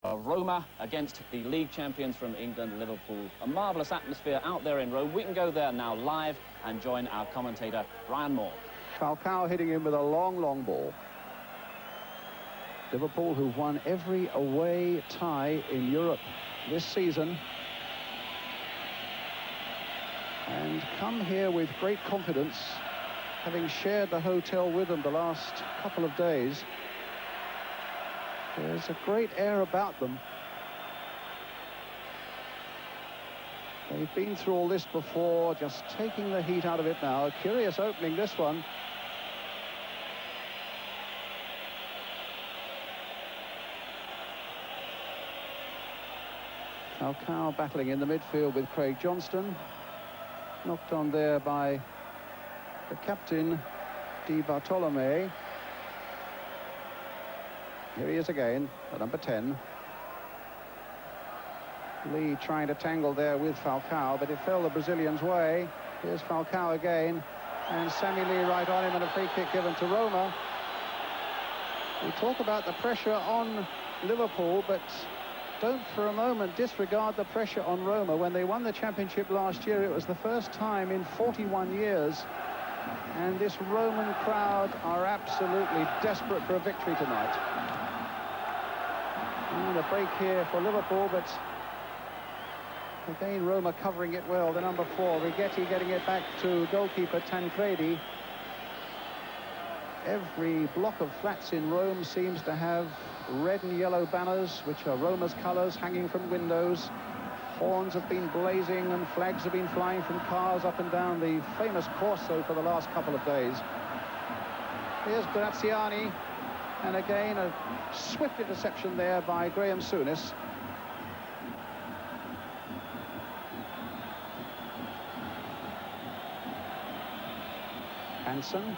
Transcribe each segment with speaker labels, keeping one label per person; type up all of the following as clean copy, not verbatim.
Speaker 1: Roma against the league champions from England, Liverpool. A marvellous atmosphere out there in Rome. We can go there now live and join our commentator, Brian Moore.
Speaker 2: Falcao hitting him with a long ball. Liverpool, who've won every away tie in Europe this season, and come here with great confidence, having shared the hotel with them the last couple of days. There's a great air about them. They've been through all this before, just taking the heat out of it now. A curious opening, this one. Falcao battling in the midfield with Craig Johnston. Knocked on there by the captain, Di Bartolomei. Here he is again, the number 10. Lee trying to tangle there with Falcao, but it fell the Brazilian's way. Here's Falcao again, and Sammy Lee right on him, and a free kick given to Roma. We talk about the pressure on Liverpool, but don't for a moment disregard the pressure on Roma. When they won the championship last year, it was the first time in 41 years. And this Roman crowd are absolutely desperate for a victory tonight. And a break here for Liverpool, but again Roma covering it well. The number 4, Righetti, getting it back to goalkeeper Tancredi. Every block of flats in Rome seems to have red and yellow banners, which are Roma's colours, hanging from windows. Horns have been blazing and flags have been flying from cars up and down the famous Corso for the last couple of days. Here's Graziani, and again a swift interception there by Graham Souness. Hansen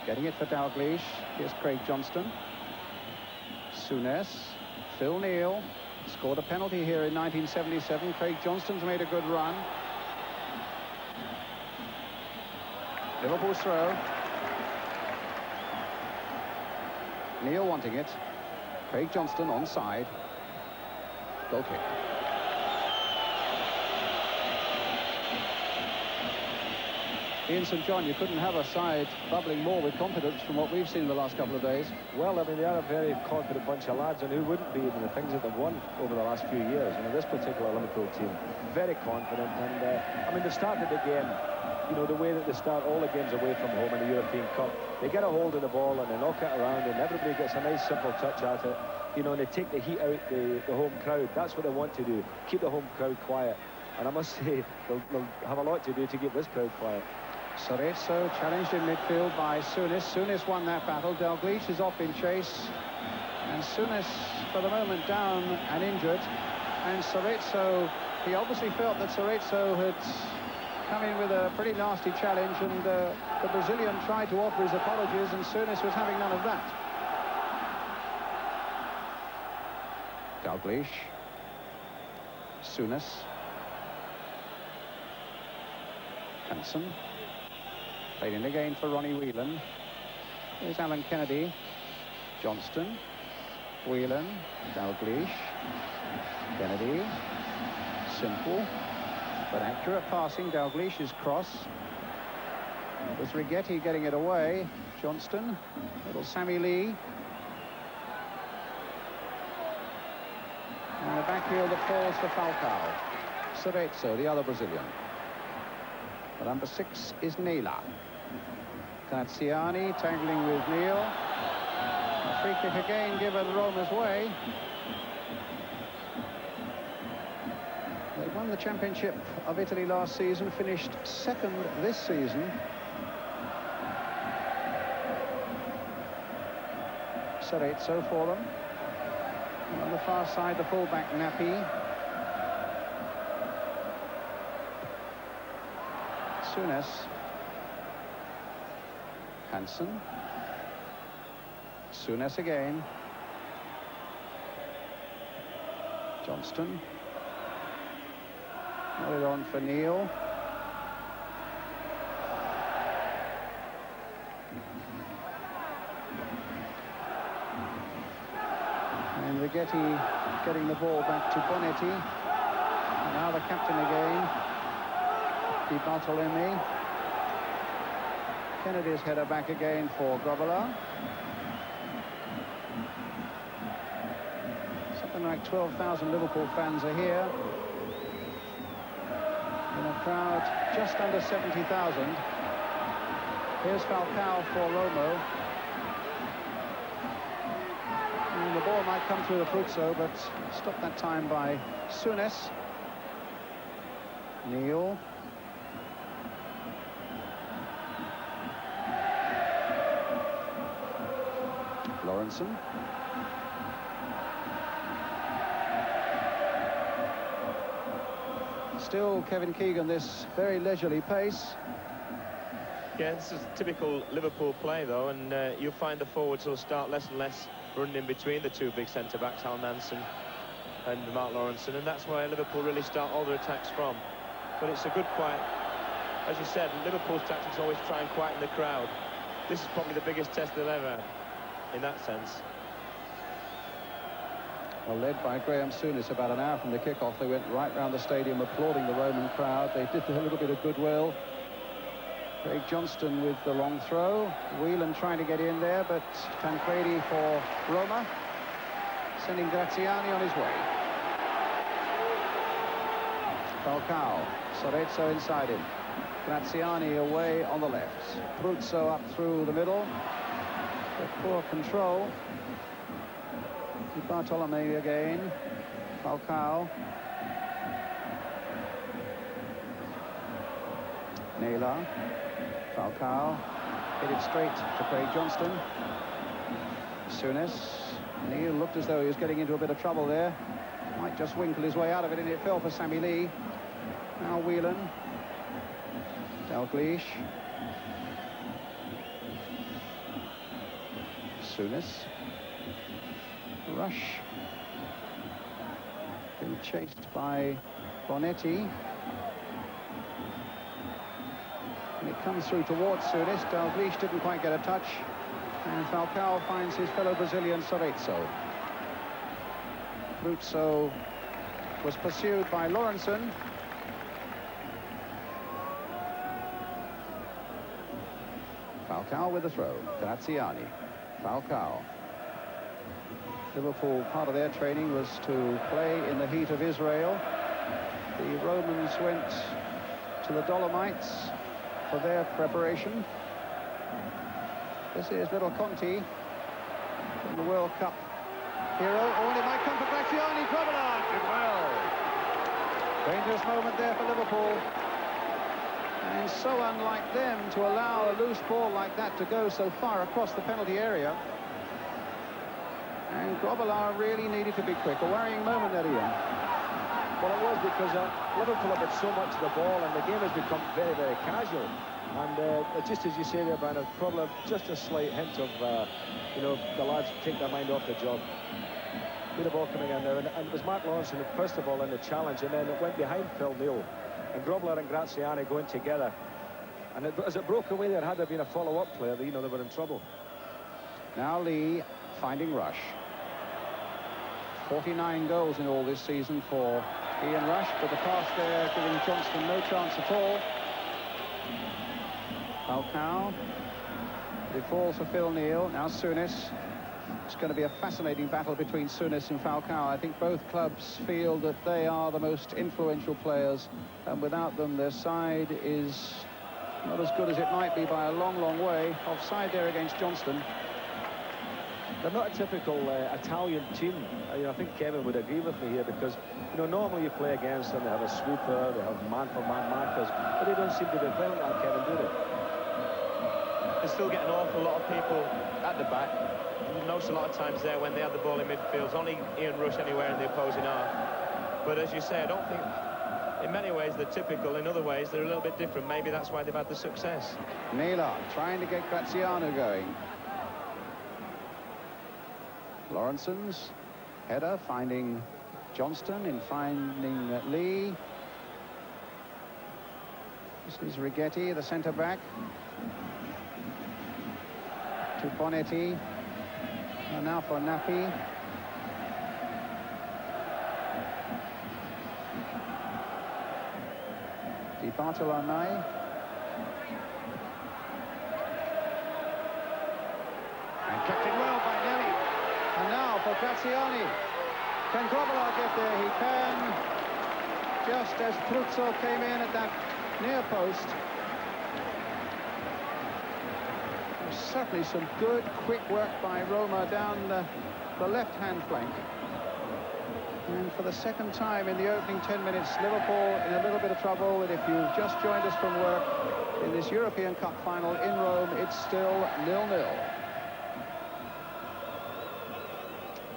Speaker 2: getting it for Dalglish. Here's Craig Johnston. Souness, Phil Neal scored a penalty here in 1977. Craig Johnston's made a good run. Liverpool's throw. Neal wanting it. Craig Johnston onside. Goal kick. Ian St John, you couldn't have a side bubbling more with confidence from what we've seen in the last couple of days.
Speaker 3: Well, I mean, they are a very confident bunch of lads, and who wouldn't be in the things that they've won over the last few years? You know, this particular Liverpool team, very confident, and I mean, they've started the game, you know, the way that they start all the games away from home in the European Cup. They get a hold of the ball and they knock it around, and everybody gets a nice simple touch at it, you know, and they take the heat out the home crowd. That's what they want to do, keep the home crowd quiet, and I must say they'll have a lot to do to keep this crowd quiet.
Speaker 2: Cerezo challenged in midfield by Souness. Souness won that battle. Dalglish is off in chase, and Souness for the moment down and injured. And Cerezo, he obviously felt that Cerezo had come in with a pretty nasty challenge, and the Brazilian tried to offer his apologies, and Souness was having none of that. Dalglish, Souness, Hansen. Played in again for Ronnie Whelan. Here's Alan Kennedy. Johnston. Whelan. Dalglish. Kennedy. Simple but accurate passing. Dalglish's cross. It was Righetti getting it away. Johnston. Little Sammy Lee. And the back heel that falls for Falcao. Cerezo, the other Brazilian. The number 6 is Naylor. Graziani tangling with Neal. A free kick again given Roma's way. They won the championship of Italy last season, finished 2nd this season. Cerezo for them. And on the far side, the fullback Nappi. Souness. Hansen. Souness again. Johnston. Got it on for Neal. Rigetti getting the ball back to Bonetti. And now the captain again, Di Bartolomei. Kennedy's header back again for Grobbelaar. Something like 12,000 Liverpool fans are here. In a crowd just under 70,000. Here's Falcao for Romo. And the ball might come through the Abruzzo, but stopped that time by Souness. Neil. Lawrenson. Still, Kevin Keegan, this very leisurely pace.
Speaker 4: Yeah, this is typical Liverpool play, though, and you'll find the forwards will start less and less running in between the two big centre-backs, Al Nansen and Mark Lawrenson, and that's where Liverpool really start all their attacks from. But it's a good quiet. As you said, Liverpool's tactics always try and quieten the crowd. This is probably the biggest test they'll ever had, in that sense.
Speaker 2: Well, led by Graham Souness about an hour from the kickoff, they went right round the stadium applauding the Roman crowd. They did a little bit of goodwill. Craig Johnston with the long throw. Whelan trying to get in there, but Tancredi for Roma, sending Graziani on his way. Falcao, Sorezzo inside him. Graziani away on the left. Abruzzo up through the middle. But poor control. Bartolomei again. Falcao. Naylor. Falcao. Hit it straight to Craig Johnston. Souness. Neil looked as though he was getting into a bit of trouble there. Might just winkle his way out of it, and it fell for Sammy Lee. Now Whelan. Dalglish. Souness. Rush. Been chased by Bonetti. And it comes through towards Souness. Dalglish didn't quite get a touch. And Falcao finds his fellow Brazilian Sorezzo. Abruzzo was pursued by Lawrenson. Falcao with the throw. Graziani. Falcao. Liverpool, part of their training was to play in the heat of Israel. The Romans went to the Dolomites for their preparation. This is little Conti from the World Cup hero. Oh, and it might come for Graziani. Grobbelaar did well. Dangerous moment there for Liverpool. And so unlike them to allow a loose ball like that to go so far across the penalty area. And Grobbelaar really needed to be quick. A worrying moment there, Ian.
Speaker 3: Well, it was because Liverpool have had so much of the ball, and the game has become very, very casual. And just as you say there, Brian, probably just a slight hint of, you know, the lads take their mind off the job. With the ball coming in there, and it was Mark Lawrenson, first of all, in the challenge, and then it went behind Phil Neal. And Grobbelaar and Graziani going together. And as it broke away there, had there been a follow-up player, you know, they were in trouble.
Speaker 2: Now Lee finding Rush. 49 goals in all this season for Ian Rush, but the pass there giving Johnston no chance at all. Falcao. It falls for Phil Neal. Now Souness. It's going to be a fascinating battle between Souness and Falcao. I think both clubs feel that they are the most influential players, and without them their side is not as good as it might be by a long, long way. Offside there against Johnston.
Speaker 3: They're not a typical Italian team. I think Kevin would agree with me here, because, you know, normally you play against them, they have a sweeper, they have man-for-man markers, but they don't seem to be playing like Kevin, do they?
Speaker 4: They still get an awful lot of people at the back. You notice a lot of times there when they have the ball in midfield. It's only Ian Rush anywhere in the opposing half. But as you say, I don't think, in many ways, they're typical. In other ways, they're a little bit different. Maybe that's why they've had the success.
Speaker 2: Naylor trying to get Graziano going. Lawrenson's header finding Johnston, in finding Lee. This is Rigetti, the centre-back. To Bonetti. And now for Nappi. Di Bartolomei. And kept it well by Nelly. And now for Graziani. Can Grobbelaar get there? He can. Just as Truzzo came in at that near post. There's certainly some good, quick work by Roma down the left-hand flank. And for the second time in the opening 10 minutes, Liverpool in a little bit of trouble. And if you've just joined us from work in this European Cup final in Rome, it's still 0-0.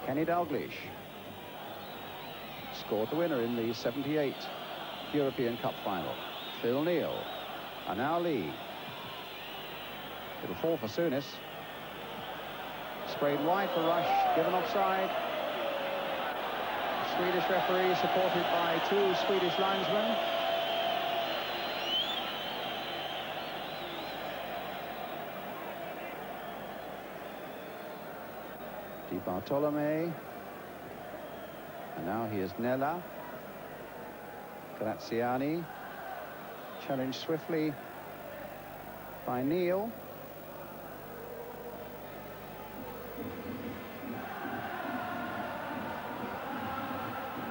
Speaker 2: Kenny Dalglish scored the winner in the 78 European Cup final. Phil Neal. And now Lee. It'll fall for Souness. Sprayed wide for Rush, given offside. Swedish referee supported by two Swedish linesmen. Di Bartolomei. And now here's Nella. Graziani. Challenged swiftly by Neal.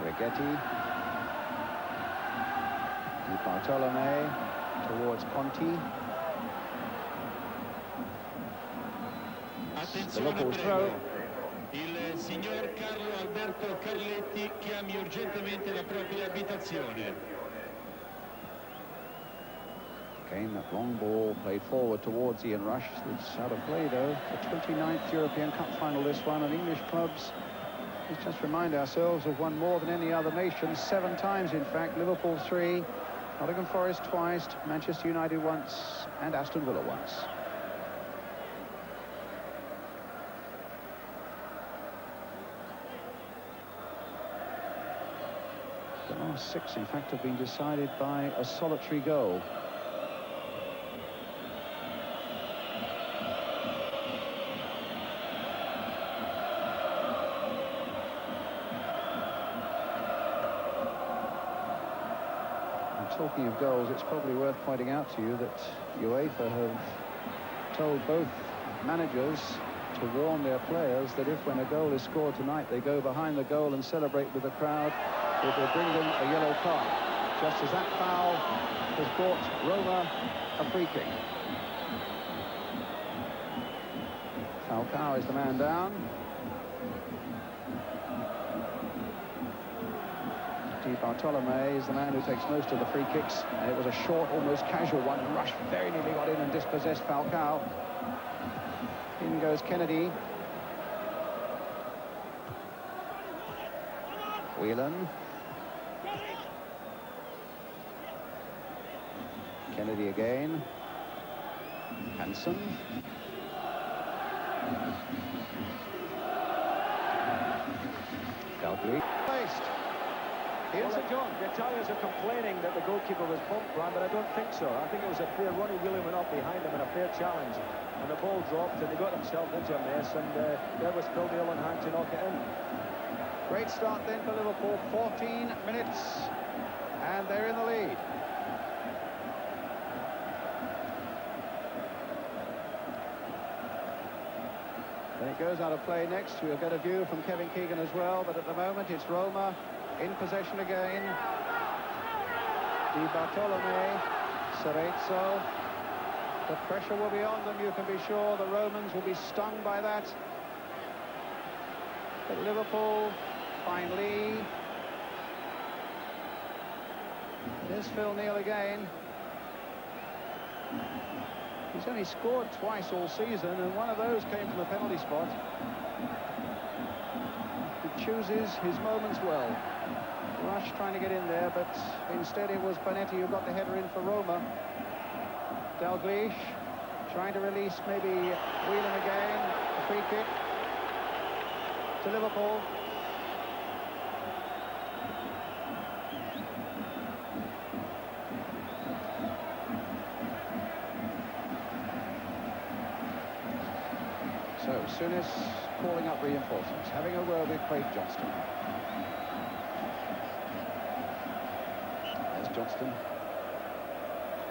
Speaker 2: Righetti. Di Bartolomei towards Conti. Liverpool throw.
Speaker 5: Il signor Carlo Alberto Carletti chiami urgentemente la propria abitazione.
Speaker 2: Again, that long ball played forward towards Ian Rush. It's out of play, though. The 29th European Cup final, this one, and English clubs, let's just remind ourselves, have won more than any other nation, 7 times, in fact. Liverpool 3, Nottingham Forest twice, Manchester United once, and Aston Villa once. The last 6, in fact, have been decided by a solitary goal. Talking of goals, it's probably worth pointing out to you that UEFA have told both managers to warn their players that if, when a goal is scored tonight, they go behind the goal and celebrate with the crowd, it will bring them a yellow card. Just as that foul has brought Roma a free kick. Falcao is the man down. Di Bartolomei is the man who takes most of the free kicks, and it was a short, almost casual one. Rush very nearly got in and dispossessed Falcao. In goes Kennedy. Whelan. Kennedy again. Hansen. Dalglish. Placed.
Speaker 3: Well, John, the Italians are complaining that the goalkeeper was bumped, Brian, but I don't think so. I think it was a fair run. William went up behind him and a fair challenge. And the ball dropped and he got himself into a mess, and there was Phil Neal on hand to knock it in.
Speaker 2: Great start then for Liverpool. 14 minutes. And they're in the lead. Then it goes out of play next. We'll get a view from Kevin Keegan as well, but at the moment it's Roma in possession again. Di Bartolomei, Cerezo. The pressure will be on them, you can be sure. The Romans will be stung by that. But Liverpool find Lee. There's Phil Neal again. He's only scored twice all season, and one of those came from the penalty spot. He chooses his moments well. Rush trying to get in there, but instead it was Panetti who got the header in for Roma. Dalglish trying to release maybe Whelan again. A free kick to Liverpool. So Souness calling up reinforcements, having a word with Craig Johnston. Johnston.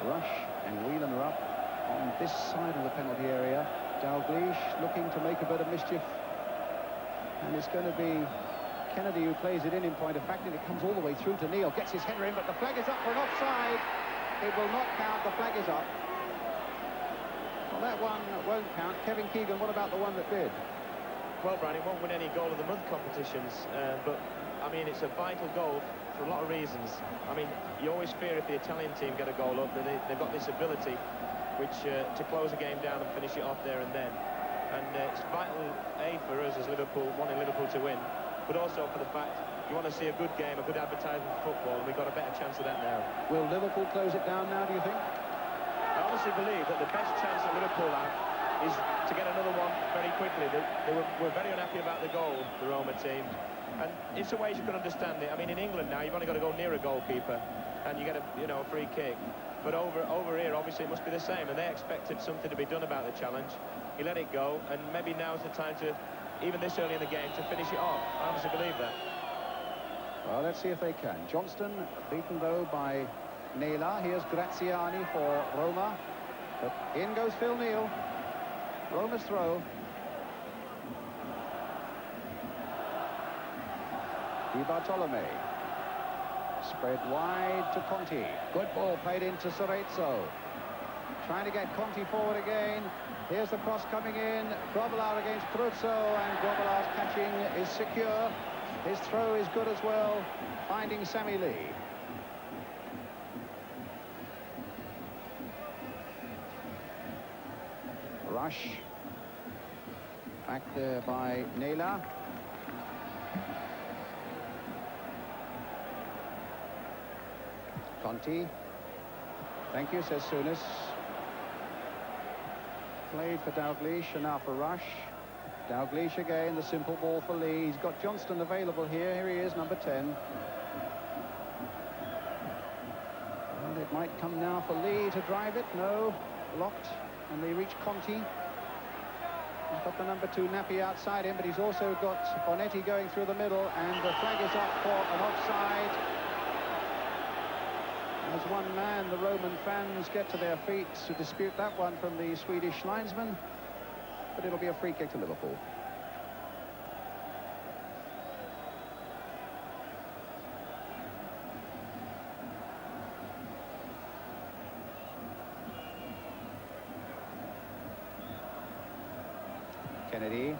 Speaker 2: Rush and Whelan are up on this side of the penalty area. Dalglish looking to make a bit of mischief. And it's going to be Kennedy who plays it in point of fact, and it comes all the way through to Neil. Gets his header in, but the flag is up for an offside. It will not count. The flag is up. Well, that one won't count. Kevin Keegan, what about the one that did?
Speaker 4: Well, Brian, it won't win any goal of the month competitions, but I mean, it's a vital goal for a lot of reasons. I mean, you always fear if the Italian team get a goal up, that they've got this ability which to close a game down and finish it off there and then. And it's vital, A, for us as Liverpool, wanting Liverpool to win, but also for the fact you want to see a good game, a good advertisement for football, and we've got a better chance of that now.
Speaker 2: Will Liverpool close it down now, do you think?
Speaker 4: I honestly believe that the best chance that Liverpool have is to get another one very quickly. They were very unhappy about the goal, the Roma team. And in some ways you can understand it. I mean, in England now, you've only got to go near a goalkeeper and you get a free kick. But over here, obviously, it must be the same. And they expected something to be done about the challenge. He let it go, and maybe now's the time to, even this early in the game, to finish it off. I honestly believe that.
Speaker 2: Well, let's see if they can. Johnston beaten, though, by Naylor. Here's Graziani for Roma. But in goes Phil Neal. Roma's throw. Di Bartolome. Spread wide to Conti. Good ball played into Cerezo. Trying to get Conti forward again. Here's the cross coming in. Grobbelaar against Pruzzo, and Grobbelaar's catching is secure. His throw is good as well, finding Sammy Lee. Rush. Back there by Naylor. Conti. Thank you, says Souness. Played for Dalglish and now for Rush. Dalglish again, the simple ball for Lee. He's got Johnston available here. Here he is, number 10. And it might come now for Lee to drive it. No, blocked. And they reach Conti. He's got the number 2 Nappi outside him, but he's also got Bonetti going through the middle, and the flag is up for an offside. As one man, the Roman fans get to their feet to dispute that one from the Swedish linesman, but it'll be a free kick to Liverpool. Kennedy.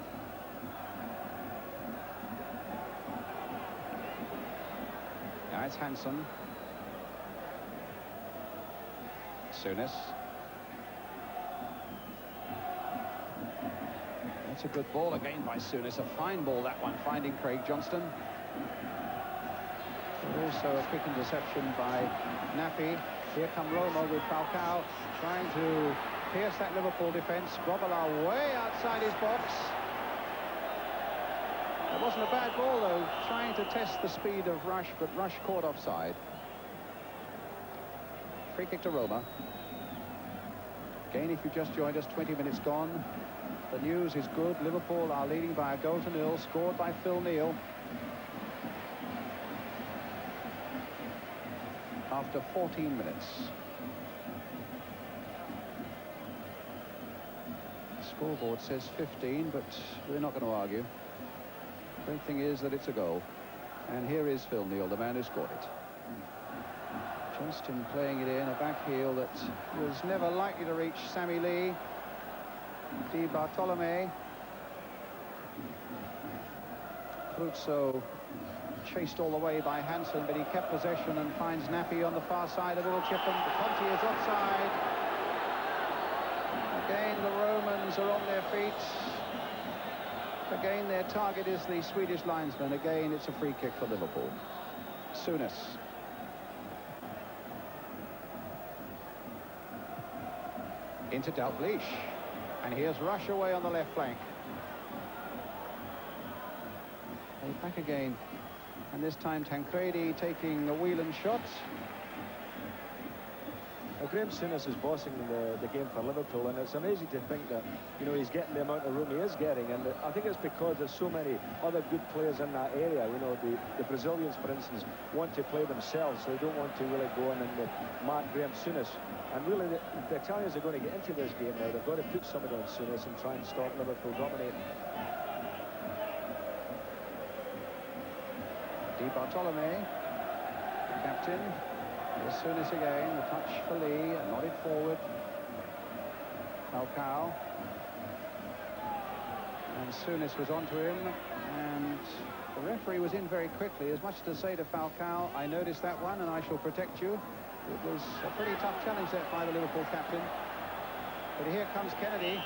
Speaker 2: Now it's Hansen. Souness. That's a good ball again by Souness. A fine ball, that one, finding Craig Johnston. But also a quick interception by Nappi. Here come Roma with Falcao trying to pierce that Liverpool defence. Grobbelaar way outside his box. It wasn't a bad ball, though, trying to test the speed of Rush, but Rush caught offside. Free kick to Roma. Again, if you've just joined us, 20 minutes gone. The news is good. Liverpool are leading by 1-0, scored by Phil Neal. After 14 minutes. The scoreboard says 15, but we're not going to argue. The great thing is that it's a goal. And here is Phil Neal, the man who scored it. Johnston playing it in, a back heel that was never likely to reach Sammy Lee. Di Bartolome. Pruzzo chased all the way by Hansen, but he kept possession and finds Nappi on the far side. A little chip, and Conti is offside. Again, the Romans are on their feet. Again, their target is the Swedish linesman. Again, it's a free kick for Liverpool. Souness. Into Dalglish, and here's Rush away on the left flank. And back again, and this time Tancredi taking a Whelan shot.
Speaker 3: Well, Graham Souness is bossing the game for Liverpool, and it's amazing to think that, you know, he's getting the amount of room he is getting, and I think it's because there's so many other good players in that area. You know, the Brazilians, for instance, want to play themselves, so they don't want to really go in and mark Graham Souness. And really, the Italians are going to get into this game now. They've got to put somebody on Souness and try and stop Liverpool dominating.
Speaker 2: Di Bartolome, the captain. As soon as again, the touch for Lee, nodded forward. Falcao. And Souness was onto him, and the referee was in very quickly, as much to say to Falcao, I noticed that one and I shall protect you. It was a pretty tough challenge there by the Liverpool captain. But here comes Kennedy.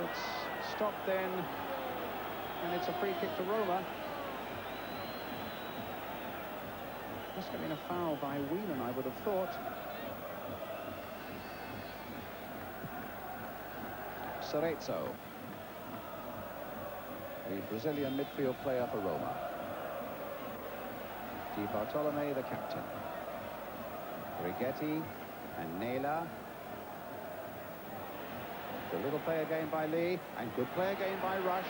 Speaker 2: It's stopped then, and it's a free kick to Roma. Must have been a foul by Whelan, I would have thought. Cerezo, the Brazilian midfield player for Roma. Di Bartolome, the captain. Righetti and Naylor. Good little play again by Lee, and good play again by Rush.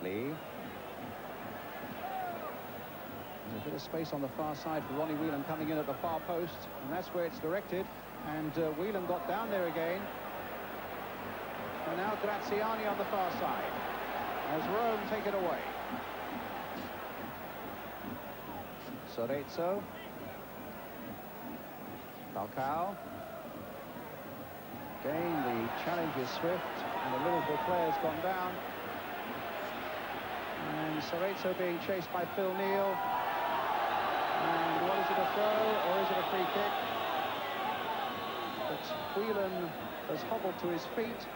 Speaker 2: Lee. There's a bit of space on the far side for Ronnie Whelan coming in at the far post, and that's where it's directed. And Whelan got down there again. And now Graziani on the far side, as Rome take it away. Cerezo. Falcao. Again, the challenge is swift, and the Liverpool player's gone down. And Cerezo being chased by Phil Neal. And what is it, a throw or is it a free kick? But Whelan has hobbled to his feet.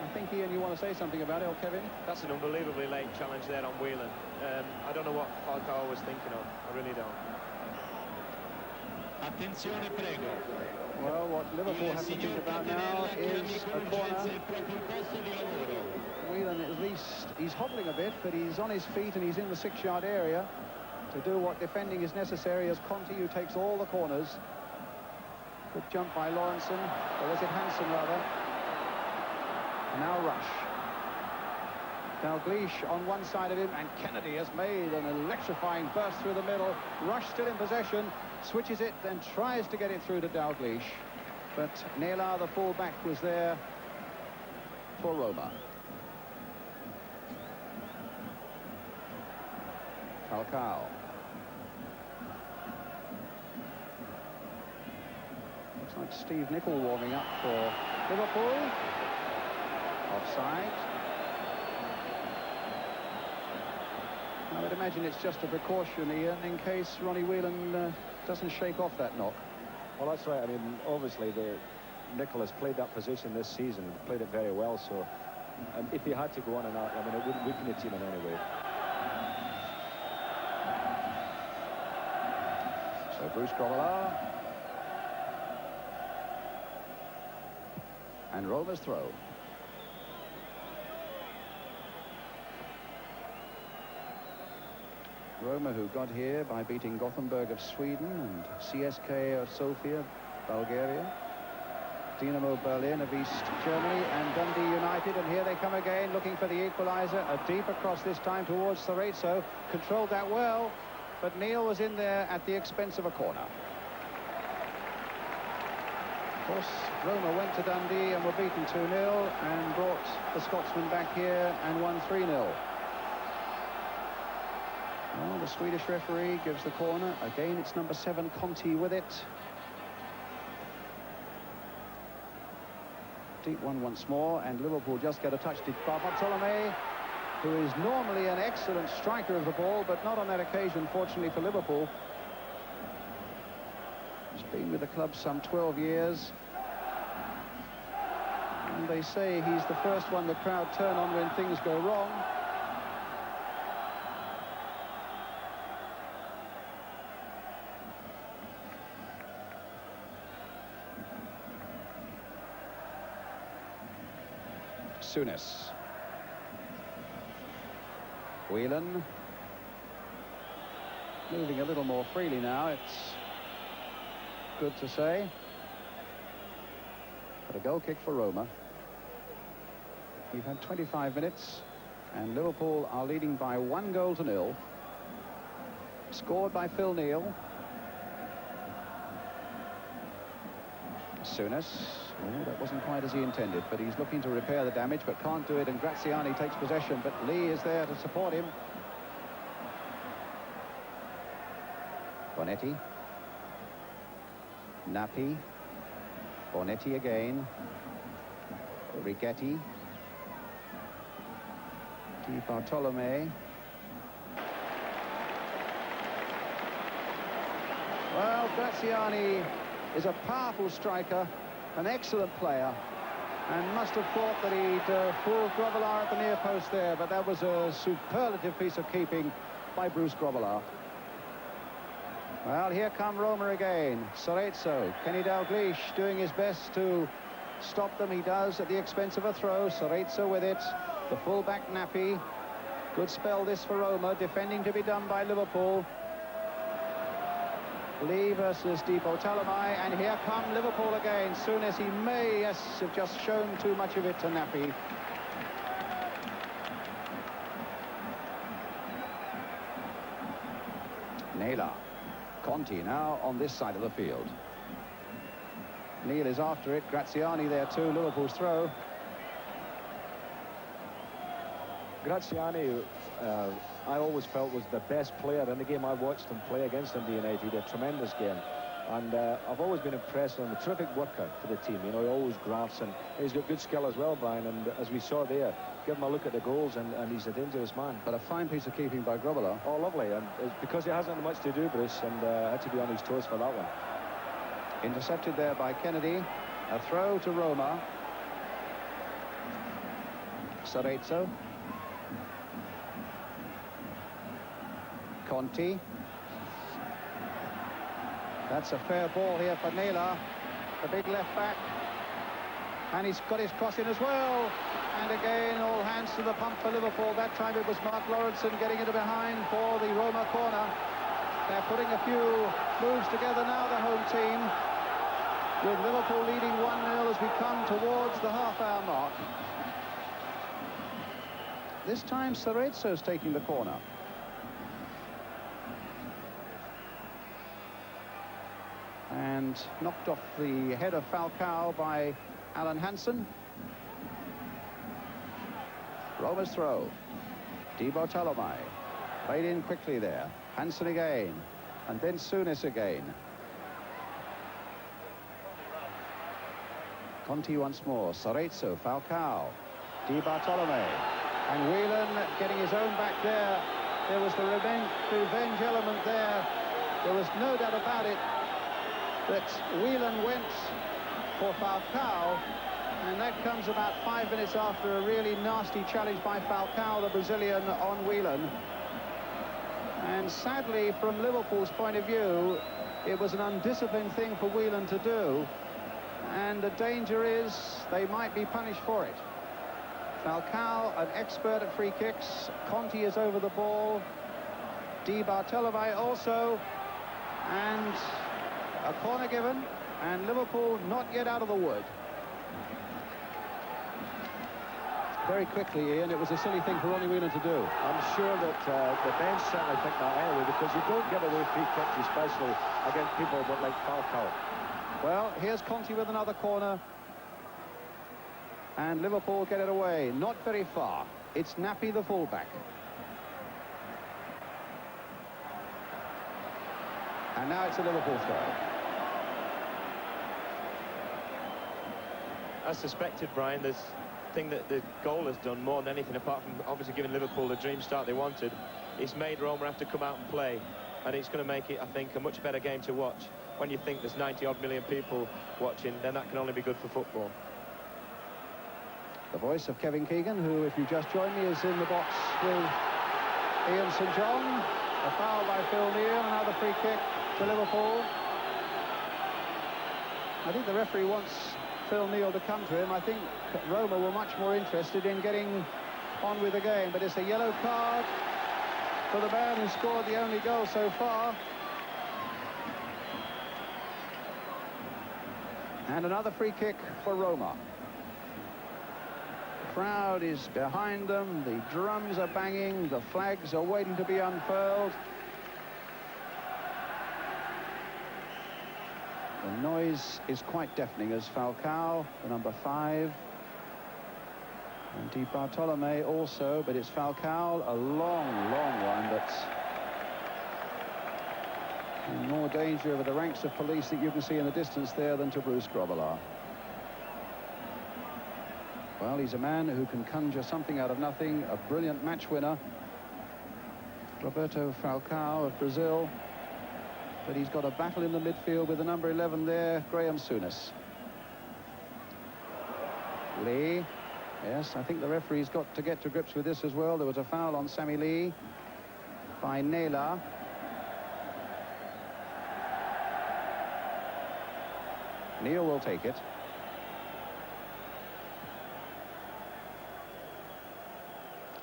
Speaker 2: I think, Ian, you want to say something about it, or Kevin?
Speaker 4: That's an unbelievably late challenge there on Whelan. I don't know what Falcao was thinking of. I really don't.
Speaker 5: Attenzione, prego.
Speaker 2: Well, what Liverpool have to think about now is a corner. Whelan, at least, he's hobbling a bit, but he's on his feet and he's in the 6-yard area to do what defending is necessary, as Conti, who takes all the corners. Good jump by Lawrenson, or was it Hansen rather? And now Rush. Dalglish on one side of him, and Kennedy has made an electrifying burst through the middle. Rush still in possession, switches it, then tries to get it through to Dalglish. But Naylor, the full-back, was there for Roma. Falcao. Looks like Steve Nicol warming up for Liverpool. Offside. I would imagine it's just a precaution, Ian, in case Ronnie Whelan doesn't shake off that knock.
Speaker 3: Well, that's right. I mean, obviously, Nicol has played that position this season, played it very well, so if he had to go on and out, I mean, it wouldn't weaken the team in any way.
Speaker 2: So Bruce Grobbelaar. And Roma's throw. Roma, who got here by beating Gothenburg of Sweden and CSK of Sofia, Bulgaria, Dynamo Berlin of East Germany, and Dundee United. And here they come again, looking for the equaliser. A deep across this time towards Cerezo. Controlled that well, but Neal was in there at the expense of a corner. Of course, Roma went to Dundee and were beaten 2-0 and brought the Scotsman back here and won 3-0. Well, the Swedish referee gives the corner. Again, it's number 7, Conti, with it. Deep one once more, and Liverpool just get a touch to Bartolome, who is normally an excellent striker of the ball, but not on that occasion, fortunately for Liverpool. He's been with the club some 12 years. And they say he's the first one the crowd turn on when things go wrong. Souness. moving a little more freely now, it's good to say. But a goal kick for Roma. We've had 25 minutes, and Liverpool are leading by 1-0. Scored by Phil Neal. Souness. Oh, that wasn't quite as he intended, but he's looking to repair the damage, but can't do it, and Graziani takes possession, but Lee is there to support him. Bonetti. Nappi. Bonetti again. Righetti. Di Bartolome. Well, Graziani is a powerful striker, an excellent player, and must have thought that he'd fooled Grobbelaar at the near post there, but that was a superlative piece of keeping by Bruce Grobbelaar. Well, here come Roma again. Cerezo, Kenny Dalglish doing his best to stop them. He does at the expense of a throw. Cerezo with it. The full-back Nappi. Good spell this for Roma. Defending to be done by Liverpool. Lee versus Di Bartolome, and here come Liverpool again. Soon as he may, yes, have just shown too much of it to Nappi. Naylor. Conti now on this side of the field. Neal is after it. Graziani there too. Liverpool's throw.
Speaker 3: Graziani, I always felt was the best player in the game. I watched him play against Dundee United. He did a tremendous game. And I've always been impressed with him. A terrific worker for the team. You know, he always grafts, and he's got good skill as well, Brian. And as we saw there, give him a look at the goals, and he's a dangerous man.
Speaker 2: But a fine piece of keeping by Grobbelaar.
Speaker 3: Oh, lovely. And it's because he hasn't much to do, Bruce, and had to be on his toes for that one.
Speaker 2: Intercepted there by Kennedy. A throw to Roma. Cerezo. Conti. That's a fair ball here for Naylor, the big left back. And he's got his cross in as well. And again, all hands to the pump for Liverpool. That time it was Mark Lawrenson getting it behind for the Roma corner. They're putting a few moves together now, the home team, with Liverpool leading 1-0 as we come towards the half-hour mark. This time Cerezo's taking the corner. And knocked off the head of Falcao by Alan Hansen. Roma's throw. Di Bartolome. Played in quickly there. Hansen again. And then Souness again. Conti once more. Cerezo, Falcao. Di Bartolome. And Whelan getting his own back there. There was the revenge element there. There was no doubt about it that Whelan went for Falcao, and that comes about 5 minutes after a really nasty challenge by Falcao, the Brazilian, on Whelan. And sadly, from Liverpool's point of view, it was an undisciplined thing for Whelan to do, and the danger is they might be punished for it. Falcao, an expert at free kicks. Conti is over the ball. Di Bartolome also, and a corner given, and Liverpool not yet out of the wood. Very quickly, Ian, it was a silly thing for Ronnie Whelan to do.
Speaker 3: I'm sure that the bench certainly think that anyway, because you don't get away free kicks, especially against people like Falcao.
Speaker 2: Well, here's Conti with another corner, and Liverpool get it away. Not very far. It's Nappi, the fullback. And now it's a Liverpool throw.
Speaker 4: As suspected, Brian, this thing that the goal has done more than anything, apart from obviously giving Liverpool the dream start they wanted, it's made Roma have to come out and play, and it's going to make it, I think, a much better game to watch. When you think there's 90-odd million people watching, then that can only be good for football.
Speaker 2: The voice of Kevin Keegan, who, if you just joined me, is in the box with Ian St John. A foul by Phil Neal, another free kick to Liverpool. I think the referee wants Phil Neal to come to him. I think Roma were much more interested in getting on with the game, but it's a yellow card for the man who scored the only goal so far. And another free kick for Roma. The crowd is behind them, the drums are banging, the flags are waiting to be unfurled. The noise is quite deafening as Falcao, the number 5. And Di Bartolome also, but it's Falcao, a long, long one that's in more danger of the ranks of police that you can see in the distance there than to Bruce Grobbelaar. Well, he's a man who can conjure something out of nothing, a brilliant match winner. Roberto Falcao of Brazil. But he's got a battle in the midfield with the number 11 there, Graham Souness. Lee. Yes, I think the referee's got to get to grips with this as well. There was a foul on Sammy Lee by Naylor. Neil will take it.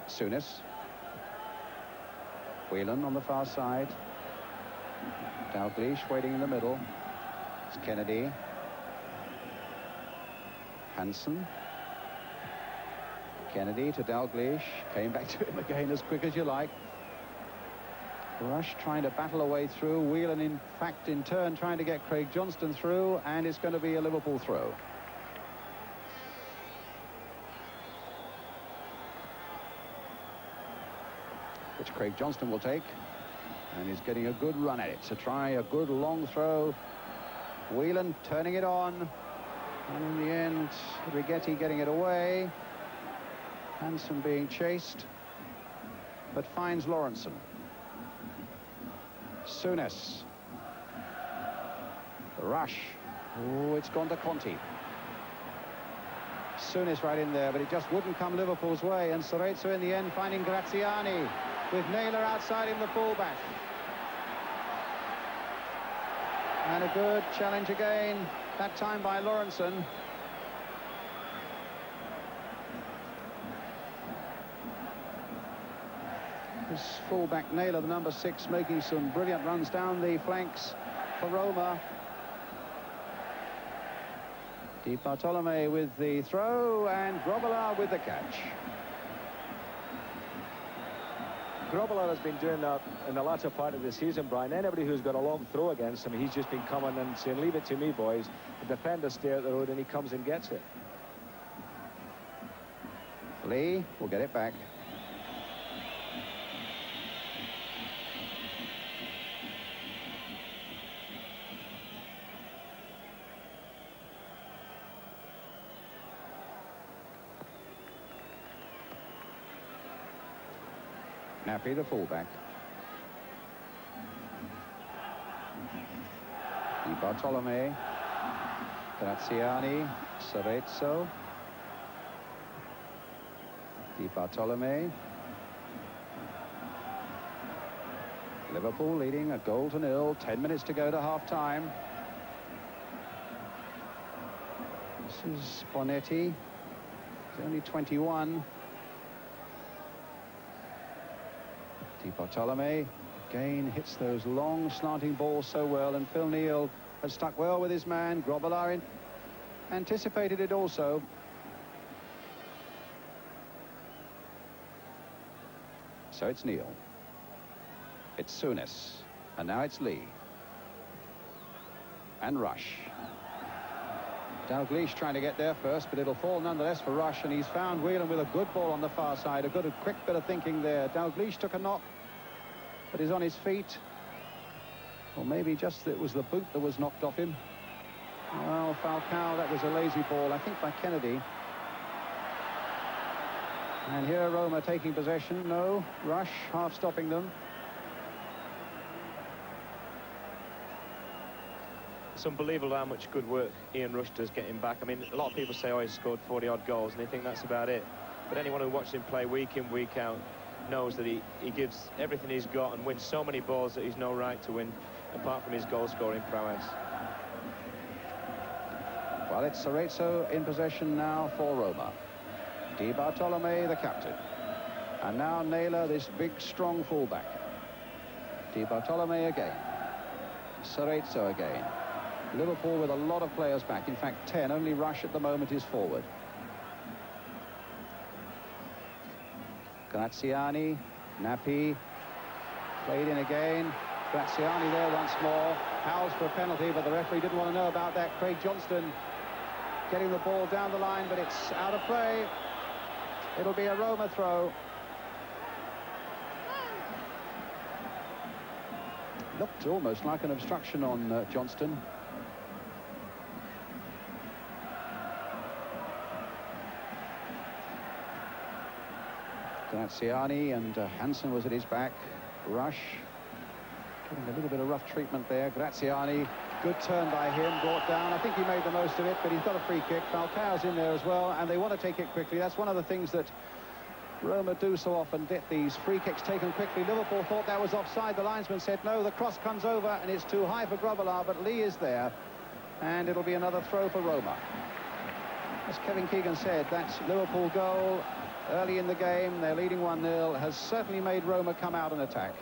Speaker 2: Souness. Whelan on the far side. Dalglish waiting in the middle. It's Kennedy. Hansen. Kennedy to Dalglish. Came back to him again as quick as you like. Rush trying to battle a way through. Whelan, in fact, in turn, trying to get Craig Johnston through. And it's going to be a Liverpool throw. Which Craig Johnston will take. And he's getting a good run at it to try a good long throw. Whelan turning it on. And in the end, Righetti getting it away. Hansen being chased, but finds Lawrenson. Souness. Rush. Oh, it's gone to Conti. Souness right in there, but it just wouldn't come Liverpool's way. And Cerezo in the end finding Graziani with Naylor outside him, the fullback. And a good challenge again, that time by Lawrenson. This fullback Naylor, the number 6, making some brilliant runs down the flanks for Roma. Di Bartolome with the throw and Grobbelaar with the catch.
Speaker 3: Grobbelaar has been doing that in the latter part of the season, Brian. Anybody who's got a long throw against him, he's just been coming and saying, leave it to me, boys. The defenders stay at the road and he comes and gets it.
Speaker 2: Lee will get it back. Nappy, the fullback. Di Bartolome. Graziani. Cerezo. Di Bartolome. Liverpool leading a 0-0. 10 minutes to go to half-time. This is Bonetti. He's only 21. Di Bartolome again hits those long slanting balls so well, and Phil Neal has stuck well with his man. Grobbelaar anticipated it also. So it's Neal. It's Souness. And now it's Lee. And Rush. Dalglish trying to get there first, but it'll fall nonetheless for Rush, and he's found Whelan with a good ball on the far side. A quick bit of thinking there. Dalglish took a knock, but he's on his feet. Or maybe just it was the boot that was knocked off him. Well, Falcao, that was a lazy ball, I think, by Kennedy. And here Roma taking possession. No, Rush half stopping them.
Speaker 4: It's unbelievable how much good work Ian Rush does getting back. I mean, a lot of people say, oh, he's scored 40-odd goals, and they think that's about it. But anyone who watches him play week in, week out knows that he gives everything he's got and wins so many balls that he's no right to win, apart from his goal-scoring prowess.
Speaker 2: Well, it's Cerezo in possession now for Roma. Di Bartolome, the captain. And now Naylor, this big, strong fullback. Di Bartolomei again. Cerezo again. Liverpool with a lot of players back. In fact, 10. Only Rush at the moment is forward. Graziani. Nappi. Played in again. Graziani there once more. Howls for a penalty, but the referee didn't want to know about that. Craig Johnston getting the ball down the line, but it's out of play. It'll be a Roma throw. Looked almost like an obstruction on Johnston. Graziani, and Hansen was at his back. Rush getting a little bit of rough treatment there. Graziani, good turn by him, brought down. I think he made the most of it, but he's got a free kick. Falcao's in there as well, and they want to take it quickly. That's one of the things that Roma do so often, get these free kicks taken quickly. Liverpool thought that was offside. The linesman said no, the cross comes over and it's too high for Grobbelaar, but Lee is there, and it'll be another throw for Roma. As Kevin Keegan said, that Liverpool goal early in the game, they're leading 1-0, has certainly made Roma come out and attack.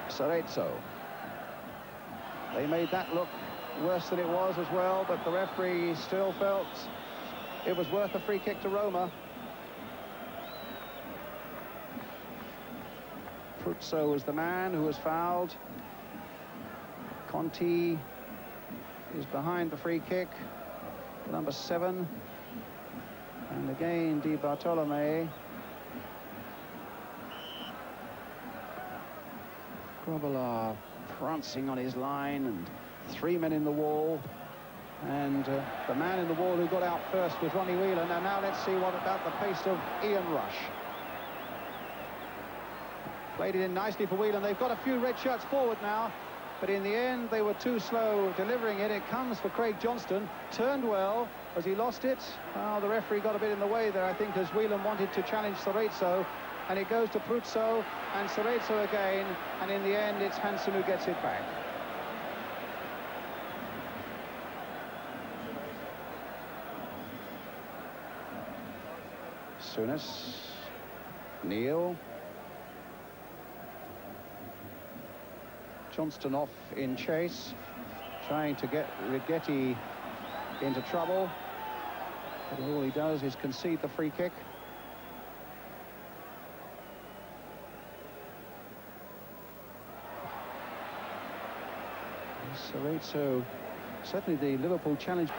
Speaker 2: Cerezo. They made that look worse than it was as well, but the referee still felt it was worth a free kick to Roma. Pruzzo was the man who was fouled. Conti is behind the free kick, number 7. And again, Di Bartolomei. Grobbelaar prancing on his line, and 3 men in the wall. And the man in the wall who got out first was Ronnie Whelan. And now let's see what about the pace of Ian Rush. Played it in nicely for Whelan. They've got a few red shirts forward now, but in the end they were too slow delivering it. It comes for Craig Johnston. Turned well. As he lost it, well, the referee got a bit in the way there, I think, as Whelan wanted to challenge Cerezo. And it goes to Pruzzo and Cerezo again, and in the end it's Hansen who gets it back. Souness, Neal, Johnston off in chase, trying to get Rigetti into trouble, but all he does is concede the free kick. Cerezo, certainly the Liverpool challenge.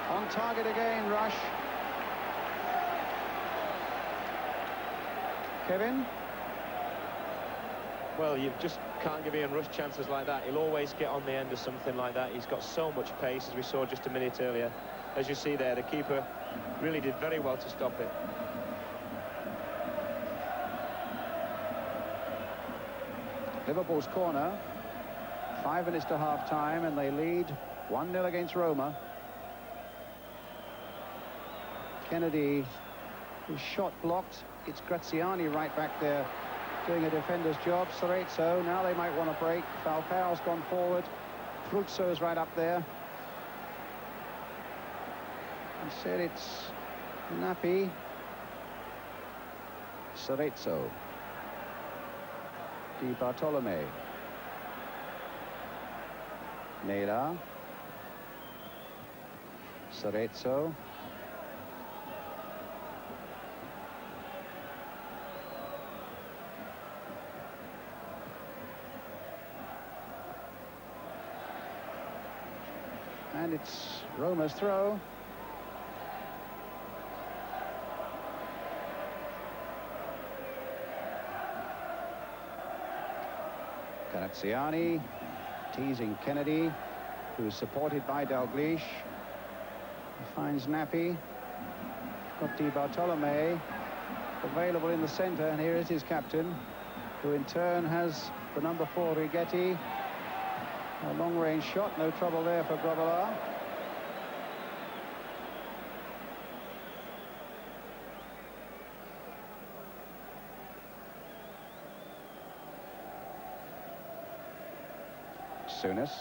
Speaker 2: On target again, Rush. Kevin?
Speaker 4: Well, you just can't give Ian Rush chances like that. He'll always get on the end of something like that. He's got so much pace, as we saw just a minute earlier. As you see there, the keeper really did very well to stop it.
Speaker 2: Liverpool's corner. 5 minutes to half-time, and they lead 1-0 against Roma. Kennedy, his shot blocked. It's Graziani right back there doing a defender's job. Cerezo, now they might want to break. Falcao's gone forward. Pruzzo's right up there. Instead it's Nappi. Cerezo. Di Bartolomei. Neda. Cerezo. And it's Roma's throw. Graziani teasing Kennedy, who's supported by Dalglish. He finds Nappi. Got Di Bartolomei available in the centre, and here is his captain, who in turn has the number 4, Rigetti. A long-range shot, no trouble there for Grobbelaar. Souness.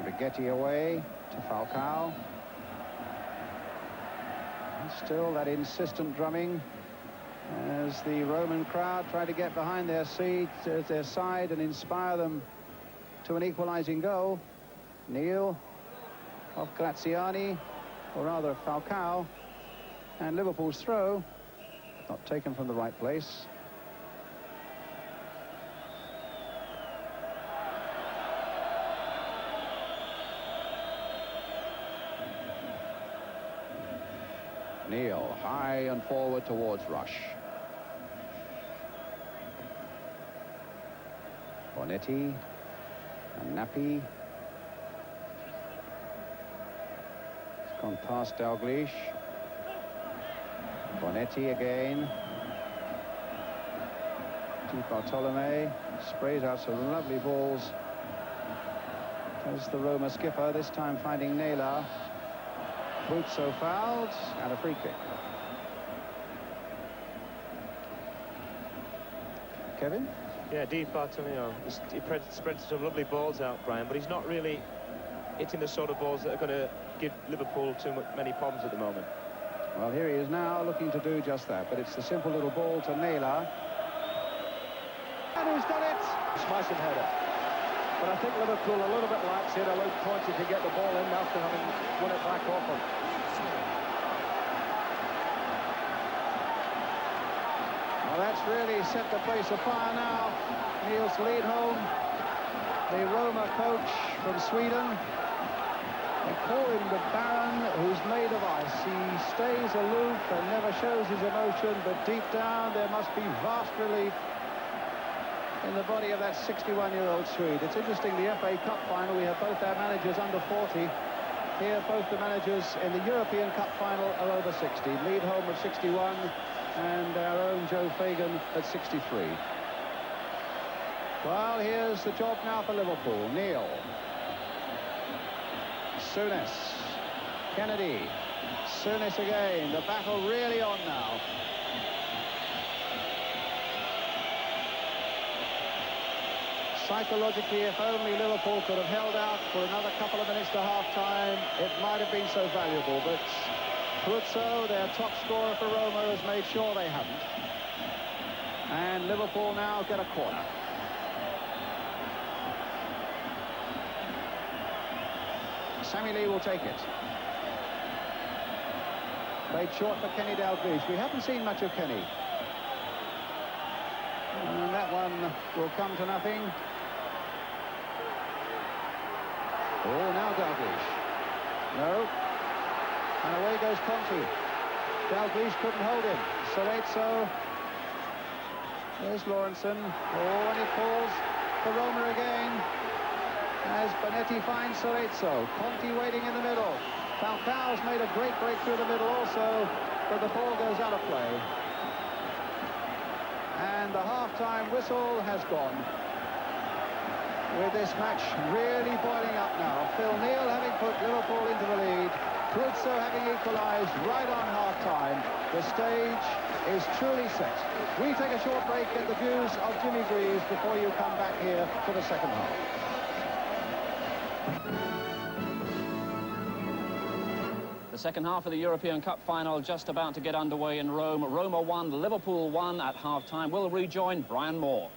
Speaker 2: Rigetti away to Falcao. And still that insistent drumming as the Roman crowd try to get behind their side and inspire them to an equalizing goal. Neil off Graziani, or rather Falcao, and Liverpool's throw, not taken from the right place. Neil, high and forward towards Rush. Bonetti and Nappi. It's gone past Dalglish. Bonetti again. Di Bartolome sprays out some lovely balls. As the Roma skipper, this time finding Naylor. Buzzo fouled, and a free kick. Kevin?
Speaker 4: Yeah, Di Bartolome, he spreads some lovely balls out, Brian, but he's not really hitting the sort of balls that are going to give Liverpool many problems at the moment.
Speaker 2: Well, here he is now looking to do just that, but it's the simple little ball to Naylor. And who's done it?
Speaker 3: Smashing header. But I think Liverpool a little bit lax here, allowed Conte to get the ball in after having won it back off him.
Speaker 2: Well, that's really set the place afire now. Niels Lidholm, the Roma coach from Sweden. They call him the Baron who's made of ice. He stays aloof and never shows his emotion, but deep down there must be vast relief in the body of that 61-year-old Swede. It's interesting, the FA Cup final, we have both our managers under 40. Here, both the managers in the European Cup final are over 60. Lidholm at 61 and our own Joe Fagan at 63. Well, here's the job now for Liverpool. Neil. Souness. Kennedy. Souness again. The battle really on now. Psychologically, if only Liverpool could have held out for another couple of minutes to half-time, it might have been so valuable, but Pruzzo, their top scorer for Roma, has made sure they haven't. And Liverpool now get a corner. Sammy Lee will take it. Played short for Kenny Dalglish. We haven't seen much of Kenny. And that one will come to nothing. Oh, now Dalglish. No. And away goes Conte. Dalglish couldn't hold him. Soletso. There's Lawrenson. Oh, and it falls for Roma again. As Bonetti finds Soletso. Conte waiting in the middle. Falcao's made a great break through the middle also, but the ball goes out of play. And the half-time whistle has gone. With this match really boiling up now. Phil Neal having put Liverpool into the lead. Pruzzo having equalised right on half-time. The stage is truly set. We take a short break, get the views of Jimmy Greaves before you come back here for the second half.
Speaker 1: The second half of the European Cup final just about to get underway in Rome. Roma 1, Liverpool 1 at half-time. We'll rejoin Brian Moore.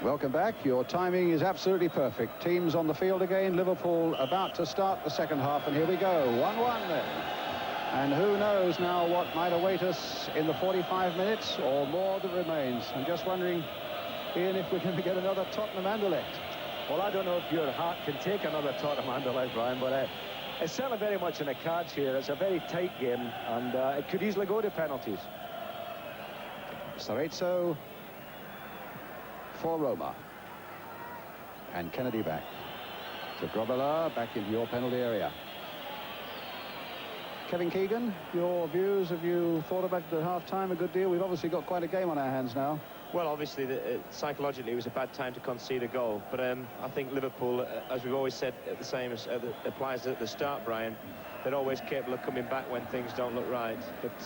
Speaker 2: Welcome back. Your timing is absolutely perfect. Teams on the field again. Liverpool about to start the second half, and here we go. 1-1 then. And who knows now what might await us in the 45 minutes or more that remains. I'm just wondering, Ian, if we're going to get another Tottenham Anderlecht.
Speaker 3: Well, I don't know if your heart can take another Tottenham Anderlecht, Brian, but it's certainly very much in the cards here. It's a very tight game, and it could easily go to penalties.
Speaker 2: Soletso for Roma. And Kennedy back to Grobela, back into your penalty area. Kevin Keegan, your views, have you thought about the half-time a good deal? We've obviously got quite a game on our hands now.
Speaker 4: Well, obviously, psychologically, it was a bad time to concede a goal. But I think Liverpool, as we've always said, the same as applies at the start, Brian, they're always capable of coming back when things don't look right. But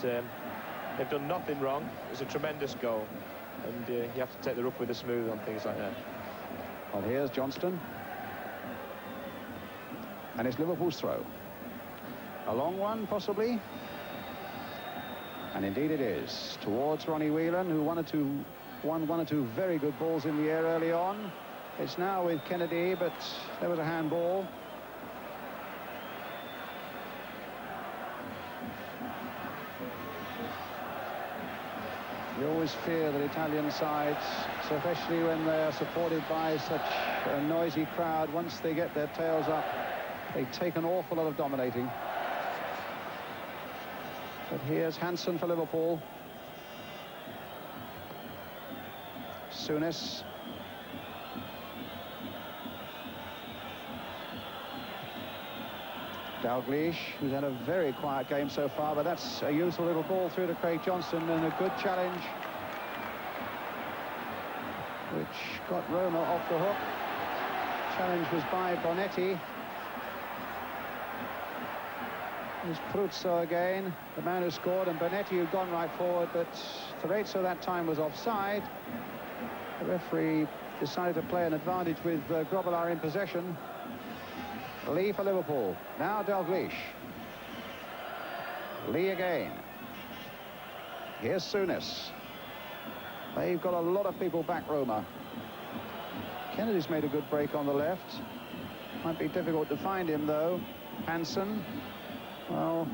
Speaker 4: they've done nothing wrong. It was a tremendous goal. And you have to take the rough with the smooth on things like that.
Speaker 2: Well, here's Johnston. And it's Liverpool's throw. A long one, possibly. And indeed it is. Towards Ronnie Whelan, who won one or two very good balls in the air early on. It's now with Kennedy, but there was a handball. You always fear that Italian sides, especially when they are supported by such a noisy crowd, once they get their tails up, they take an awful lot of dominating. But here's Hansen for Liverpool. Souness. Dalglish, who's had a very quiet game so far, but that's a useful little ball through to Craig Johnston, and a good challenge, which got Roma off the hook. Challenge was by Bonetti. There's Pruzzo again, the man who scored, and Bonetti who'd gone right forward, but Terezzo that time was offside. The referee decided to play an advantage with Grobbelaar in possession. Lee for Liverpool. Now Dalglish. Lee again. Here's Souness. They've got a lot of people back, Roma. Kennedy's made a good break on the left. Might be difficult to find him, though. Hansen. Well,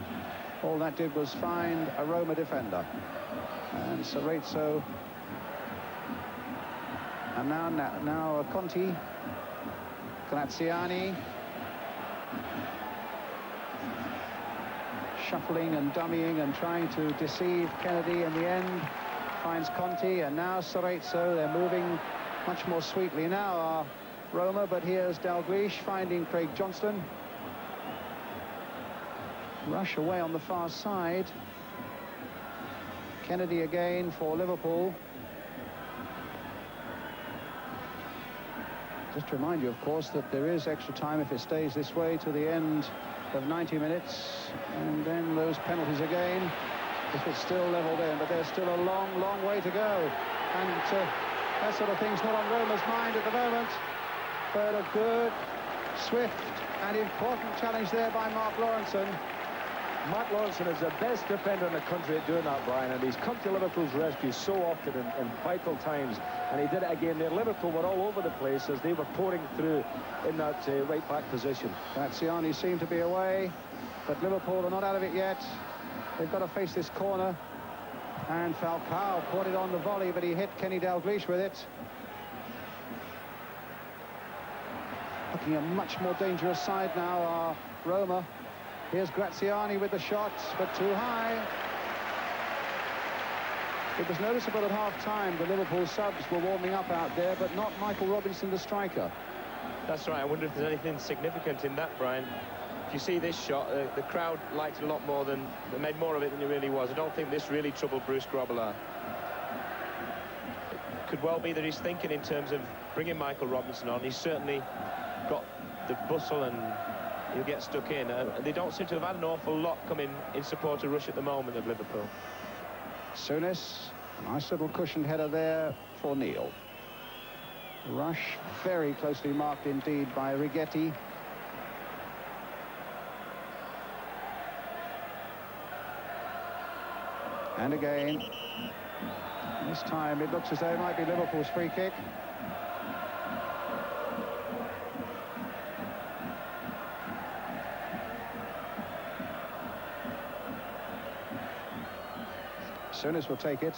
Speaker 2: all that did was find a Roma defender. And Cerezo. And now Conti. Graziani. Shuffling and dummying and trying to deceive Kennedy. In the end, finds Conti, and now Cerezo. They're moving much more sweetly now, are Roma, but here's Dalglish finding Craig Johnston. Rush away on the far side. Kennedy again for Liverpool. Just to remind you, of course, that there is extra time if it stays this way to the end of 90 minutes, and then those penalties again if it's still levelled in, but there's still a long way to go, and that sort of thing's not on Roma's mind at the moment. But a good, swift and important challenge there by Mark Lawrenson.
Speaker 3: Mark Lawrenson is the best defender in the country at doing that, Brian, and he's come to Liverpool's rescue so often in vital times, and he did it again there. Liverpool were all over the place as they were pouring through in that right-back position.
Speaker 2: Graziani seemed to be away, but Liverpool are not out of it yet. They've got to face this corner, and Falcao caught it on the volley, but he hit Kenny Dalglish with it. Looking a much more dangerous side now are Roma. Here's Graziani with the shot, but too high. It was noticeable at half-time the Liverpool subs were warming up out there, but not Michael Robinson, the striker.
Speaker 4: That's right. I wonder if there's anything significant in that, Brian. If you see this shot, the crowd liked it a lot more than... They made more of it than it really was. I don't think this really troubled Bruce Grobbelaar. It could well be that he's thinking in terms of bringing Michael Robinson on. He's certainly got the bustle and he'll get stuck in. They don't seem to have had an awful lot coming in support of Rush at the moment of Liverpool.
Speaker 2: Souness, a nice little cushioned header there for Neil. Rush very closely marked indeed by Righetti. And again, this time it looks as though it might be Liverpool's free kick. Souness will take it.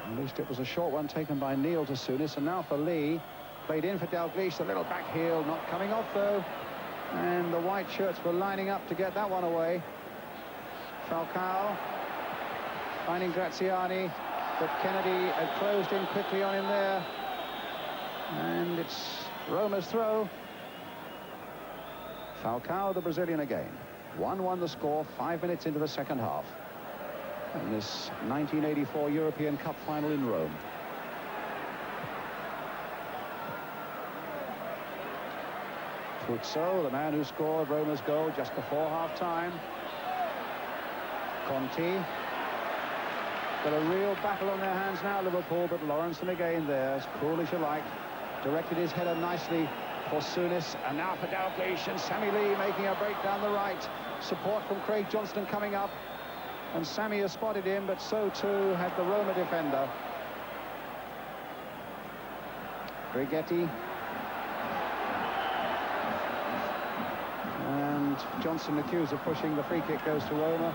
Speaker 2: At least it was a short one taken by Neil to Souness, and now for Lee. Played in for Dalglish, a little back heel, not coming off though. And the white shirts were lining up to get that one away. Falcao finding Graziani, but Kennedy had closed in quickly on him there. And it's Roma's throw. Falcao, the Brazilian again. 1-1 the score, 5 minutes into the second half. In this 1984 European Cup final in Rome. Pruzzo, the man who scored Roma's goal just before half-time. Conti. Got a real battle on their hands now, Liverpool, but Lawrenson again there, as cool as you like. Directed his header nicely for Souness, and now for Dalglish, and Sammy Lee making a break down the right. Support from Craig Johnston coming up, and Sammy has spotted him, but so too had the Roma defender. Brigetti. And Johnson accused of pushing. The free kick goes to Roma.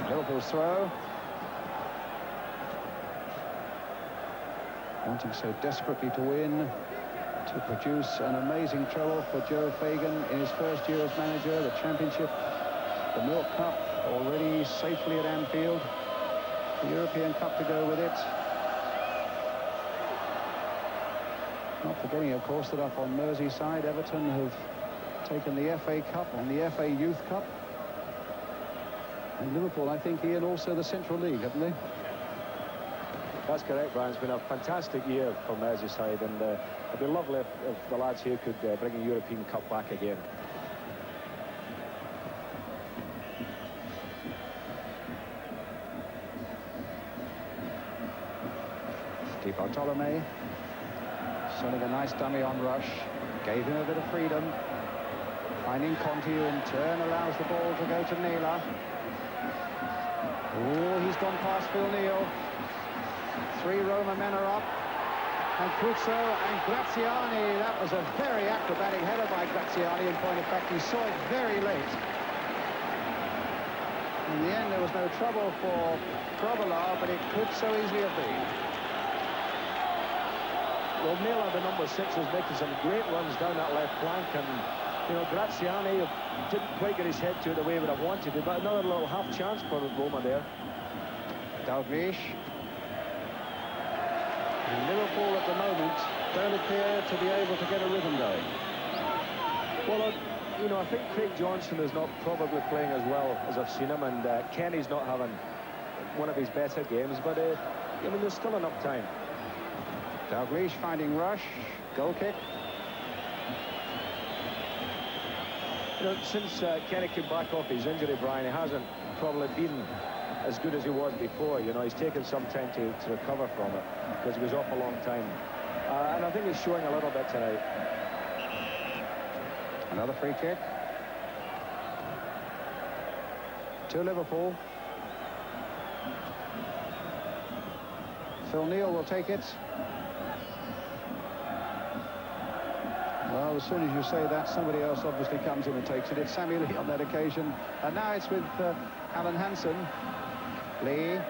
Speaker 2: Liverpool's throw. Wanting so desperately to win, to produce an amazing treble for Joe Fagan in his first year as manager. The Championship, the Milk Cup already safely at Anfield, the European Cup to go with it. Not forgetting, of course, that up on Merseyside, Everton have taken the FA Cup and the FA Youth Cup. And Liverpool, I think, Ian, also the Central League, haven't they?
Speaker 3: That's correct, Brian. It's been a fantastic year for Merseyside, and it'd be lovely if the lads here could bring a European Cup back again.
Speaker 2: Di Bartolome sending a nice dummy on Rush, gave him a bit of freedom, finding Conti, who in turn allows the ball to go to Naylor. Oh, he's gone past Phil Neal. 3 Roma men are up, and Cruzzo and Graziani. That was a very acrobatic header by Graziani. In point of fact, he saw it very late. In the end, there was no trouble for Provola, but it could so easily have been.
Speaker 3: Well, Naylor, the number 6, is making some great runs down that left flank, and you know, Graziani didn't quite get his head to it the way he would have wanted it, but another little half chance for Roma there.
Speaker 2: Dalglish. And Liverpool at the moment don't appear to be able to get a rhythm going.
Speaker 3: Well, you know, I think Craig Johnston is not probably playing as well as I've seen him, and Kenny's not having one of his better games, but I mean, there's still enough time.
Speaker 2: Dalglish finding Rush, goal kick.
Speaker 3: You know, since Kenny came back off his injury, Brian, he hasn't probably been as good as he was before. You know, he's taken some time to recover from it, because he was off a long time. And I think he's showing a little bit tonight.
Speaker 2: Another free kick to Liverpool. Phil Neal will take it. Well, as soon as you say that, somebody else obviously comes in and takes it. It's Sammy Lee on that occasion. And now it's with Alan Hansen. Lee. A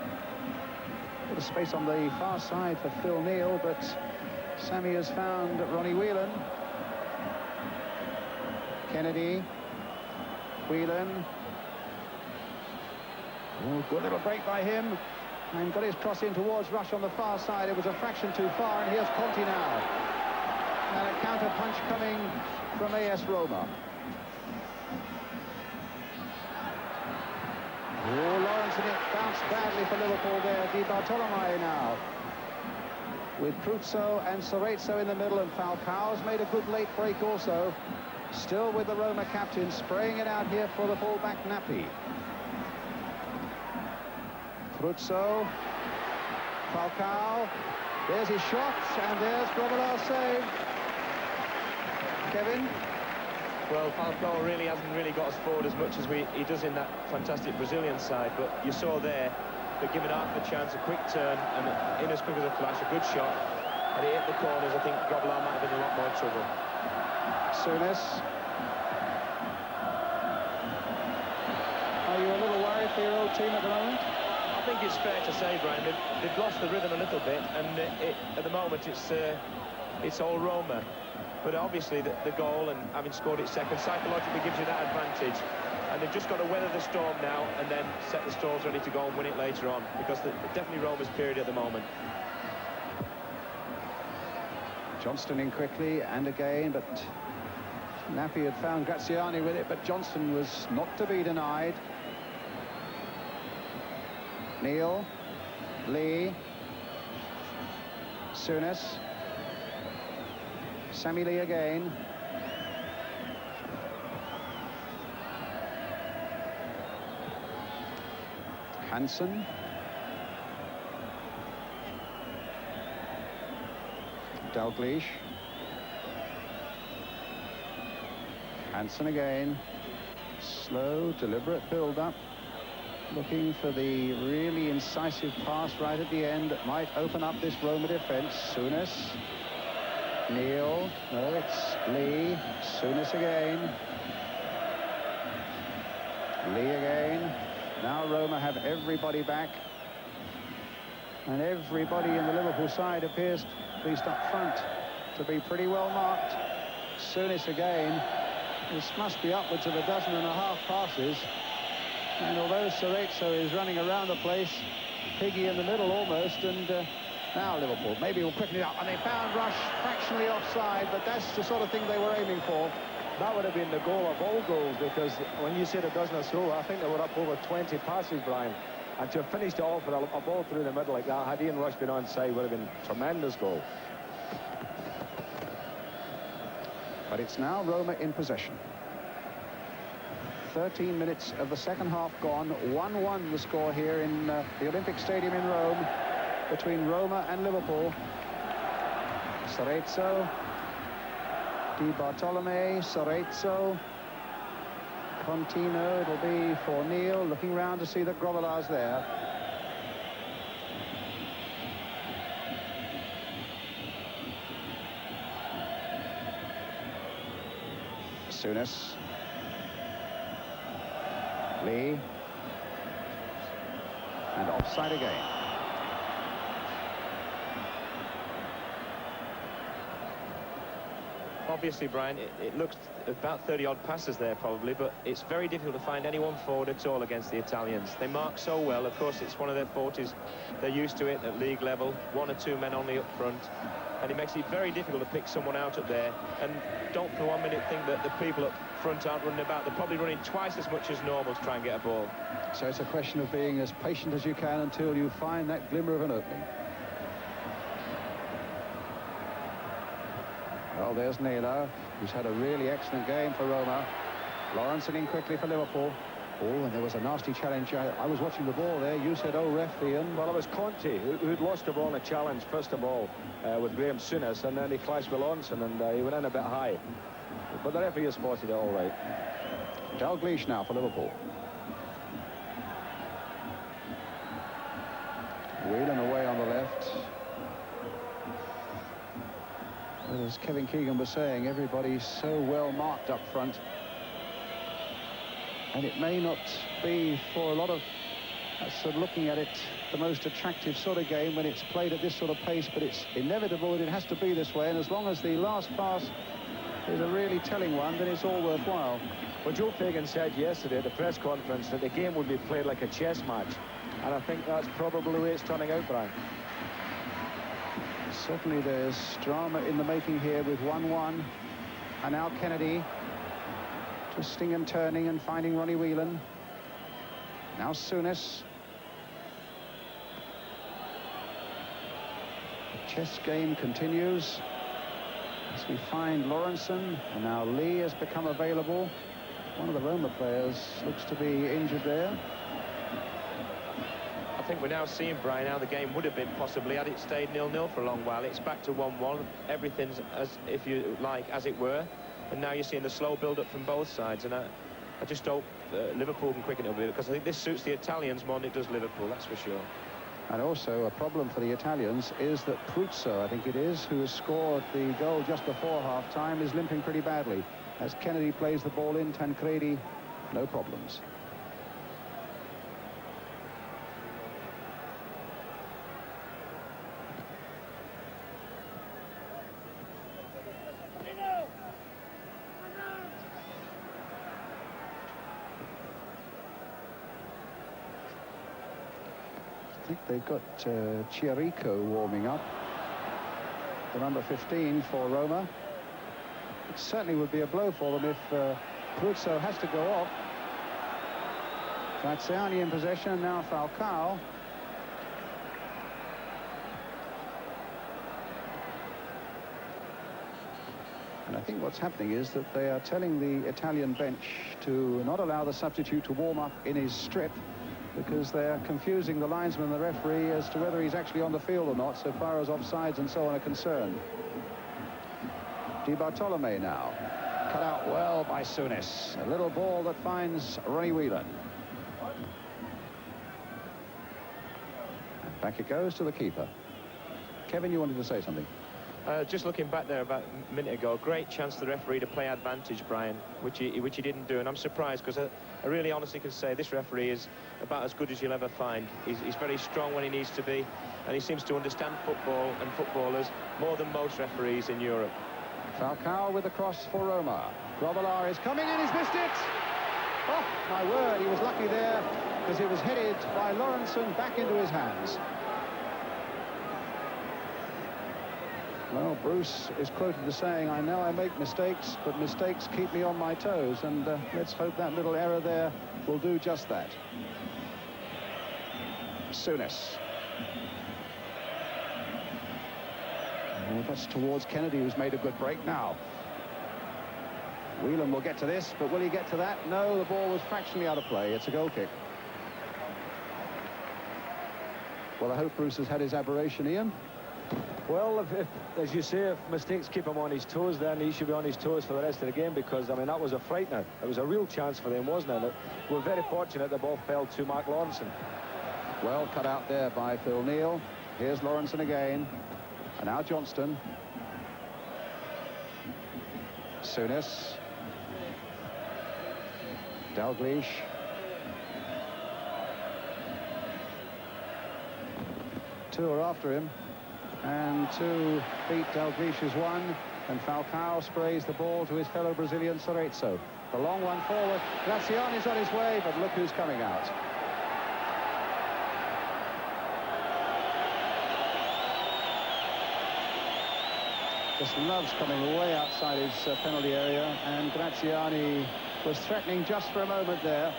Speaker 2: bit of space on the far side for Phil Neal, but Sammy has found Ronnie Whelan. Kennedy. Whelan. Oh, good little break by him. And got his cross in towards Rush on the far side. It was a fraction too far, and here's Conti now. And a counter punch coming from AS Roma. Oh, Lawrence, and it bounced badly for Liverpool there. Di Bartolomei now, with Cruzzo and Cerezo in the middle, and Falcao's made a good late break also. Still with the Roma captain, spraying it out here for the fullback Nappi. Cruzzo, Falcao, there's his shot, and there's Grobbelaar's save. Kevin?
Speaker 4: Well, Falcao really hasn't got us forward as much as he does in that fantastic Brazilian side, but you saw there that given half a chance, a quick turn, and in as quick as a flash, a good shot, and he hit the corners. I think Grobbelaar might have been in a lot more trouble.
Speaker 2: Souness. Are you a little worried for your old team at the moment?
Speaker 4: I think it's fair to say, Brian, they've lost the rhythm a little bit, and at the moment it's all Roma. But obviously the goal, and having scored it second, psychologically gives you that advantage. And they've just got to weather the storm now and then set the stalls ready to go and win it later on, because definitely Roma's period at the moment.
Speaker 2: Johnston in quickly and again, but Nappi had found Graziani with it, but Johnston was not to be denied. Neal, Lee, Souness, Sammy Lee again. Hansen. Dalglish. Hansen again. Slow, deliberate build-up. Looking for the really incisive pass right at the end that might open up this Roma defence. Souness. Neal. No, it's Lee. Souness again. Lee again. Now Roma have everybody back. And everybody in the Liverpool side appears, at least up front, to be pretty well marked. Souness again. This must be upwards of 12.5 passes. And although Cerezo is running around the place, Piggy in the middle almost, and now Liverpool maybe will quicken it up. And they found Rush fractionally offside, but that's the sort of thing they were aiming for.
Speaker 3: That would have been the goal of all goals, because when you said a dozen or so, I think they were up over 20 passes, Brian. And to have finished it off with a ball through the middle like that, had Ian Rush been onside, would have been a tremendous goal.
Speaker 2: But it's now Roma in possession. 13 minutes of the second half gone. 1-1 the score here in the Olympic Stadium in Rome between Roma and Liverpool. Cerezo, Di Bartolome, Cerezo, Contino. It'll be for Neal, looking round to see that Grobbelaar's there. Souness. Lee. And offside again.
Speaker 4: Obviously, Brian, it looks about 30-odd passes there probably, but it's very difficult to find anyone forward at all against the Italians. They mark so well. Of course, it's one of their fortes. They're used to it at league level. 1 or 2 men only up front. And it makes it very difficult to pick someone out up there. And don't for 1 minute think that the people up front aren't running about. They're probably running twice as much as normal to try and get a ball.
Speaker 2: So it's a question of being as patient as you can until you find that glimmer of an opening. Well, there's Naylor, who's had a really excellent game for Roma. Lawrenson in quickly for Liverpool. Oh, and there was a nasty challenge. I was watching the ball there. You said, oh, ref, Ian.
Speaker 3: Well, it was Conte who'd lost the ball in a challenge, first of all, with Graham Souness, and then he clashed with Lawrenson, and he went in a bit high. But the referee has spotted it all right.
Speaker 2: Dalglish now for Liverpool. Whelan away on the left. But as Kevin Keegan was saying, everybody's so well marked up front. And it may not be, for a lot of us looking at it, the most attractive sort of game when it's played at this sort of pace, but it's inevitable that it has to be this way. And as long as the last pass is a really telling one, then it's all worthwhile.
Speaker 3: Well, Joe Fagan said yesterday at the press conference that the game would be played like a chess match. And I think that's probably the way it's turning out, Brian.
Speaker 2: Certainly there's drama in the making here with 1-1. And now Kennedy twisting and turning and finding Ronnie Whelan. Now Souness. The chess game continues as we find Lawrenson, and now Lee has become available. One of the Roma players looks to be injured there.
Speaker 4: I think we're now seeing, Brian, how the game would have been possibly had it stayed 0-0 for a long while. It's back to 1-1. Everything's, as if you like, as it were. And now you're seeing the slow build-up from both sides. And I just hope Liverpool can quicken it a bit, because I think this suits the Italians more than it does Liverpool, that's for sure.
Speaker 2: And also a problem for the Italians is that Pruzzo, I think it is, who has scored the goal just before half-time, is limping pretty badly. As Kennedy plays the ball in, Tancredi, no problems. I think they've got Chierico warming up, the number 15 for Roma. It certainly would be a blow for them if Pruzzo has to go off. Graziani in possession, now Falcao. And I think what's happening is that they are telling the Italian bench to not allow the substitute to warm up in his strip, because they're confusing the linesman and the referee as to whether he's actually on the field or not, so far as offsides and so on are concerned. Di Bartolome now. Cut out well by Souness. A little ball that finds Ronnie Whelan. And back it goes to the keeper. Kevin, you wanted to say something?
Speaker 4: Just looking back there about a minute ago, great chance for the referee to play advantage, Brian, which he didn't do, and I'm surprised, because I really honestly can say this referee is about as good as you'll ever find. He's very strong when he needs to be, and he seems to understand football and footballers more than most referees in Europe.
Speaker 2: Falcao with the cross for Roma. Grobbelaar is coming in, he's missed it! Oh, my word, he was lucky there, because it was headed by Lawrenson back into his hands. Well, Bruce is quoted as saying, I know I make mistakes, but mistakes keep me on my toes, and let's hope that little error there will do just that. Souness. Oh, that's towards Kennedy, who's made a good break now. Whelan will get to this, but will he get to that? No, the ball was fractionally out of play. It's a goal kick. Well, I hope Bruce has had his aberration, Ian.
Speaker 3: Well, if, as you say, if mistakes keep him on his toes, then he should be on his toes for the rest of the game, because, I mean, that was a frightener. It was a real chance for them, wasn't it? We're very fortunate the ball fell to Mark Lawrenson.
Speaker 2: Well cut out there by Phil Neal. Here's Lawrenson again. And now Johnston. Souness. Dalglish. Two are after him. And 2 beat Dalglish's 1, and Falcao sprays the ball to his fellow Brazilian Cerezo. The long one forward. Graziani's on his way, but look who's coming out. Just loves coming way outside his penalty area, and Graziani was threatening just for a moment there.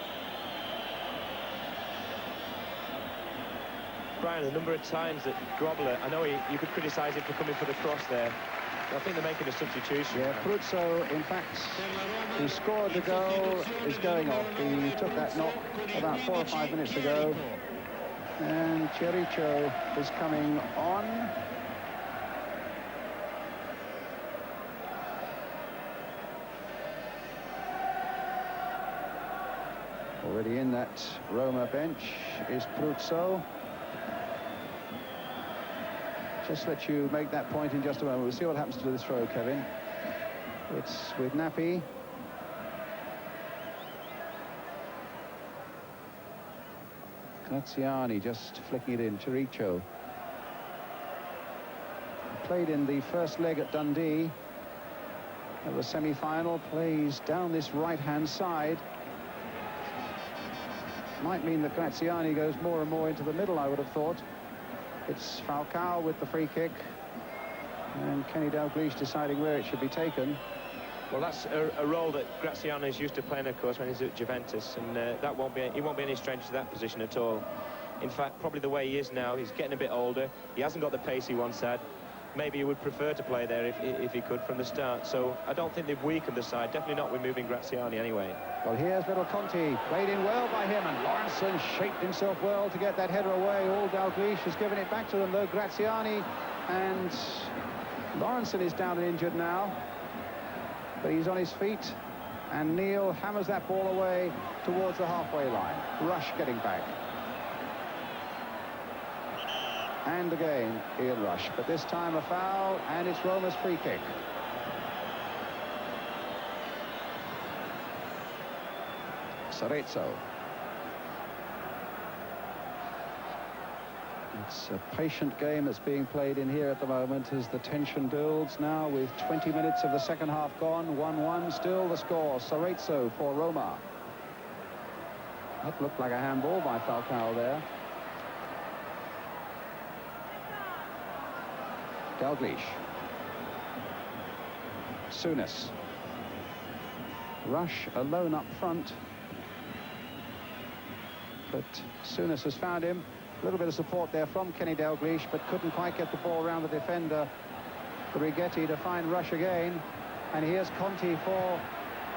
Speaker 4: Brian, the number of times that Grobbelaar, I know you could criticise him for coming for the cross there, but I think they're making a substitution.
Speaker 2: Yeah, Pruzzo, in fact, who scored the goal, is going off. He took that knock about 4 or 5 minutes ago. And Chericho is coming on. Already in that Roma bench is Pruzzo. Just let you make that point in just a moment. We'll see what happens to this throw, Kevin. It's with Nappi. Graziani just flicking it in. Chericho. Played in the first leg at Dundee of the semi-final. Plays down this right-hand side. Might mean that Graziani goes more and more into the middle, I would have thought. It's Falcao with the free kick, and Kenny Dalglish deciding where it should be taken.
Speaker 4: Well, that's a role that Graziano is used to playing, of course, when he's at Juventus, and he won't be any stranger to that position at all. In fact, probably the way he is now, he's getting a bit older. He hasn't got the pace he once had. Maybe he would prefer to play there if he could from the start. So I don't think they've weakened the side. Definitely not removing Graziani anyway.
Speaker 2: Well, here's little Conti, played in well by him, and Lawrenson shaped himself well to get that header away. All Dalglish has given it back to them, though. Graziani, and Lawrenson is down and injured now, but he's on his feet, and Neal hammers that ball away towards the halfway line. Rush getting back. And again, Ian Rush, but this time a foul, and it's Roma's free kick. Cerezo. It's a patient game that's being played in here at the moment as the tension builds now, with 20 minutes of the second half gone. 1-1 still the score. Cerezo for Roma. That looked like a handball by Falcao there. Dalglish. Souness. Rush alone up front. But Souness has found him. A little bit of support there from Kenny Dalglish, but couldn't quite get the ball around the defender, Righetti, to find Rush again. And here's Conti for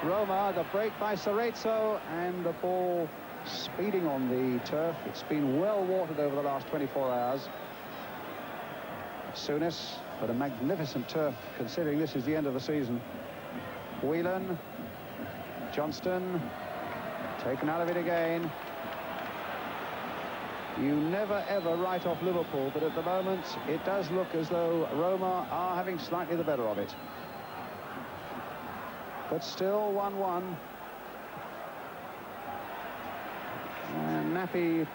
Speaker 2: Roma. The break by Cerezo, and the ball speeding on the turf. It's been well watered over the last 24 hours. Souness, but a magnificent turf, considering this is the end of the season. Whelan, Johnston, taken out of it again. You never ever write off Liverpool, but at the moment it does look as though Roma are having slightly the better of it. But still 1-1. And Nappy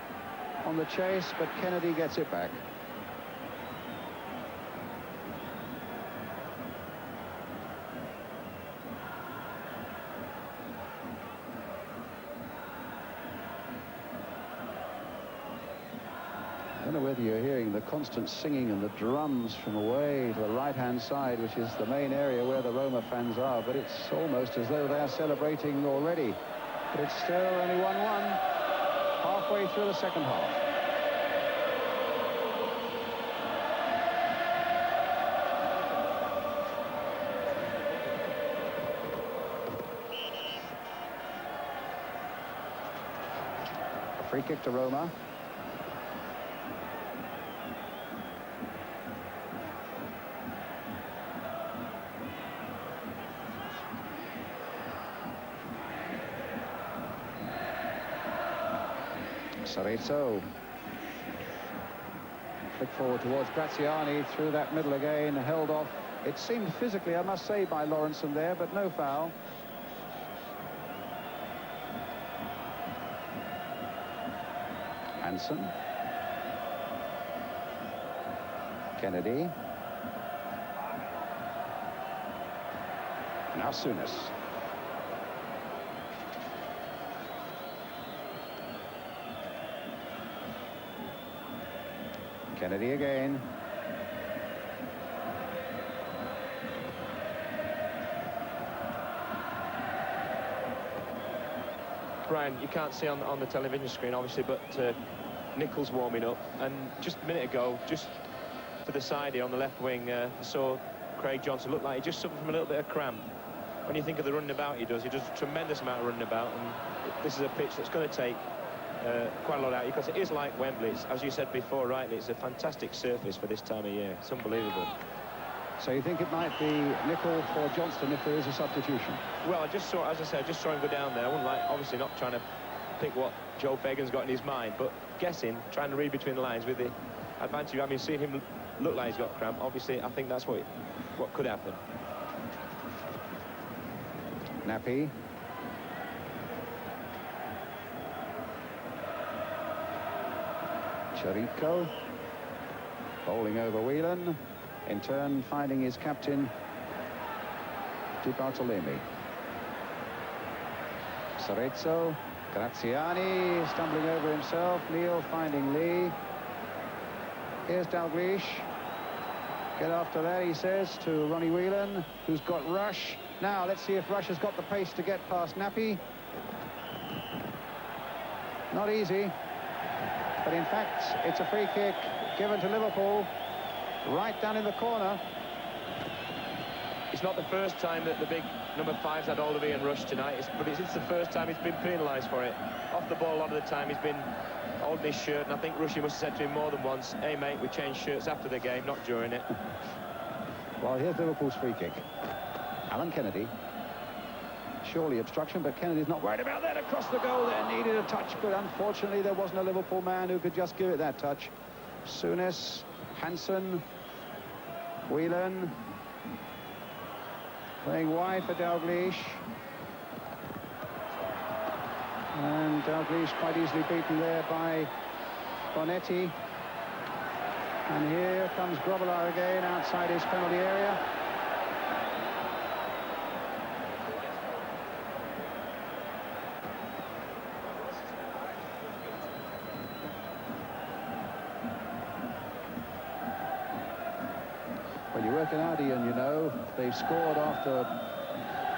Speaker 2: on the chase, but Kennedy gets it back. I don't know whether you're hearing the constant singing and the drums from away to the right-hand side, which is the main area where the Roma fans are, but it's almost as though they're celebrating already. But it's still only 1-1, halfway through the second half. A free kick to Roma. Cerezo. Flick forward towards Graziani, through that middle again, held off. It seemed physically, I must say, by Lawrenson there, but no foul. Hansen. Kennedy. Now Souness. Kennedy again.
Speaker 4: Brian, you can't see on the television screen, obviously, but Nichols warming up. And just a minute ago, just to the side here on the left wing, I saw Craig Johnson look like he just suffered from a little bit of cramp. When you think of the running about he does a tremendous amount of running about. And this is a pitch that's going to take quite a lot out, because it is like Wembley. It's, as you said before, rightly, it's a fantastic surface for this time of year. It's unbelievable.
Speaker 2: So you think it might be Nicholl for Johnston if there is a substitution?
Speaker 4: Well, I just saw, as I said, I just saw him go down there. I wouldn't like, obviously not trying to pick what Joe Fagan's got in his mind, but guessing, trying to read between the lines with the advantage. I mean, seeing him look like he's got cramp, obviously, I think that's what could happen.
Speaker 2: Nappy. Chirico. Bowling over Whelan. In turn, finding his captain, Di Bartolomei. Cerezo. Graziani stumbling over himself. Neal finding Lee. Here's Dalglish. Get after that, he says, to Ronnie Whelan, who's got Rush. Now, let's see if Rush has got the pace to get past Nappy. Not easy. But in fact, it's a free kick given to Liverpool, right down in the corner.
Speaker 4: It's not the first time that the big number 5's had hold of Ian Rush tonight, but it's the first time he's been penalised for it. Off the ball a lot of the time he's been holding his shirt, and I think Rushy must have said to him more than once, "Hey mate, we changed shirts after the game, not during it."
Speaker 2: Well, here's Liverpool's free kick. Alan Kennedy. Surely obstruction, but Kennedy's not worried about that. Across the goal there, needed a touch, but unfortunately there wasn't a Liverpool man who could just give it that touch. Souness, Hansen, Whelan. Playing wide for Dalglish. And Dalglish quite easily beaten there by Bonetti. And here comes Grobbelaar again outside his penalty area. Well, you work it out, Ian, you know. They've scored after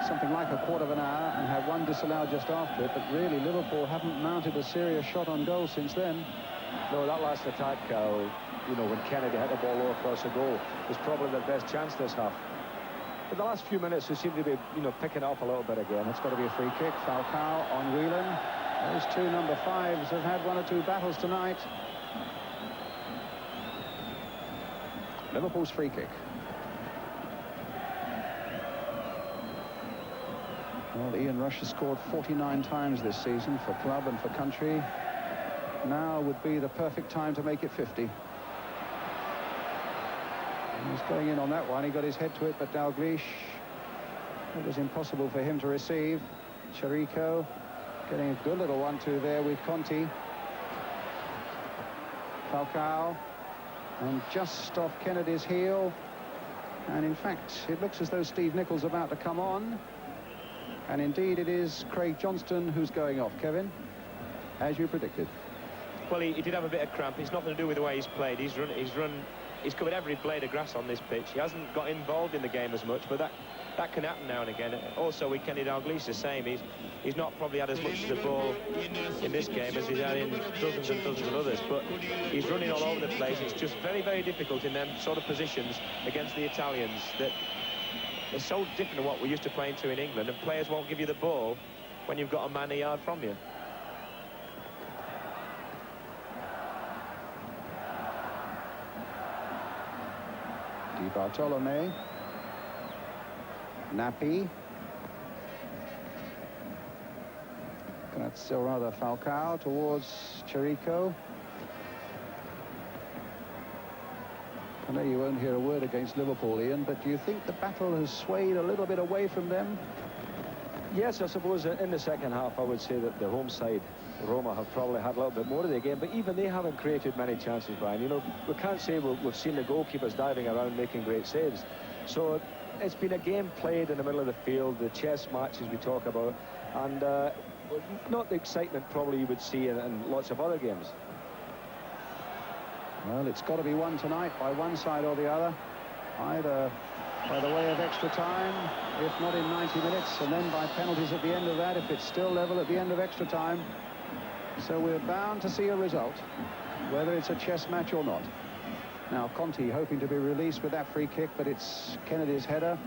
Speaker 2: something like a quarter of an hour and had one disallowed just after it, but really Liverpool haven't mounted a serious shot on goal since then.
Speaker 3: No, that last attack, you know, when Kennedy hit the ball low across the goal, was probably their best chance this half. but the last few minutes they seem to be, you know, picking it up a little bit again.
Speaker 2: It's got to be a free kick. Falcao on Whelan. Those two number 5s have had one or two battles tonight. Liverpool's free kick. Well, Ian Rush has scored 49 times this season for club and for country. Now would be the perfect time to make it 50. He's going in on that one. He got his head to it, but Dalglish, it was impossible for him to receive. Chirico getting a good little 1-2 there with Conti. Falcao, and just off Kennedy's heel. And in fact, it looks as though Steve Nicholls about to come on. And indeed, it is Craig Johnston who's going off. Kevin, as you predicted.
Speaker 4: Well, he did have a bit of cramp. It's nothing to do with the way he's played. He's covered every blade of grass on this pitch. He hasn't got involved in the game as much, but that can happen now and again. Also, with Kenny Dalglish, the same. He's not probably had as much of the ball in this game as he's had in dozens and dozens of others, but he's running all over the place. It's just very, very difficult in them sort of positions against the Italians that they're so different to what we're used to playing to in England, and players won't give you the ball when you've got a man a yard from you.
Speaker 2: Di Bartolome. Nappi. That's rather Falcao towards Chirico. I know you won't hear a word against Liverpool, Ian, but do you think the battle has swayed a little bit away from them?
Speaker 3: Yes, I suppose in the second half I would say that the home side, Roma, have probably had a little bit more of the game, but even they haven't created many chances, Brian. You know, we can't say we've seen the goalkeepers diving around making great saves. So it's been a game played in the middle of the field, the chess matches we talk about, and not the excitement probably you would see in lots of other games.
Speaker 2: Well, it's got to be won tonight by one side or the other, either by the way of extra time, if not in 90 minutes, and then by penalties at the end of that, if it's still level at the end of extra time. So we're bound to see a result, whether it's a chess match or not. Now, Conti hoping to be released with that free kick, but it's Kennedy's header.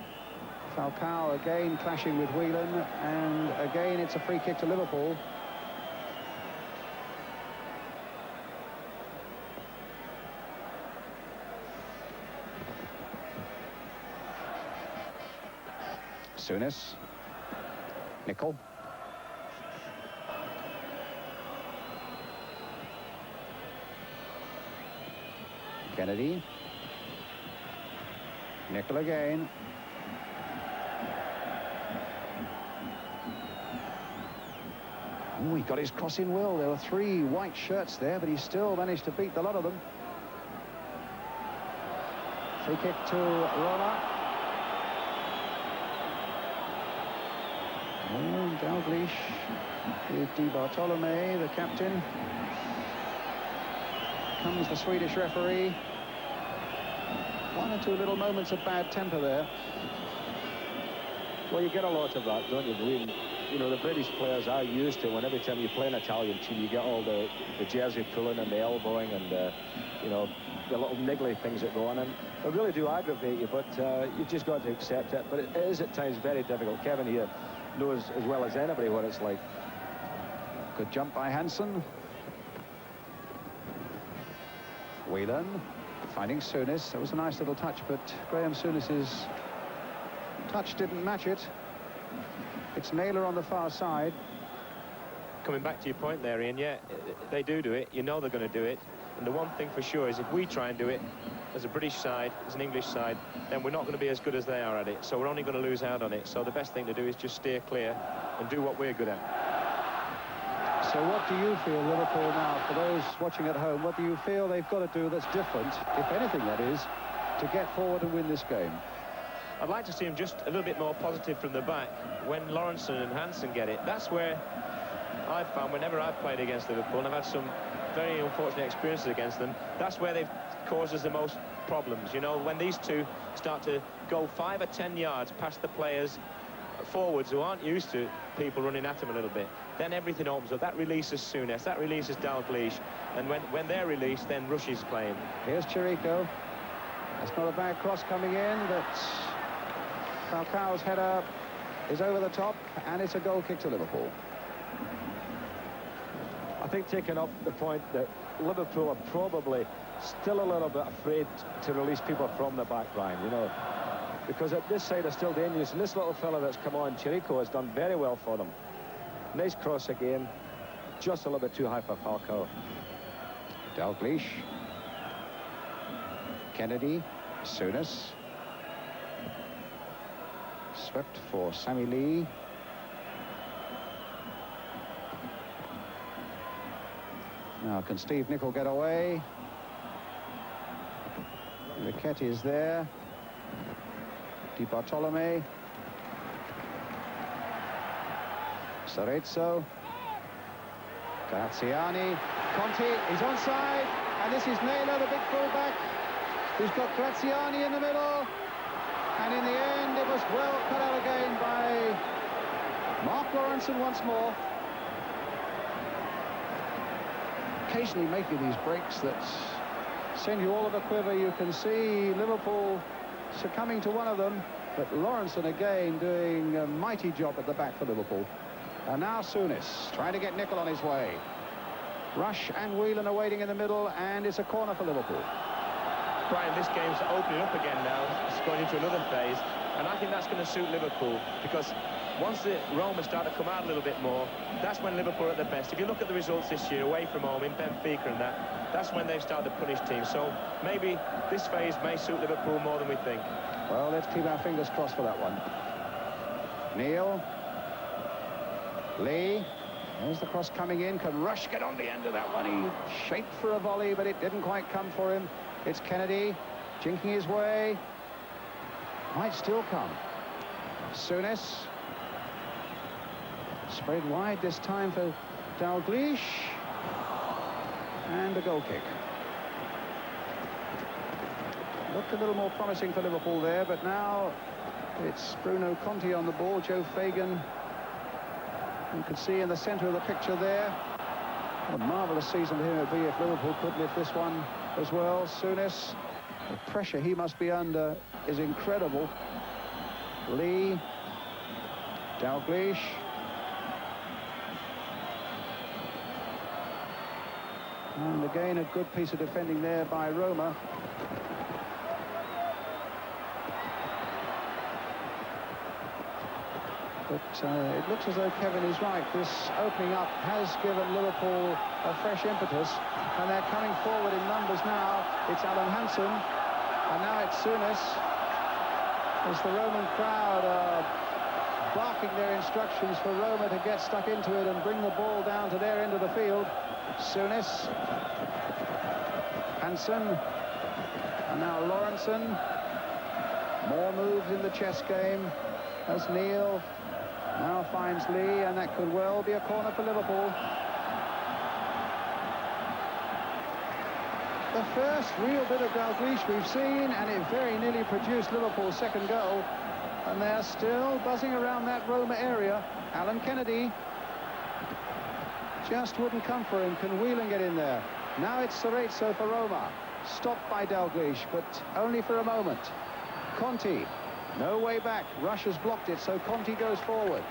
Speaker 2: Falcao again clashing with Whelan, and again it's a free kick to Liverpool. Souness. Nicol. Kennedy. Nicol again. Oh, he got his cross in well. There were 3 white shirts there, but he still managed to beat the lot of them. Free kick to Roma. And Dalglish with Di Bartolome, the captain. Comes the Swedish referee. 1 or 2 little moments of bad temper there.
Speaker 3: Well, you get a lot of that, don't you? You know, the British players are used to when every time you play an Italian team, you get all the jersey pulling and the elbowing and, you know, the little niggly things that go on. And they really do aggravate you, but you've just got to accept it. But it is at times very difficult. Kevin here knows as well as anybody what it's like.
Speaker 2: Good jump by Hansen. Whelan finding Souness. That was a nice little touch, but Graham Souness's touch didn't match it. It's Naylor on the far side.
Speaker 4: Coming back to your point there, Ian, yeah, they do it. You know they're going to do it. And the one thing for sure is if we try and do it as a British side, as an English side, then we're not going to be as good as they are at it. So we're only going to lose out on it. So the best thing to do is just steer clear and do what we're good at.
Speaker 2: So what do you feel, Liverpool, now, for those watching at home, what do you feel they've got to do that's different, if anything that is, to get forward and win this game?
Speaker 4: I'd like to see him just a little bit more positive from the back when Lawrenson and Hansen get it. That's where I've found, whenever I've played against Liverpool, and I've had some very unfortunate experiences against them, that's where they've caused us the most problems. You know, when these two start to go 5 or 10 yards past the players forwards who aren't used to people running at them a little bit, then everything opens up. That releases Souness, that releases Dalglish, and when they're released, then Rush is playing.
Speaker 2: Here's Chirico. That's not a bad cross coming in, but Falcao's header is over the top, and it's a goal kick to Liverpool.
Speaker 3: I think taking up the point that Liverpool are probably still a little bit afraid to release people from the back line, you know, because at this side are still dangerous, and this little fella that's come on, Chirico, has done very well for them. Nice cross again, just a little bit too high for Falcao.
Speaker 2: Dalglish, Kennedy, Souness, swept for Sammy Lee. Now, can Steve Nicol get away? Riquetti is there. Di Bartolome. Cerezo. Graziani. Conti is onside. And this is Naylor, the big fullback, who's got Graziani in the middle. And in the end, it was well cut out again by Mark Lawrenson once more. Occasionally making these breaks that send you all of a quiver. You can see Liverpool succumbing to one of them, but Lawrenson again doing a mighty job at the back for Liverpool. And now Souness trying to get Nicol on his way. Rush and Whelan are waiting in the middle, and it's a corner for Liverpool.
Speaker 4: Brian, this game's opening up again now. It's going into another phase, and I think that's going to suit Liverpool, because once the Roma start to come out a little bit more, that's when Liverpool are at their best. If you look at the results this year away from home in Benfica and that's when they've started to punish teams. So maybe this phase may suit Liverpool more than we think.
Speaker 2: Well, let's keep our fingers crossed for that one. Neil. Lee. There's the cross coming in. Can Rush get on the end of that one? He shaped for a volley, but it didn't quite come for him. It's Kennedy jinking his way. Might still come. Souness. Spread wide this time for Dalglish. And a goal kick. Looked a little more promising for Liverpool there, but now it's Bruno Conti on the ball. Joe Fagan, you can see in the centre of the picture there. What a marvellous season for him it would be if Liverpool could lift this one as well. Souness, the pressure he must be under is incredible. Lee, Dalglish. And again, a good piece of defending there by Roma. But it looks as though Kevin is right. This opening up has given Liverpool a fresh impetus, and they're coming forward in numbers now. It's Alan Hansen, and now it's Souness. As the Roman crowd are barking their instructions for Roma to get stuck into it and bring the ball down to their end of the field. Souness, Hansen, and now Lawrenson. More moves in the chess game as Neil now finds Lee, and that could well be a corner for Liverpool. The first real bit of Dalglish we've seen, and it very nearly produced Liverpool's second goal. And they're still buzzing around that Roma area. Alan Kennedy just wouldn't come for him. Can Whelan get in there? Now it's Cerezo for Roma. Stopped by Dalglish, but only for a moment. Conti, no way back. Rush has blocked it, so Conti goes forward.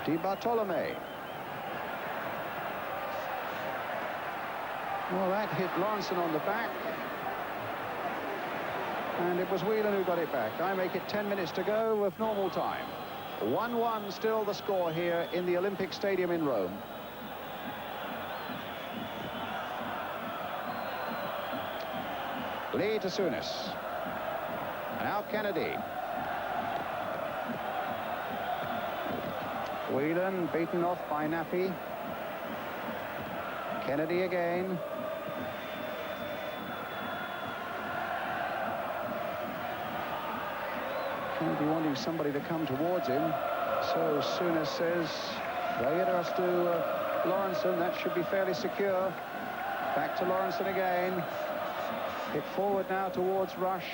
Speaker 2: Di Bartolome. Well, that hit Lawrenson on the back. And it was Whelan who got it back. I make it 10 minutes to go with normal time. 1-1 still the score here in the Olympic Stadium in Rome. Lee to Souness. Now Kennedy. Whelan beaten off by Nappi. Kennedy again. Kennedy wanting somebody to come towards him. So Souness says, play it us to Lawrenson. That should be fairly secure. Back to Lawrenson again. Hit forward now towards Rush.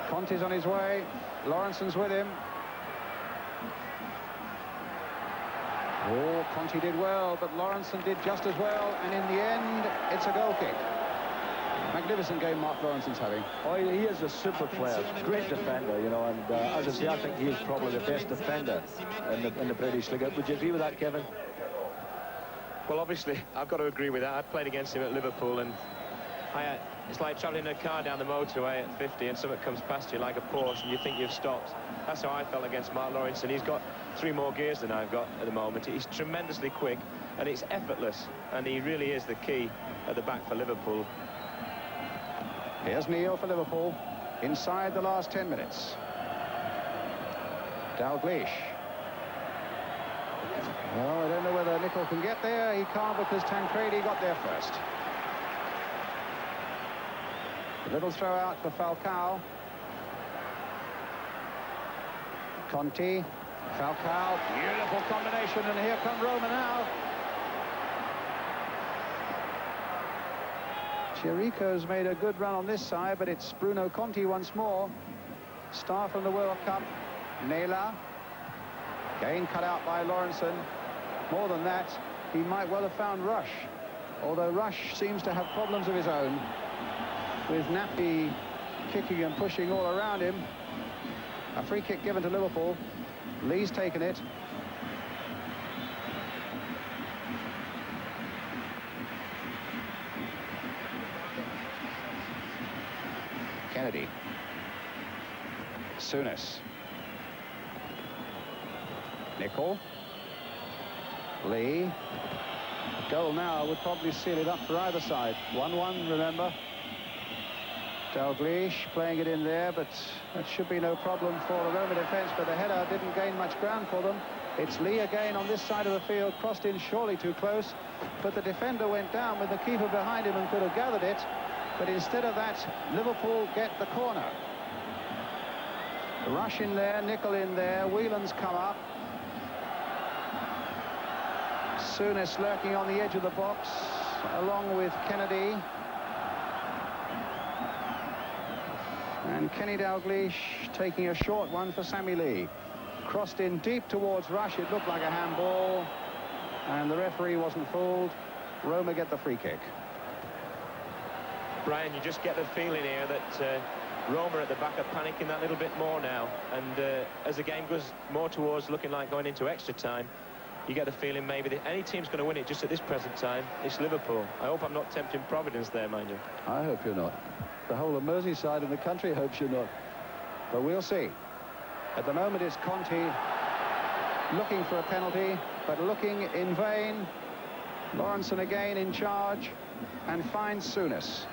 Speaker 2: Conti's on his way. Lawrenson's with him. Oh, Conti did well, but Lawrenson did just as well. And in the end, it's a goal kick. Magnificent game Mark Lawrenson's having.
Speaker 3: Oh, he is a super player, great defender, you know, and as I say, I think he is probably the best defender in the British League. Would you agree with that, Kevin?
Speaker 4: Well, obviously, I've got to agree with that. I played against him at Liverpool, and it's like travelling in a car down the motorway at 50 and something comes past you like a Porsche and you think you've stopped. That's how I felt against Mark Lawrenson. He's got 3 more gears than I've got at the moment. He's tremendously quick and it's effortless, and he really is the key at the back for Liverpool.
Speaker 2: Here's Neil for Liverpool, inside the last 10 minutes. Dalglish. Oh, I don't know whether Nicol can get there. He can't because Tancredi got there first. A little throw out for Falcao. Conti. Falcao. Beautiful combination, and here come Roma now. Chirico's made a good run on this side, but it's Bruno Conti once more. Star from the World Cup. Naylor. Again cut out by Lawrenson. More than that, he might well have found Rush. Although Rush seems to have problems of his own, with Nappy kicking and pushing all around him. A free kick given to Liverpool. Lee's taken it. Kennedy. Souness. Nicol. Lee. Goal now would probably seal it up for either side. 1-1, remember. Dalglish playing it in there, but that should be no problem for the Roma defence, but the header didn't gain much ground for them. It's Lee again on this side of the field, crossed in surely too close, but the defender went down with the keeper behind him and could have gathered it, but instead of that, Liverpool get the corner. Rush in there, Nicol in there, Whelan's come up. Souness lurking on the edge of the box, along with Kennedy. And Kenny Dalglish taking a short one for Sammy Lee. Crossed in deep towards Rush, it looked like a handball, and the referee wasn't fooled. Roma get the free kick.
Speaker 4: Brian, you just get the feeling here that Roma at the back are panicking that little bit more now, and as the game goes more towards looking like going into extra time, you get the feeling maybe that any team's going to win it just at this present time. It's Liverpool. I hope I'm not tempting Providence there, mind you.
Speaker 2: I hope you're not. The whole of Merseyside in the country hopes you're not. But we'll see. At the moment, it's Conti looking for a penalty, but looking in vain. Lawrenson again in charge and finds Souness.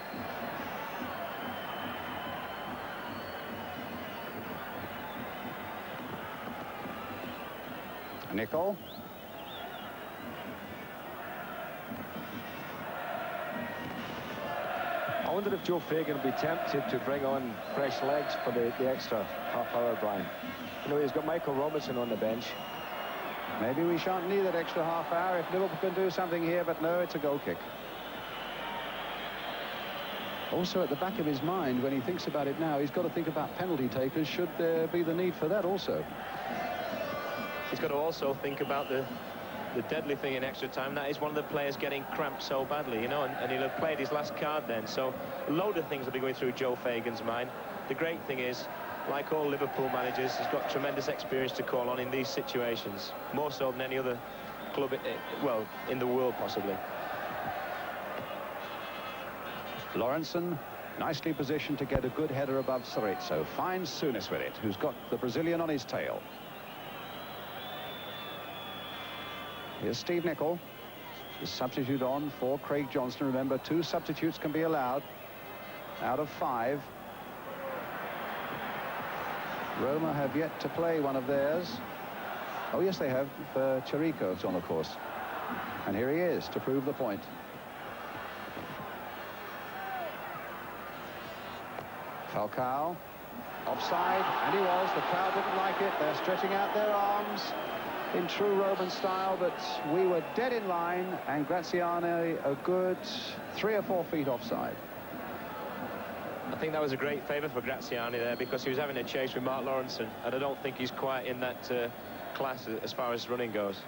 Speaker 2: Nicol.
Speaker 3: I wonder if Joe Fagan will be tempted to bring on fresh legs for the extra half hour, Brian. You know, he's got Michael Robinson on the bench.
Speaker 2: Maybe we shan't need that extra half hour if Liverpool can do something here, but no, it's a goal kick. Also at the back of his mind, when he thinks about it now, he's got to think about penalty takers, should there be the need for that also.
Speaker 4: He's got to also think about the deadly thing in extra time. That is one of the players getting cramped so badly, you know, and he'll have played his last card then. So a load of things will be going through Joe Fagan's mind. The great thing is, like all Liverpool managers, he's got tremendous experience to call on in these situations, more so than any other club, well, in the world possibly.
Speaker 2: Lawrenson nicely positioned to get a good header above Cerezo. Finds Souness with it, who's got the Brazilian on his tail. Here's Steve Nicol, the substitute on for Craig Johnston. Remember, 2 substitutes can be allowed out of 5. Roma have yet to play one of theirs. Oh, yes, they have. Chirico, it's on, of course. And here he is to prove the point. Falcao, offside, and he was. The crowd didn't like it. They're stretching out their arms in true Roman style, but we were dead in line, and Graziani a good 3 or 4 feet offside.
Speaker 4: I think that was a great favour for Graziani there, because he was having a chase with Mark Lawrenson, and I don't think he's quite in that class as far as running goes.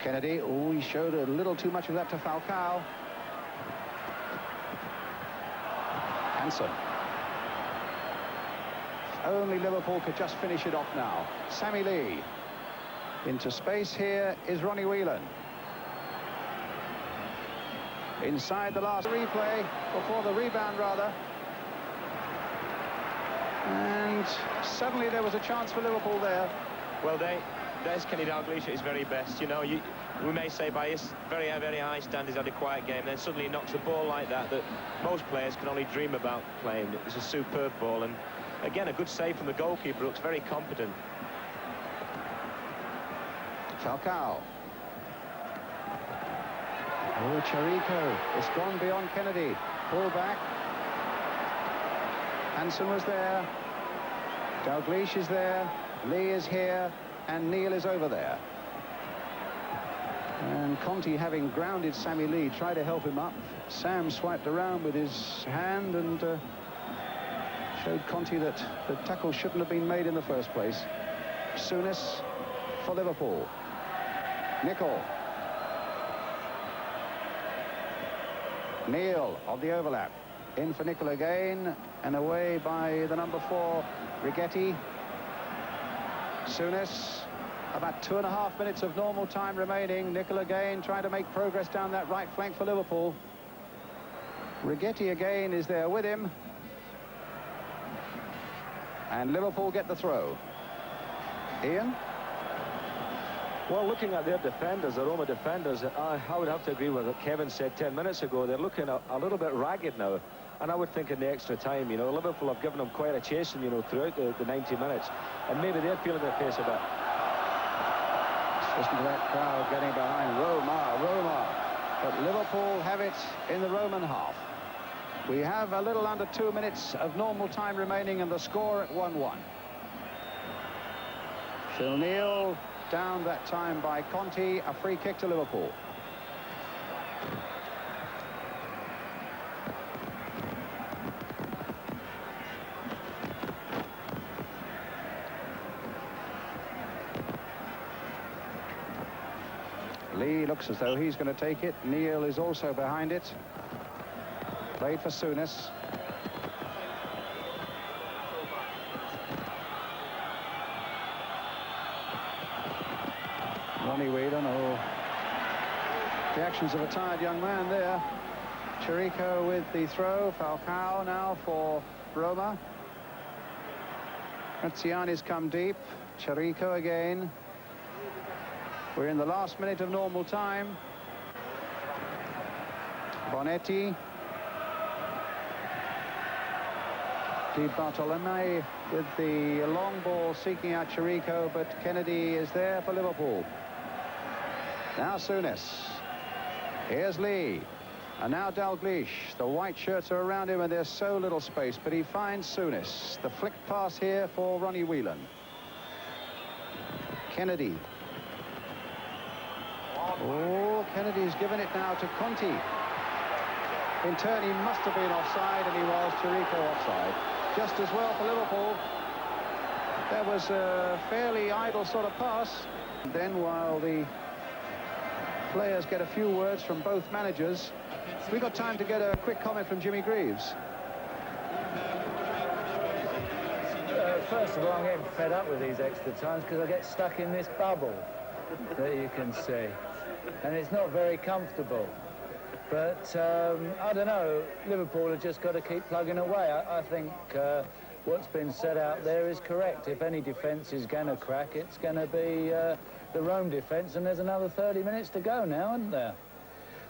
Speaker 2: Kennedy, oh, he showed a little too much of that to Falcao. Hansen. Only Liverpool could just finish it off now. Sammy Lee. Into space here is Ronnie Whelan. Inside the last replay, before the rebound rather. And suddenly there was a chance for Liverpool there.
Speaker 4: Well, there's Kenny Dalglish at his very best. You know, we may say by his very, very high standards had a quiet game, then suddenly he knocks a ball like that most players can only dream about playing. It's a superb ball, and again, a good save from the goalkeeper. Looks very competent.
Speaker 2: Falcao. Oh, Chirico. It's gone beyond Kennedy. Pull back. Hansen was there. Dalglish is there. Lee is here. And Neil is over there. And Conti, having grounded Sammy Lee, tried to help him up. Sam swiped around with his hand and showed Conti that the tackle shouldn't have been made in the first place. Souness for Liverpool. Nicol. Neil of the overlap. In for Nicol again, and away by the number 4, Righetti. Souness. About 2.5 minutes of normal time remaining. Nicol again trying to make progress down that right flank for Liverpool. Righetti again is there with him. And Liverpool get the throw. Ian?
Speaker 3: Well, looking at their defenders, the Roma defenders, I would have to agree with what Kevin said 10 minutes ago. They're looking a little bit ragged now. And I would think in the extra time, you know, Liverpool have given them quite a chasing, you know, throughout the 90 minutes. And maybe they're feeling their pace a bit.
Speaker 2: Listen to that crowd getting behind Roma. But Liverpool have it in the Roman half. We have a little under 2 minutes of normal time remaining and the score at 1-1. Phil Neal down that time by Conti. A free kick to Liverpool. Lee looks as though he's going to take it. Neil is also behind it. Played for Souness. Ronnie Whelan, the actions of a tired young man there. Chirico with the throw. Falcao now for Roma. Graziani's come deep. Chirico again. We're in the last minute of normal time. Bonetti. Di Bartolomei with the long ball seeking out Chirico, but Kennedy is there for Liverpool. Now Souness. Here's Lee. And now Dalglish. The white shirts are around him and there's so little space, but he finds Souness. The flick pass here for Ronnie Whelan. Kennedy. Oh, Kennedy's given it now to Conti. In turn, he must have been offside, and he was. Chirico offside. Just as well for Liverpool. That was a fairly idle sort of pass. And then, while the players get a few words from both managers, we've got time to get a quick comment from Jimmy Greaves.
Speaker 6: First of all, I'm getting fed up with these extra times because I get stuck in this bubble that you can see. And it's not very comfortable. But, I don't know, Liverpool have just got to keep plugging away. I think what's been said out there is correct. If any defence is going to crack, it's going to be the Rome defence, and there's another 30 minutes to go now, isn't there?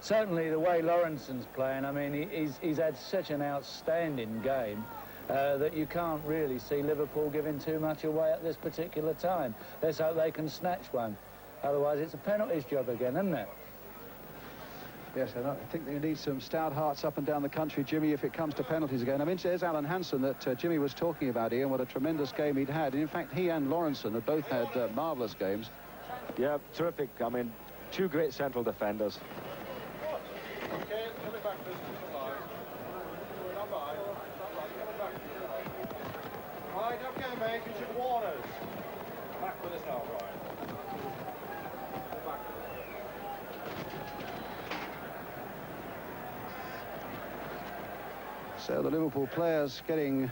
Speaker 6: Certainly the way Lawrenson's playing, I mean, he's had such an outstanding game that you can't really see Liverpool giving too much away at this particular time. Let's hope they can snatch one. Otherwise, it's a penalties job again, isn't it?
Speaker 2: Yes, and I think they need some stout hearts up and down the country, Jimmy, if it comes to penalties again. I mean, there's Alan Hansen that Jimmy was talking about, Ian, what a tremendous game he'd had. And in fact, he and Lawrenson have both had marvellous games.
Speaker 3: Yeah, terrific. I mean, two great central defenders.
Speaker 7: Okay, coming back to right, okay, mate, you should warn us. Back with us now, right?
Speaker 2: So the Liverpool players getting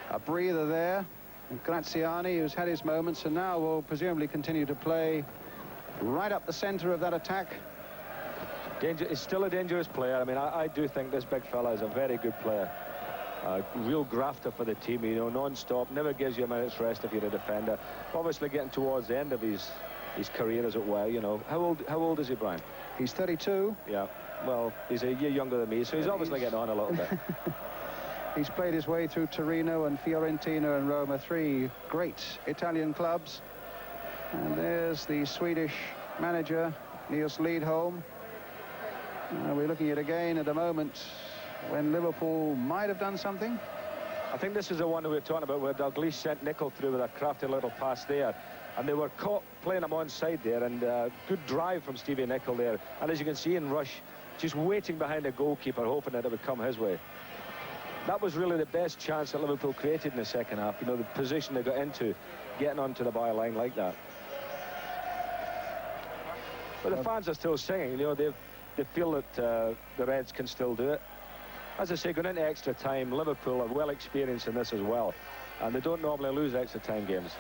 Speaker 2: a breather there. And Graziani, who's had his moments, and now will presumably continue to play right up the centre of that attack.
Speaker 3: He's still a dangerous player. I mean, I do think this big fella is a very good player. Real grafter for the team, you know, non-stop, never gives you a minute's rest if you're a defender. Obviously getting towards the end of his career, as it were, you know. How old is he, Brian?
Speaker 2: He's 32.
Speaker 3: Yeah, well, he's a year younger than me, so he's obviously getting on a little bit.
Speaker 2: He's played his way through Torino and Fiorentina and Roma, 3 great Italian clubs. And there's the Swedish manager, Niels Lidholm. We're looking at again at a moment when Liverpool might have done something.
Speaker 3: I think this is the one we were talking about where Dalglish sent Nicol through with a crafty little pass there. And they were caught playing him onside there, and good drive from Stevie Nicol there. And as you can see in rush, just waiting behind the goalkeeper, hoping that it would come his way. That was really the best chance that Liverpool created in the second half. You know, the position they got into, getting onto the byline like that. But the fans are still singing, you know, they feel that the Reds can still do it. As I say, going into extra time, Liverpool are well experienced in this as well, and they don't normally lose extra time games.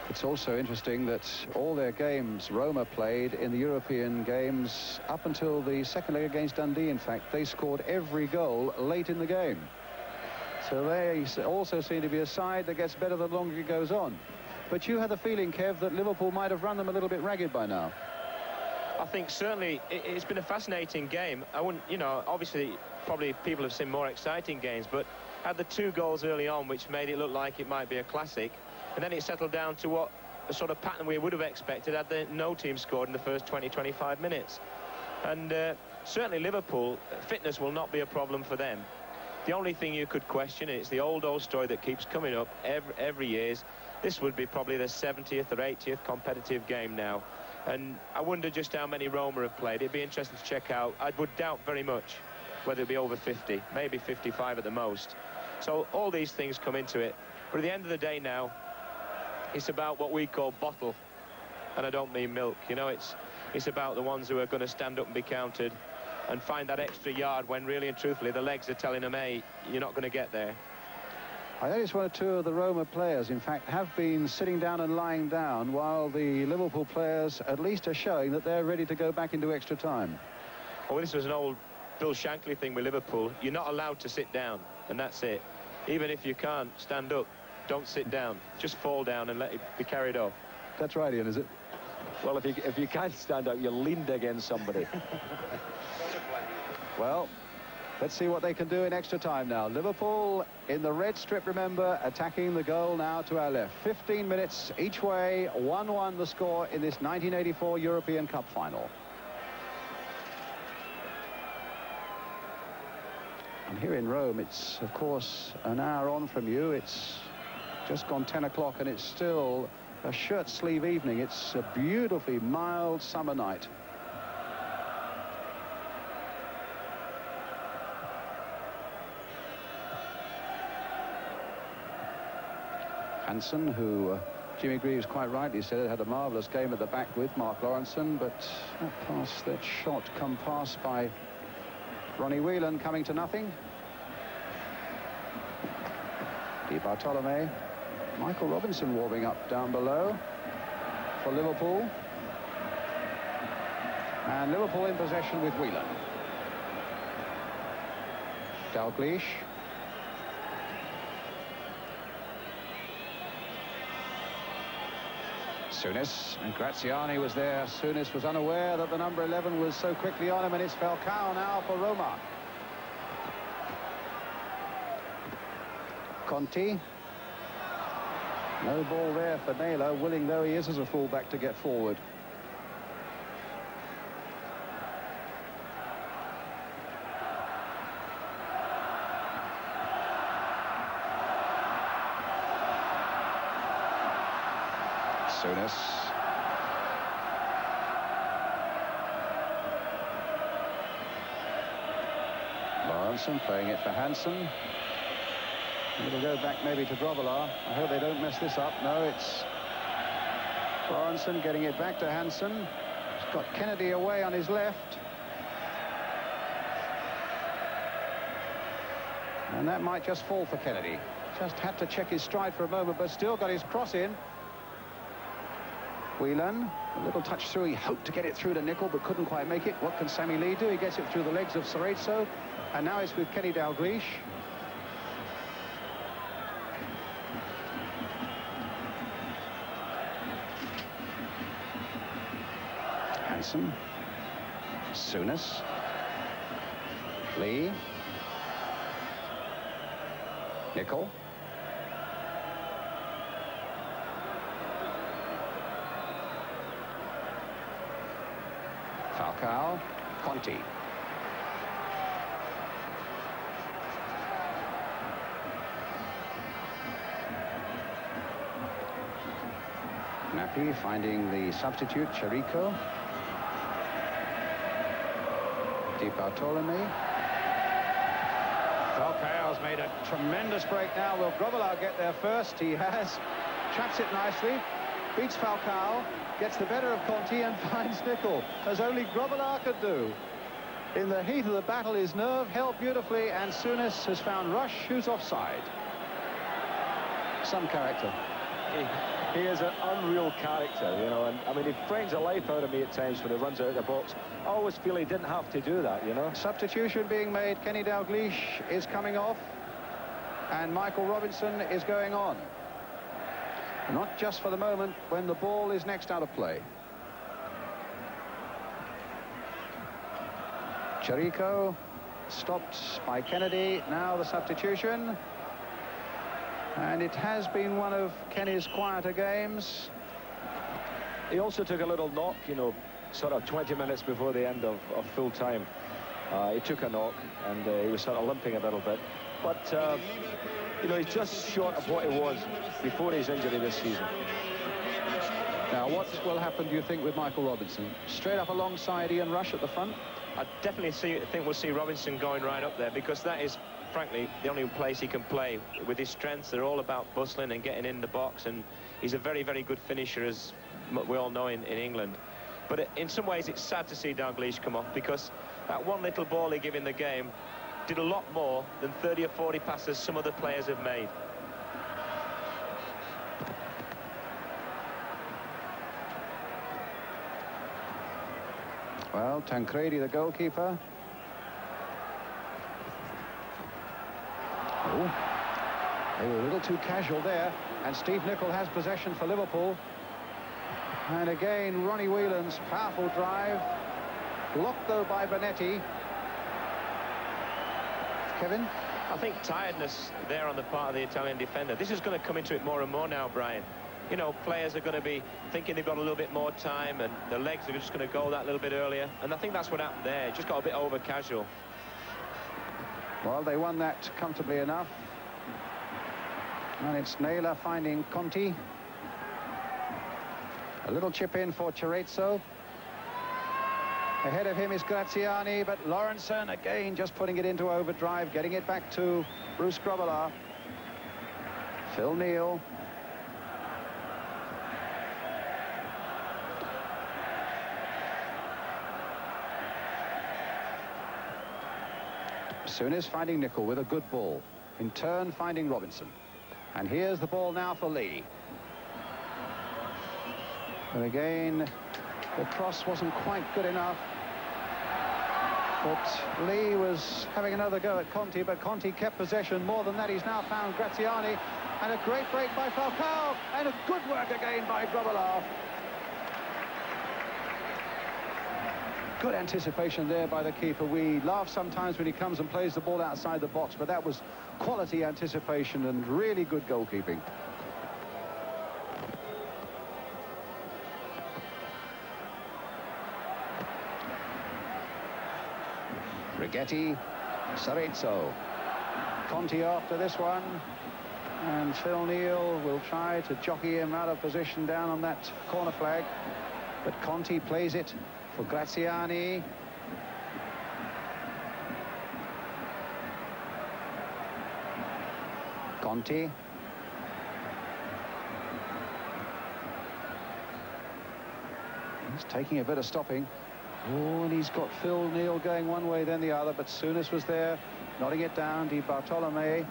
Speaker 2: It's also interesting that all their games Roma played in the European games up until the second leg against Dundee, in fact, they scored every goal late in the game. So they also seem to be a side that gets better the longer it goes on. But you had the feeling, Kev, that Liverpool might have run them a little bit ragged by now.
Speaker 4: I think certainly it's been a fascinating game. I wouldn't, you know, obviously probably people have seen more exciting games, but had the 2 goals early on which made it look like it might be a classic, and then it settled down to what a sort of pattern we would have expected had no team scored in the first 20-25 minutes. And certainly Liverpool, fitness will not be a problem for them. The only thing you could question, and it's the old story that keeps coming up every year, is this would be probably the 70th or 80th competitive game now. And I wonder just how many Roma have played. It'd be interesting to check out. I would doubt very much whether it'd be over 50, maybe 55 at the most. So all these things come into it. But at the end of the day now, it's about what we call bottle. And I don't mean milk. You know, it's about the ones who are going to stand up and be counted and find that extra yard when really and truthfully the legs are telling them, hey, you're not going to get there.
Speaker 2: I noticed 1 or 2 of the Roma players, in fact, have been sitting down and lying down, while the Liverpool players at least are showing that they're ready to go back into extra time.
Speaker 4: Well, this was an old Bill Shankly thing with Liverpool. You're not allowed to sit down, and that's it. Even if you can't stand up, don't sit down. Just fall down and let it be carried off.
Speaker 2: That's right, Ian, is it?
Speaker 3: Well, if you can't stand up, you're leaned against somebody.
Speaker 2: Well, let's see what they can do in extra time now. Liverpool in the red strip, remember, attacking the goal now to our left. 15 minutes each way, 1-1 the score in this 1984 European Cup final. And here in Rome, it's, of course, an hour on from you. It's just gone 10 o'clock, and it's still a shirt-sleeve evening. It's a beautifully mild summer night. Hansen, who Jimmy Greaves quite rightly said had a marvellous game at the back with Mark Lawrenson, but that shot come past by Ronnie Whelan, coming to nothing. Di Bartolome. Michael Robinson warming up down below for Liverpool. And Liverpool in possession with Whelan. Dalglish. Souness, and Graziani was there. Souness was unaware that the number 11 was so quickly on him, and it's Falcao now for Roma. Conti. No ball there for Naylor, willing though he is as a fullback to get forward. Souness. Lawrenson playing it for Hansen. It'll go back maybe to Grobbelaar. I hope they don't mess this up. No, it's Lawrenson getting it back to Hansen. He's got Kennedy away on his left. And that might just fall for Kennedy. Just had to check his stride for a moment, but still got his cross in. Whelan, a little touch through. He hoped to get it through to Nicol, but couldn't quite make it. What can Sammy Lee do? He gets it through the legs of Cerezo. And now it's with Kenny Dalglish. Hansen. Souness. Lee. Nicol. Falcao. Conti. Nappy finding the substitute, Chirico. Di Bartolome. Falcao's made a tremendous break now. Will Grobbelaar get there first? He has. Traps it nicely. Beats Falcao. Gets the better of Conti and finds Nicol, as only Grobbelaar could do. In the heat of the battle, his nerve held beautifully, and Souness has found Rush, who's offside. Some character.
Speaker 3: He is an unreal character, you know, and I mean, he frames the life out of me at times when he runs out of the box. I always feel he didn't have to do that, you know.
Speaker 2: Substitution being made. Kenny Dalglish is coming off, and Michael Robinson is going on. Not just for the moment when the ball is next out of play. Chirico stopped by Kennedy. Now the substitution. And it has been one of Kenny's quieter games.
Speaker 3: He also took a little knock, you know, sort of 20 minutes before the end of full time. He took a knock, and he was sort of limping a little bit. But, you know, he's just short of what he was before his injury this season.
Speaker 2: Now, what will happen, do you think, with Michael Robinson? Straight up alongside Ian Rush at the front?
Speaker 4: I definitely think we'll see Robinson going right up there, because that is, frankly, the only place he can play. With his strengths, they're all about bustling and getting in the box, and he's a very, very good finisher, as we all know in England. But in some ways, it's sad to see Dalglish come off, because that one little ball he gave in the game did a lot more than 30 or 40 passes some other players have made.
Speaker 2: Well, Tancredi, the goalkeeper. Oh, they were a little too casual there, and Steve Nicol has possession for Liverpool. And again, Ronnie Whelan's powerful drive, blocked though by Bonetti. Kevin?
Speaker 4: I think tiredness there on the part of the Italian defender. This is going to come into it more and more now, Brian. You know, players are going to be thinking they've got a little bit more time, and their legs are just going to go that little bit earlier. And I think that's what happened there. Just got a bit over casual.
Speaker 2: Well, they won that comfortably enough. And it's Naylor finding Conti. A little chip in for Cerezo. Ahead of him is Graziani, but Lawrenson again just putting it into overdrive, getting it back to Bruce Grobbelaar. Phil Neal. Souness finding Nicol with a good ball. In turn, finding Robinson. And here's the ball now for Lee. And again, the cross wasn't quite good enough. But Lee was having another go at Conti, but Conti kept possession. More than that, he's now found Graziani. And a great break by Falcao. And a good work again by Grobbelaar. Good anticipation there by the keeper. We laugh sometimes when he comes and plays the ball outside the box, but that was quality anticipation and really good goalkeeping. Righetti, Cerezo. Conti after this one. And Phil Neal will try to jockey him out of position down on that corner flag. But Conti plays it for Graziani. Conti. He's taking a bit of stopping. Oh, and he's got Phil Neal going one way, then the other, but Souness was there. nodding it down. Di Bartolome.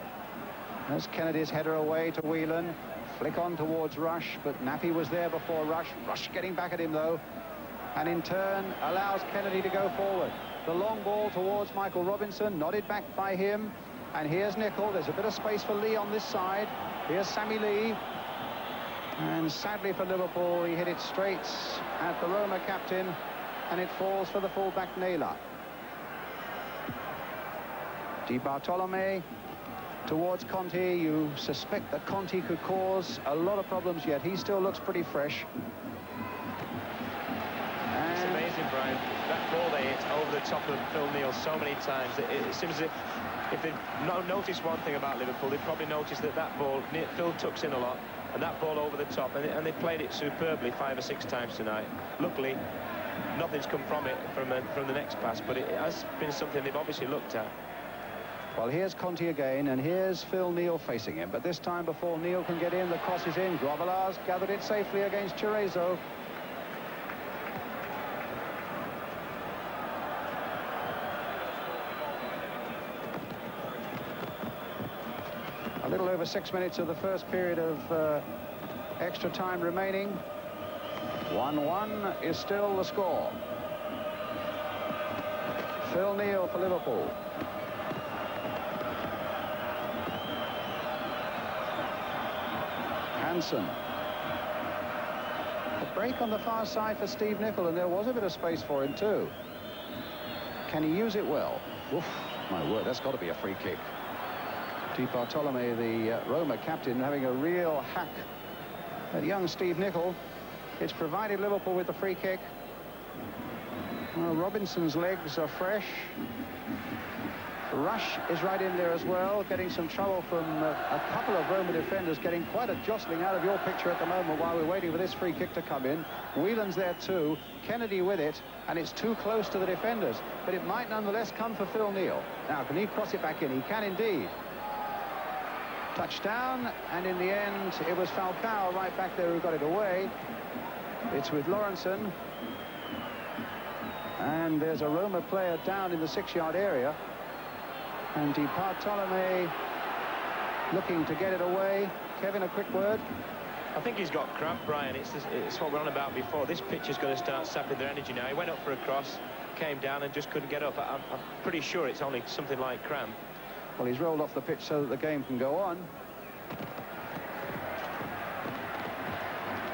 Speaker 2: There's Kennedy's header away to Whelan. Flick on towards Rush, but Nappy was there before Rush. Rush getting back at him, though. And in turn, allows Kennedy to go forward. The long ball towards Michael Robinson, nodded back by him. And here's Nicol. There's a bit of space for Lee on this side. Here's Sammy Lee. And sadly for Liverpool, he hit it straight at the Roma captain, and it falls for the fullback Naylor. Di Bartolome towards Conti. You suspect that Conti could cause a lot of problems yet. He still looks pretty fresh.
Speaker 4: It's amazing, Brian. That ball they hit over the top of Phil Neal so many times. It seems as if they've noticed one thing about Liverpool, they've probably noticed that ball, Phil tucks in a lot, and that ball over the top, and they played it superbly 5 or 6 times tonight. Luckily, nothing's come from it from the next pass, but it has been something they've obviously looked at.
Speaker 2: Well, here's Conti again, and here's Phil Neal facing him. But this time, before Neal can get in, the cross is in. Grobbelaar's gathered it safely against Cerezo. A little over 6 minutes of the first period of extra time remaining. 1-1 is still the score. Phil Neal for Liverpool. Hansen. A break on the far side for Steve Nicol, and there was a bit of space for him too. Can he use it well? Oof, my word, that's got to be a free kick. Di Bartolome, the Roma captain, having a real hack at young Steve Nicol. It's provided Liverpool with the free kick. Well, Robinson's legs are fresh. Rush is right in there as well, getting some trouble from a couple of Roma defenders, getting quite a jostling out of your picture at the moment while we're waiting for this free kick to come in. Whelan's there too, Kennedy with it, and it's too close to the defenders, but it might nonetheless come for Phil Neal. Now, can he cross it back in? He can indeed. Touchdown, and in the end, it was Falcao right back there who got it away. It's with Lawrenson. And there's a Roma player down in the 6-yard area. And Di Bartolome looking to get it away. Kevin, a quick word.
Speaker 4: I think he's got cramp, Brian. It's what we're on about before. This pitch is going to start sapping their energy now. He went up for a cross, came down and just couldn't get up. I'm pretty sure it's only something like cramp.
Speaker 2: Well, he's rolled off the pitch so that the game can go on.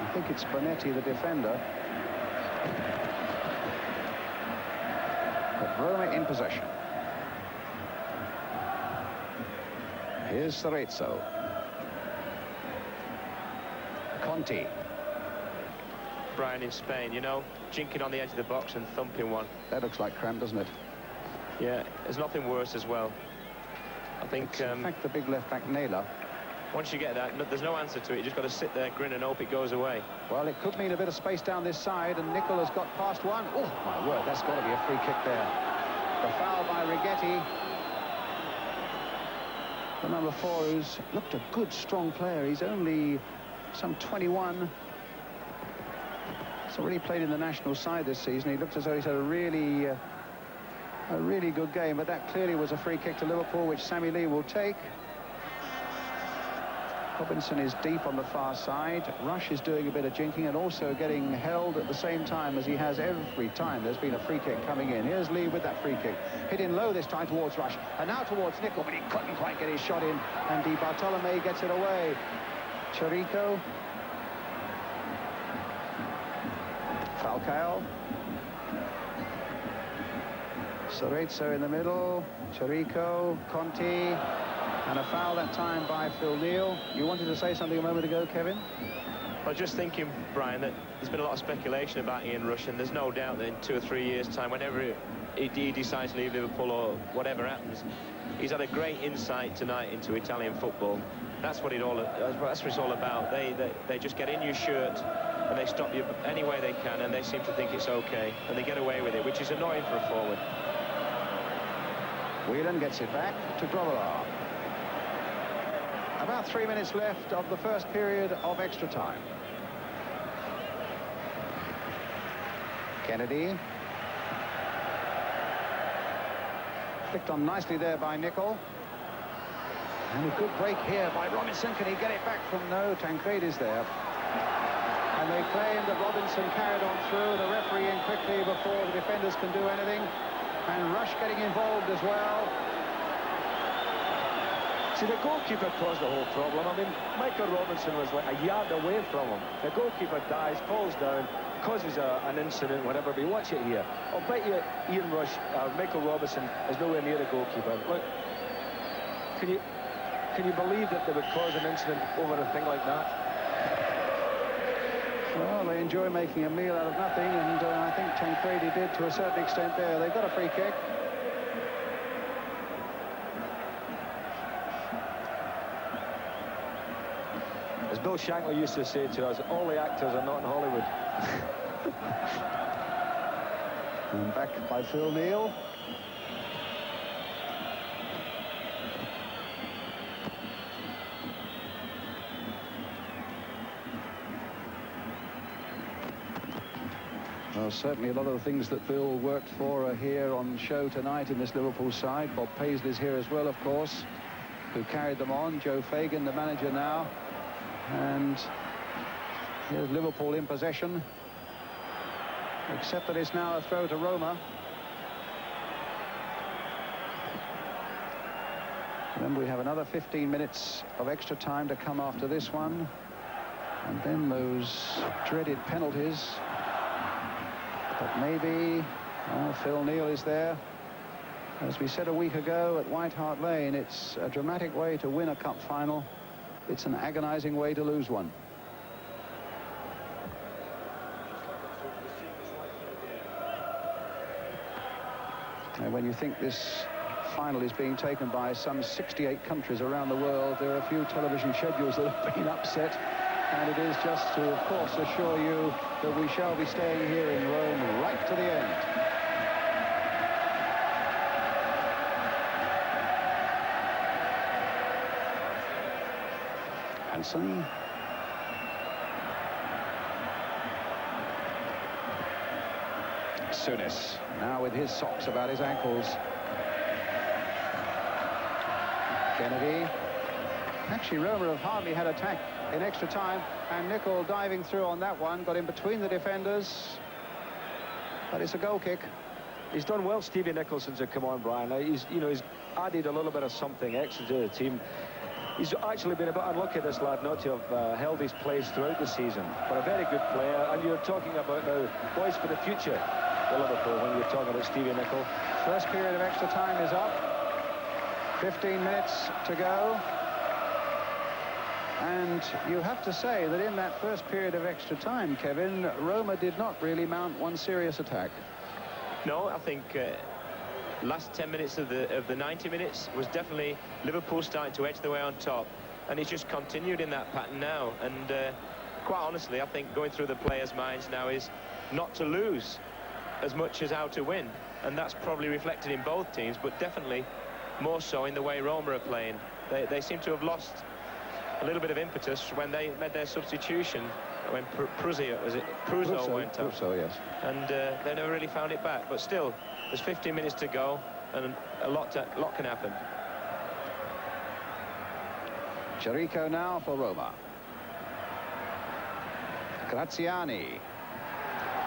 Speaker 2: I think it's Bonetti, the defender. But Roma in possession. Here's Cerezo. Conti.
Speaker 4: Brian, in Spain, you know, jinking on the edge of the box and thumping one.
Speaker 2: That looks like cramp, doesn't it?
Speaker 4: Yeah, there's nothing worse as well. I think...
Speaker 2: in fact, the big left-back Naylor.
Speaker 4: Once you get that, there's no answer to it. You just got to sit there, grin, and hope it goes away.
Speaker 2: Well, it could mean a bit of space down this side, and Nicol has got past one. Oh, my word, that's got to be a free kick there. The foul by Righetti. The number 4, who's looked a good, strong player. He's only some 21. He's already played in the national side this season. He looks as though he's had a really good game, but that clearly was a free kick to Liverpool, which Sammy Lee will take. Robinson is deep on the far side. Rush is doing a bit of jinking and also getting held at the same time as he has every time there's been a free kick coming in. Here's Lee with that free kick. Hit in low this time towards Rush. And now towards Nicol, but he couldn't quite get his shot in. And Di Bartolome gets it away. Chirico. Falcao. Cerezo in the middle. Chirico. Conti. And a foul that time by Phil Neal. You wanted to say something a moment ago, Kevin?
Speaker 4: I was just thinking, Brian, that there's been a lot of speculation about Ian Rush, and there's no doubt that in 2 or 3 years' time, whenever he decides to leave Liverpool or whatever happens, he's had a great insight tonight into Italian football. That's what it's all about. They just get in your shirt and they stop you any way they can, and they seem to think it's okay, and they get away with it, which is annoying for a forward.
Speaker 2: Whelan gets it back to Grobbelaar. About 3 minutes left of the first period of extra time. Kennedy. Flicked on nicely there by Nicol. And a good break here by Robinson. Can he get it back from... No, Tancredi's there. And they claim that Robinson carried on through. The referee in quickly before the defenders can do anything. And Rush getting involved as well.
Speaker 3: See, the goalkeeper caused the whole problem. I mean, Michael Robinson was like a yard away from him. The goalkeeper dives, falls down, causes an incident, whatever. But watch it here. I'll bet you Ian Rush, Michael Robinson, is nowhere near the goalkeeper. Look, can you believe that they would cause an incident over a thing like that?
Speaker 2: Well, they enjoy making a meal out of nothing, and I think Tancredi did to a certain extent there. They've got a free kick.
Speaker 3: As Bill Shankly used to say to us, all the actors are not in Hollywood.
Speaker 2: And back by Phil Neal. Well, certainly a lot of the things that Bill worked for are here on show tonight in this Liverpool side. Bob Paisley's here as well, of course, who carried them on. Joe Fagan, the manager now. And here's Liverpool in possession, except that it's now a throw to Roma. Remember, we have another 15 minutes of extra time to come after this one. And then those dreaded penalties. But maybe... Oh, Phil Neal is there. As we said a week ago at White Hart Lane, it's a dramatic way to win a cup final. It's an agonizing way to lose one. And when you think this final is being taken by some 68 countries around the world, there are a few television schedules that have been upset. And it is just to, of course, assure you that we shall be staying here in Rome right to the end. Anthony. Souness now with his socks about his ankles. Kennedy. Actually, Roma have hardly had attack in extra time, and Nicol diving through on that one, got in between the defenders, but it's a goal kick.
Speaker 3: He's done well, Stevie Nicol, since come on, Brian. He's added a little bit of something extra to the team. He's actually been a bit unlucky, this lad, not to have held his place throughout the season. But a very good player, and you're talking about now boys for the future for Liverpool when you're talking about Stevie Nicol.
Speaker 2: First period of extra time is up. 15 minutes to go. And you have to say that in that first period of extra time, Kevin, Roma did not really mount one serious attack.
Speaker 4: No, I think last 10 minutes of the 90 minutes was definitely Liverpool starting to edge the way on top, and it's just continued in that pattern now. And quite honestly, I think going through the players' minds now is not to lose as much as how to win, and that's probably reflected in both teams, but definitely more so in the way Roma are playing. They seem to have lost a little bit of impetus when they made their substitution, when Pruzo went up.
Speaker 2: Pruzo, yes.
Speaker 4: And they never really found it back. But still, there's 15 minutes to go, and a lot can happen.
Speaker 2: Chirico now for Roma. Graziani.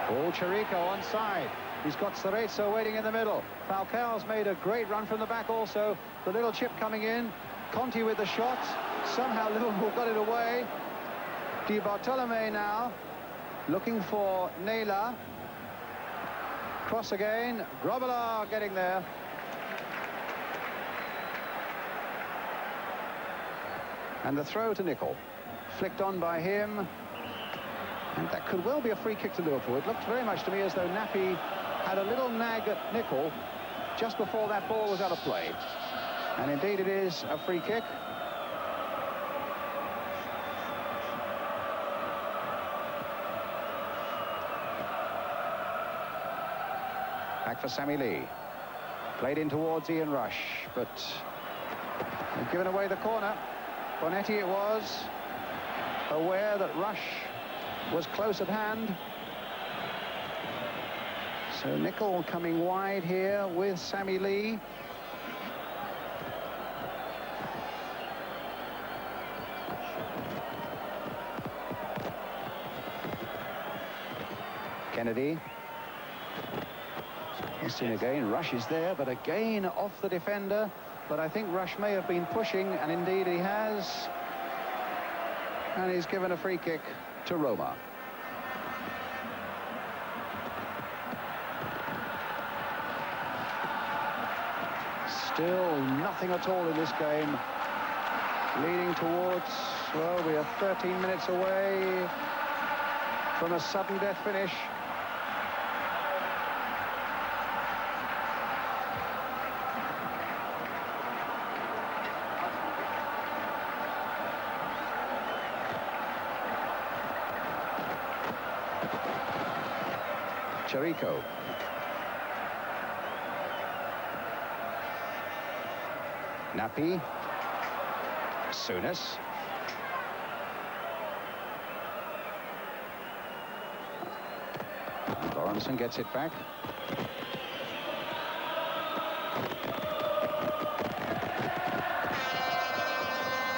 Speaker 2: All Chirico onside. He's got Cerezo waiting in the middle. Falcao's made a great run from the back also. The little chip coming in. Conti with the shot. Somehow Liverpool got it away. Di Bartolome now looking for Naylor. Cross again. Grobbelaar getting there. And the throw to Nicol. Flicked on by him. And that could well be a free kick to Liverpool. It looked very much to me as though Nappy had a little nag at Nicol just before that ball was out of play. And indeed it is a free kick. Back for Sammy Lee. Played in towards Ian Rush, but they've given away the corner. Bonetti it was, aware that Rush was close at hand. So Nicol coming wide here with Sammy Lee. Kennedy. Missing again. Rush is there, but again off the defender. But I think Rush may have been pushing, and indeed he has. And he's given a free kick to Roma. Still nothing at all in this game. Leading towards, well, we are 13 minutes away from a sudden death finish. Chirico. Nappy. Souness. Lawrenson gets it back.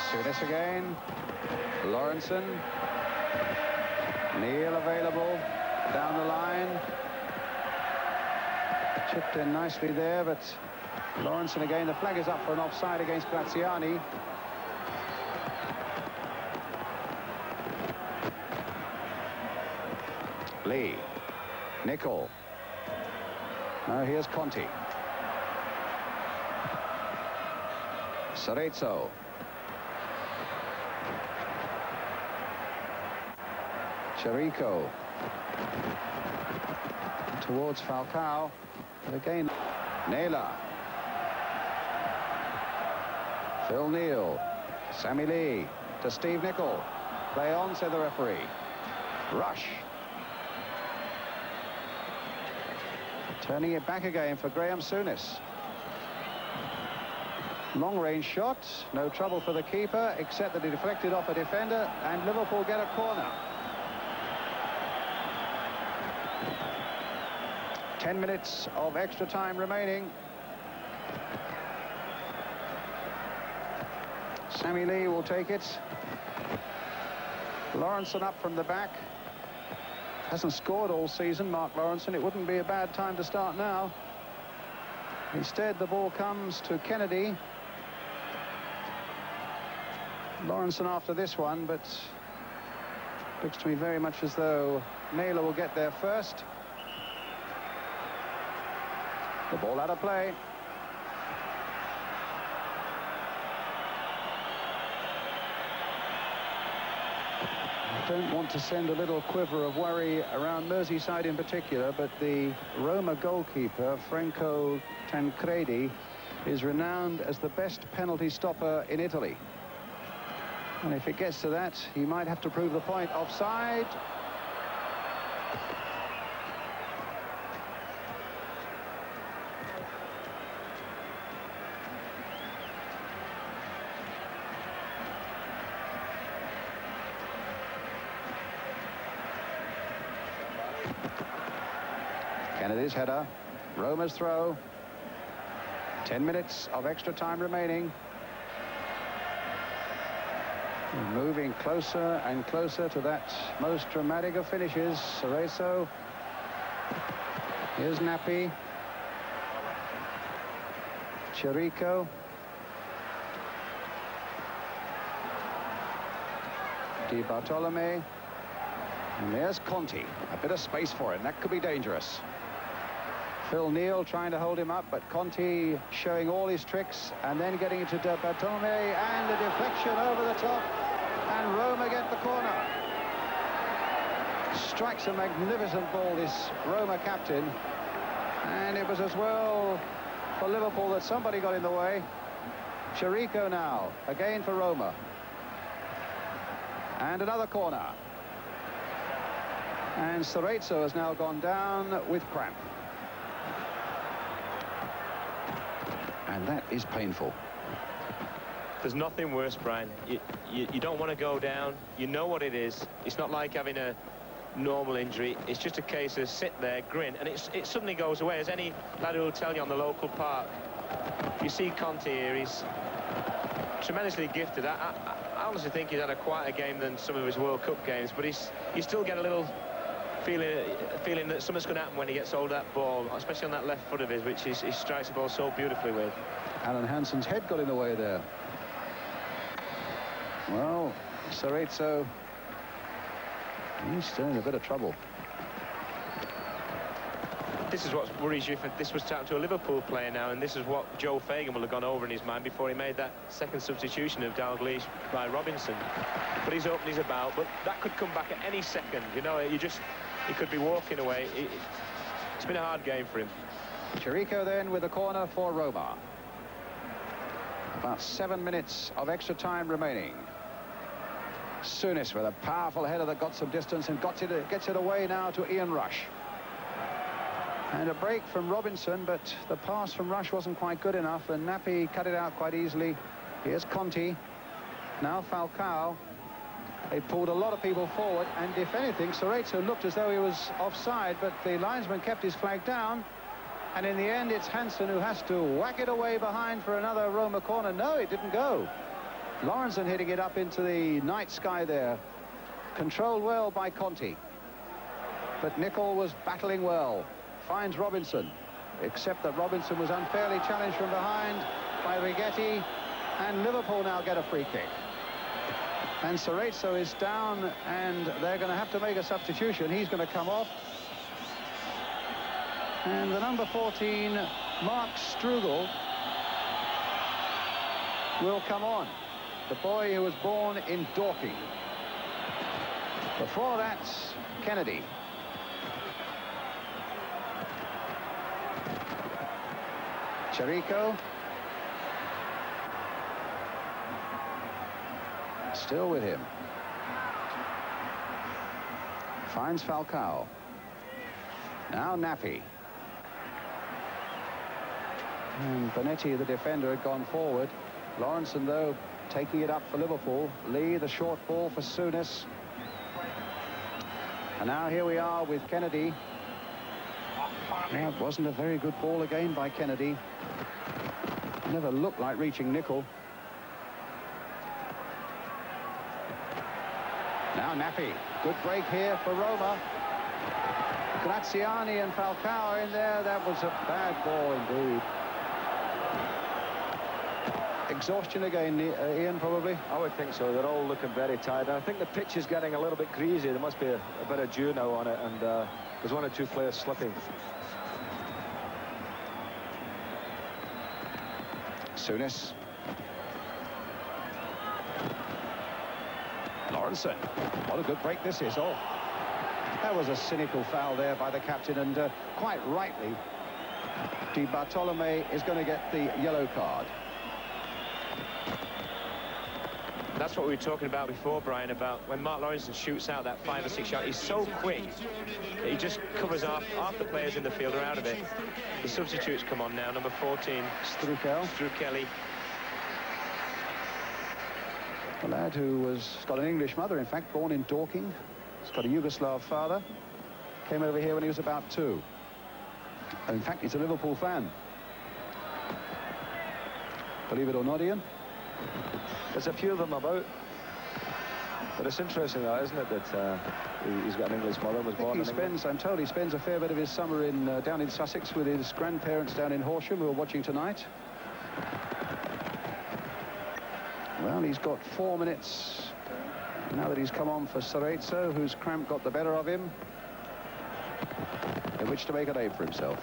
Speaker 2: Souness again. Lawrenson. Neal available down the line. Chipped in nicely there, but Lawrenson again. The flag is up for an offside against Graziani. Lee. Nicol. Now here's Conti. Cerezo. Chirico. Towards Falcao. But again, Naylor. Phil Neal. Sammy Lee to Steve Nicol. Play on, said the referee. Rush. Turning it back again for Graham Souness. Long-range shot. No trouble for the keeper, except that he deflected off a defender, and Liverpool get a corner. 10 minutes of extra time remaining. Sammy Lee will take it. Lawrenson up from the back. Hasn't scored all season, Mark Lawrenson. It wouldn't be a bad time to start now. Instead, the ball comes to Kennedy. Lawrenson after this one, but looks to me very much as though Naylor will get there first. The ball out of play. I don't want to send a little quiver of worry around Merseyside in particular, but the Roma goalkeeper, Franco Tancredi, is renowned as the best penalty stopper in Italy. And if it gets to that, he might have to prove the point. Offside. Kennedy's header. Roma's throw. 10 minutes of extra time remaining. Moving closer and closer to that most dramatic of finishes. Cerezo. Here's Nappy. Chirico. Di Bartolome. And there's Conti. A bit of space for him. That could be dangerous. Phil Neal trying to hold him up, but Conti showing all his tricks and then getting it to Di Bartolome, and a deflection over the top, and Roma get the corner. Strikes a magnificent ball, this Roma captain, and it was as well for Liverpool that somebody got in the way. Chirico now, again for Roma. And another corner. And Cerezo has now gone down with cramp. And that is painful.
Speaker 4: There's nothing worse, Brian. You don't want to go down. You know what it is. It's not like having a normal injury. It's just a case of sit there, grin, and it suddenly goes away. As any lad who will tell you on the local park, you see Conti here, he's tremendously gifted. I honestly think he's had a quieter game than some of his World Cup games, but you still get a little feeling that something's going to happen when he gets hold of that ball, especially on that left foot of his, which he strikes the ball so beautifully with.
Speaker 2: Alan Hansen's head got in the way there. Well, Cerezo, he's still in a bit of trouble.
Speaker 4: This is what worries you if this was tapped to a Liverpool player now, and this is what Joe Fagan will have gone over in his mind before he made that second substitution of Dalglish by Robinson. But he's open, he's about, but that could come back at any second. You know, he could be walking away. It's been a hard game for him.
Speaker 2: Chirico then with the corner for Roma. About 7 minutes of extra time remaining. Souness with a powerful header that got some distance and gets it away now to Ian Rush. And a break from Robinson, but the pass from Rush wasn't quite good enough, and Nappi cut it out quite easily. Here's Conti. Now Falcao. They pulled a lot of people forward, and if anything, Cerezo looked as though he was offside, but the linesman kept his flag down. And in the end, it's Hansen who has to whack it away behind for another Roma corner. No, it didn't go. Lawrenson hitting it up into the night sky there. Controlled well by Conti. But Nicol was battling well. Finds Robinson, except that Robinson was unfairly challenged from behind by Righetti, and Liverpool now get a free kick. And Cerezo is down, and they're going to have to make a substitution. He's going to come off. And the number 14, Mark Strugel, will come on. The boy who was born in Dorking. Before that, Kennedy. Chirico. Still with him. Finds Falcao. Now Nappi. And Bonetti, the defender, had gone forward. Lawrenson, though, taking it up for Liverpool. Lee, the short ball for Souness. And now here we are with Kennedy. Yeah, it wasn't a very good ball again by Kennedy. Never looked like reaching Nicol. Now Nappi. Good break here for Roma. Graziani and Falcao are in there. That was a bad ball indeed. Exhaustion again, Ian, probably?
Speaker 3: I would think so. They're all looking very tired. And I think the pitch is getting a little bit greasy. There must be a bit of dew now on it, and there's one or two players slipping.
Speaker 2: Souness. Lawrenson. What a good break this is. Oh, that was a cynical foul there by the captain, and quite rightly, Di Bartolome is going to get the yellow card.
Speaker 4: That's what we were talking about before, Brian, about when Mark Lawrenson shoots out that 5 or 6 shot. He's so quick that he just covers half the players in the field are out of it. The substitutes come on now. Number 14, Strukelli.
Speaker 2: A lad who got an English mother, in fact, born in Dorking. He's got a Yugoslav father. Came over here when he was about 2. And in fact, he's a Liverpool fan. Believe it or not, Ian.
Speaker 3: There's a few of them about. But it's interesting, that, isn't it, that he's got an English mother and was born in England.
Speaker 2: I'm told he spends a fair bit of his summer down in Sussex with his grandparents down in Horsham, who are watching tonight. Well, he's got 4 minutes now that he's come on for Cerezo, whose cramp got the better of him, in which to make a name for himself.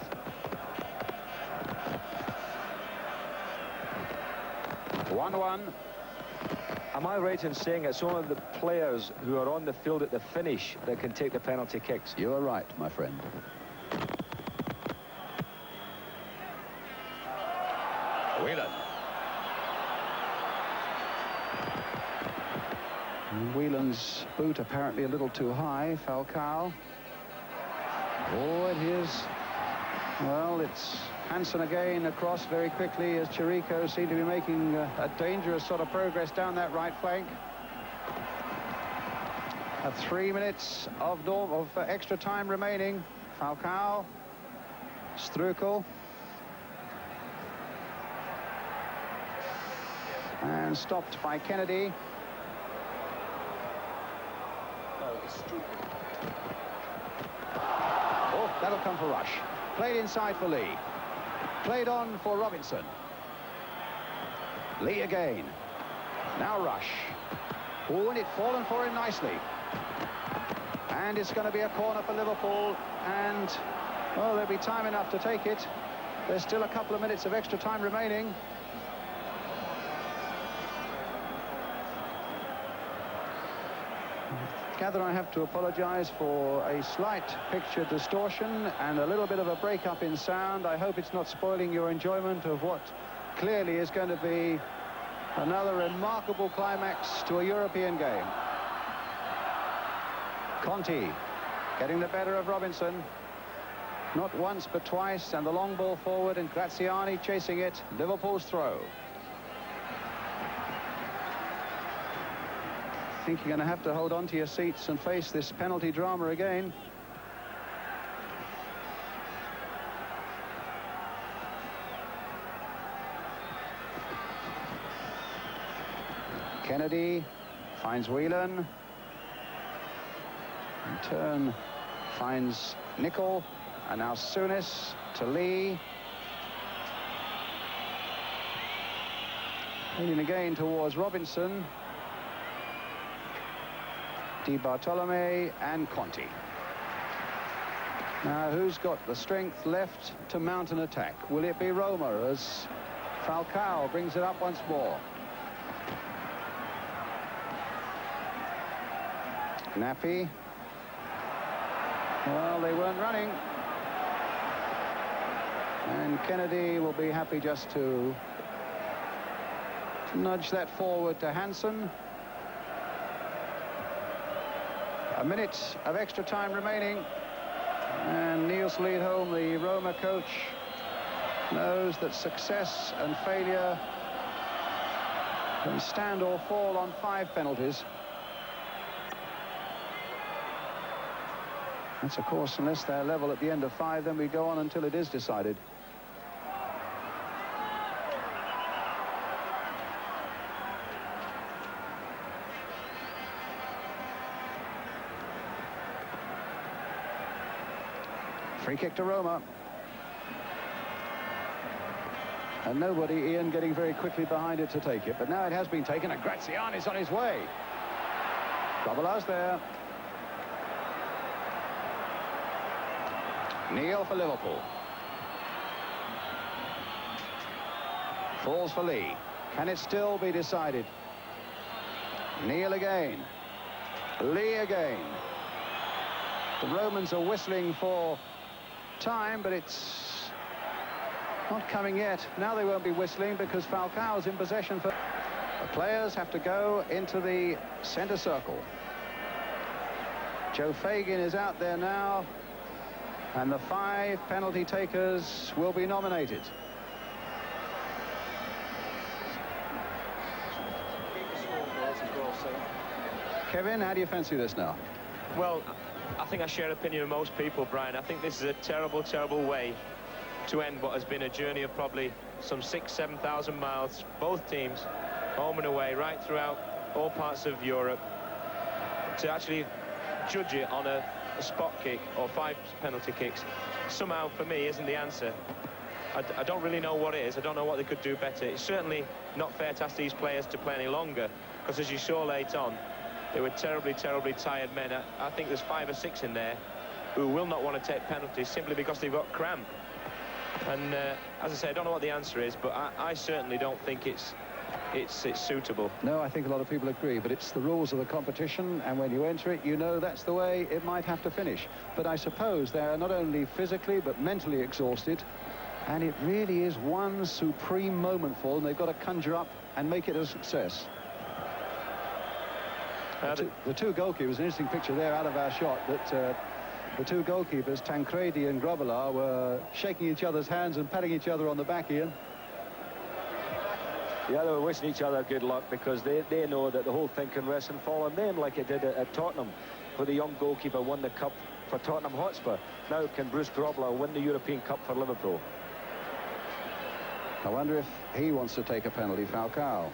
Speaker 3: Am I right in saying it's only the players who are on the field at the finish that can take the penalty kicks?
Speaker 2: You are right, my friend. Whelan. Whelan's boot apparently a little too high. Falcao. Oh, it is. Well, it's Hansen again across very quickly as Chirico seemed to be making a dangerous sort of progress down that right flank. 3 minutes of extra time remaining. Falcao, Strukel, and stopped by Kennedy. That'll come for Rush. Played inside for Lee. Played on for Robinson. Lee again. Now Rush. Oh, and it's fallen for him nicely. And it's going to be a corner for Liverpool. And, well, there'll be time enough to take it. There's still a couple of minutes of extra time remaining. Gather, I have to apologize for a slight picture distortion and a little bit of a break-up in sound. I hope it's not spoiling your enjoyment of what clearly is going to be another remarkable climax to a European game. Conti getting the better of Robinson. Not once, but twice, and the long ball forward, and Graziani chasing it. Liverpool's throw. I think you're going to have to hold on to your seats and face this penalty drama again. Kennedy finds Whelan. In turn finds Nicol. And now Souness to Lee. Leaning again towards Robinson. Di Bartolome and Conti. Now, who's got the strength left to mount an attack? Will it be Roma as Falcao brings it up once more? Nappy. Well, they weren't running. And Kennedy will be happy just to nudge that forward to Hansen. A minute of extra time remaining. And Niels Lidholm, the Roma coach, knows that success and failure can stand or fall on 5 penalties. That's, of course, unless they're level at the end of 5, then we go on until it is decided. Free kick to Roma. And nobody, Ian, getting very quickly behind it to take it. But now it has been taken, and Graziani's on his way. Grobbelaar's there. Neal for Liverpool. Falls for Lee. Can it still be decided? Neal again. Lee again. The Romans are whistling for time, but it's not coming yet. Now they won't be whistling because Falcao's in possession. The players have to go into the centre circle. Joe Fagan is out there now, and the 5 penalty takers will be nominated. Kevin, how do you fancy this now?
Speaker 4: Well, I think I share an opinion with most people, Brian. I think this is a terrible, terrible way to end what has been a journey of probably some 6,000–7,000 miles. Both teams, home and away, right throughout all parts of Europe. To actually judge it on a spot kick or 5 penalty kicks, somehow, for me, isn't the answer. I don't really know what it is. I don't know what they could do better. It's certainly not fair to ask these players to play any longer, because as you saw late on, they were terribly, terribly tired men. I think there's 5 or 6 in there who will not want to take penalties simply because they've got cramp. And as I say, I don't know what the answer is, but I certainly don't think it's suitable.
Speaker 2: No, I think a lot of people agree, but it's the rules of the competition, and when you enter it, you know that's the way it might have to finish. But I suppose they're not only physically but mentally exhausted, and it really is one supreme moment for them. They've got to conjure up and make it a success. The 2 goalkeepers, an interesting picture there out of our shot, that the 2 goalkeepers, Tancredi and Grobbelaar, were shaking each other's hands and patting each other on the back, Ian.
Speaker 3: Yeah, they were wishing each other good luck, because they know that the whole thing can rest and fall on them, like it did at Tottenham, where the young goalkeeper won the cup for Tottenham Hotspur. Now can Bruce Grobbelaar win the European Cup for Liverpool?
Speaker 2: I wonder if he wants to take a penalty, Falcao.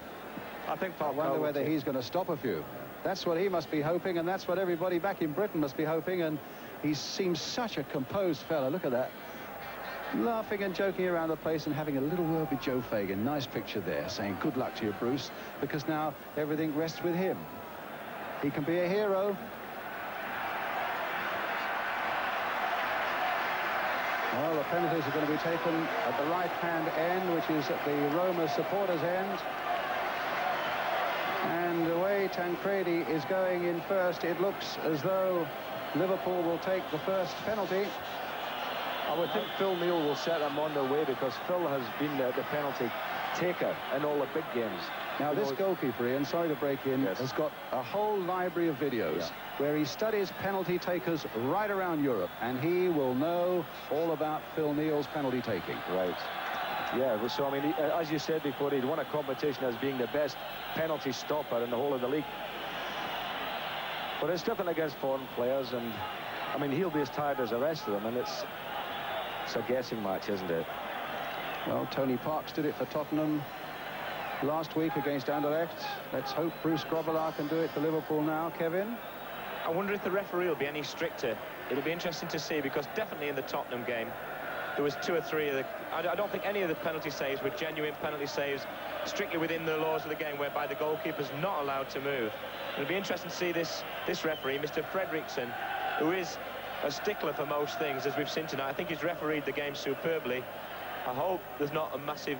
Speaker 3: I think Falcao.
Speaker 2: I wonder whether he's going to stop a few. That's what he must be hoping, and that's what everybody back in Britain must be hoping. And he seems such a composed fella. Look at that. Laughing and joking around the place and having a little word with Joe Fagan. Nice picture there, saying good luck to you, Bruce, because now everything rests with him. He can be a hero. Well, the penalties are going to be taken at the right-hand end, which is at the Roma supporters' end. And the way Tancredi is going in first, it looks as though Liverpool will take the first penalty.
Speaker 3: I would think Phil Neal will set them on their way, because Phil has been the penalty taker in all the big games.
Speaker 2: Now, this goalkeeper, Ian, sorry to break in, has got a whole library of videos where he studies penalty takers right around Europe, and he will know all about Phil Neal's penalty taking.
Speaker 3: Right. Yeah, so, I mean, as you said before, he'd won a competition as being the best penalty stopper in the whole of the league. But it's different against foreign players, and, I mean, he'll be as tired as the rest of them, and it's a guessing match, isn't it?
Speaker 2: Well, Tony Parks did it for Tottenham last week against Anderlecht. Let's hope Bruce Grobbelaar can do it for Liverpool now. Kevin?
Speaker 4: I wonder if the referee will be any stricter. It'll be interesting to see, because definitely in the Tottenham game, there was 2 or 3 of the... I don't think any of the penalty saves were genuine penalty saves, strictly within the laws of the game, whereby the goalkeeper's not allowed to move. It'll be interesting to see this referee, Mr. Fredriksson, who is a stickler for most things, as we've seen tonight. I think he's refereed the game superbly. I hope there's not a massive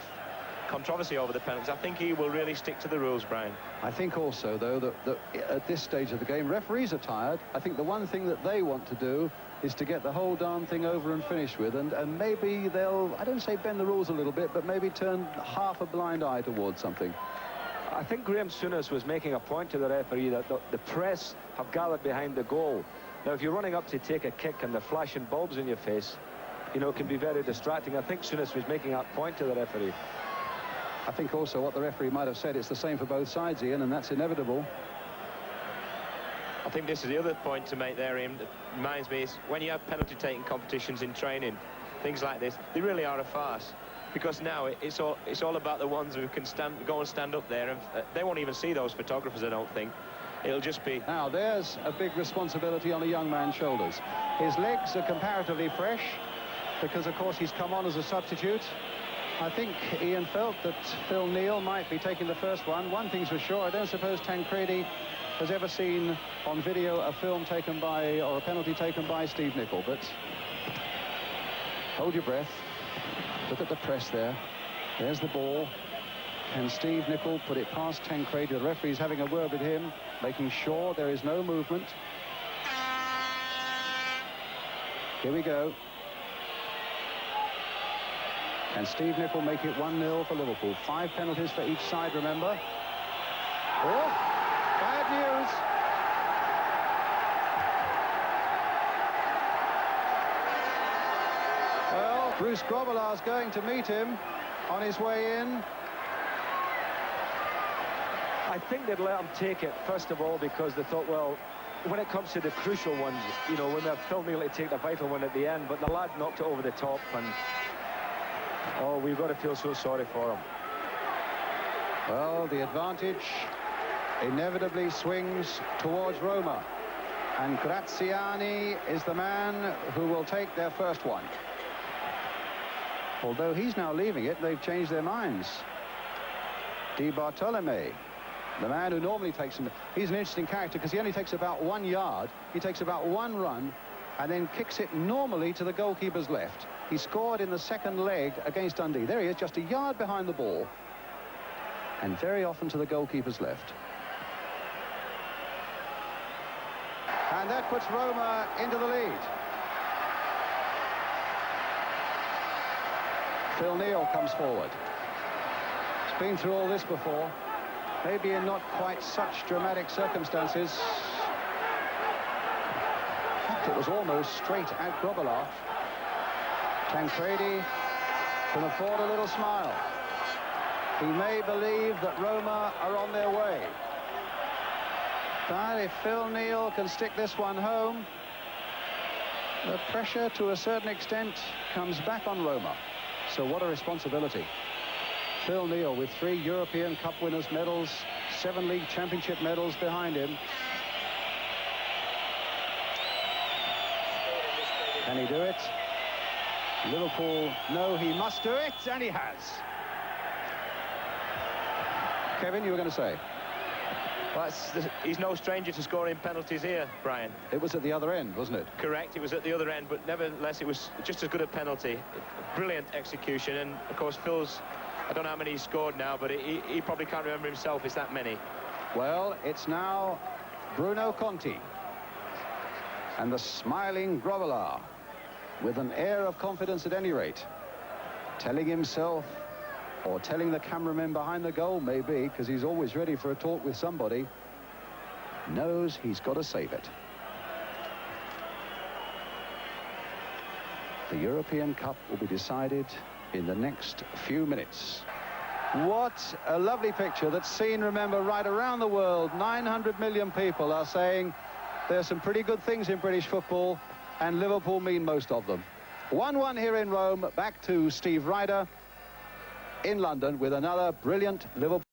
Speaker 4: controversy over the penalties. I think he will really stick to the rules, Brian.
Speaker 2: I think also, though, that at this stage of the game, referees are tired. I think the one thing that they want to do is to get the whole darn thing over and finished with, and maybe they'll, I don't say bend the rules a little bit, but maybe turn half a blind eye towards something.
Speaker 3: I think Graham Souness was making a point to the referee that the press have gathered behind the goal. Now, if you're running up to take a kick and they're flashing bulbs in your face, you know, it can be very distracting. I think Souness was making that point to the referee.
Speaker 2: I think also what the referee might have said, it's the same for both sides, Ian, and that's inevitable.
Speaker 4: I think this is the other point to make there, Ian, that reminds me, is when you have penalty-taking competitions in training, things like this, they really are a farce. Because now it's all about the ones who can go and stand up there, and they won't even see those photographers, I don't think. It'll just be...
Speaker 2: Now, there's a big responsibility on a young man's shoulders. His legs are comparatively fresh, because, of course, he's come on as a substitute. I think Ian felt that Phil Neal might be taking the first one. One thing's for sure, I don't suppose Tancredi has ever seen on video a film taken by, or a penalty taken by, Steve Nicol. But hold your breath. Look at the press there. There's the ball. Can Steve Nicol put it past Tancredi? The referee's having a word with him, making sure there is no movement. Here we go. Can Steve Nicol make it 1-0 for Liverpool? 5 penalties for each side, remember? Oh, bad news. Well, Bruce Grobbelaar's going to meet him on his way in.
Speaker 3: I think they'd let him take it, first of all, because they thought, well, when it comes to the crucial ones, you know, when they're Phil Neal to take the vital one at the end, but the lad knocked it over the top, and oh, we've got to feel so sorry for him.
Speaker 2: Well, the advantage inevitably swings towards Roma, and Graziani is the man who will take their first one. Although he's now leaving it, they've changed their minds. Di Bartolome, the man who normally takes him, he's an interesting character because he only takes about 1 yard. He takes about 1 run and then kicks it normally to the goalkeeper's left. He scored in the second leg against Dundee. There he is, just a yard behind the ball, and very often to the goalkeeper's left. And that puts Roma into the lead. Phil Neal comes forward. He's been through all this before, maybe in not quite such dramatic circumstances. In fact, it was almost straight at Grobbelaar. Tancredi can afford a little smile. He may believe that Roma are on their way. But if Phil Neal can stick this one home, the pressure to a certain extent comes back on Roma. So what a responsibility. Phil Neal with 3 European Cup winners' medals, 7 league championship medals behind him. Can he do it? Liverpool know he must do it, and he has. Kevin, you were going to say?
Speaker 4: Well, he's no stranger to scoring penalties here, Brian.
Speaker 2: It was at the other end, wasn't it?
Speaker 4: Correct, it was at the other end, but nevertheless, it was just as good a penalty. Brilliant execution, and of course, Phil's, I don't know how many he's scored now, but he probably can't remember himself, it's that many.
Speaker 2: Well, it's now Bruno Conti and the smiling Grobbelaar, with an air of confidence at any rate, telling himself, or telling the cameramen behind the goal, maybe, because he's always ready for a talk with somebody, knows he's got to save it. The European Cup will be decided in the next few minutes. What a lovely picture that's seen, remember, right around the world. 900 million people are saying there's some pretty good things in British football, and Liverpool mean most of them. 1-1 here in Rome. Back to Steve Ryder in London with another brilliant Liverpool.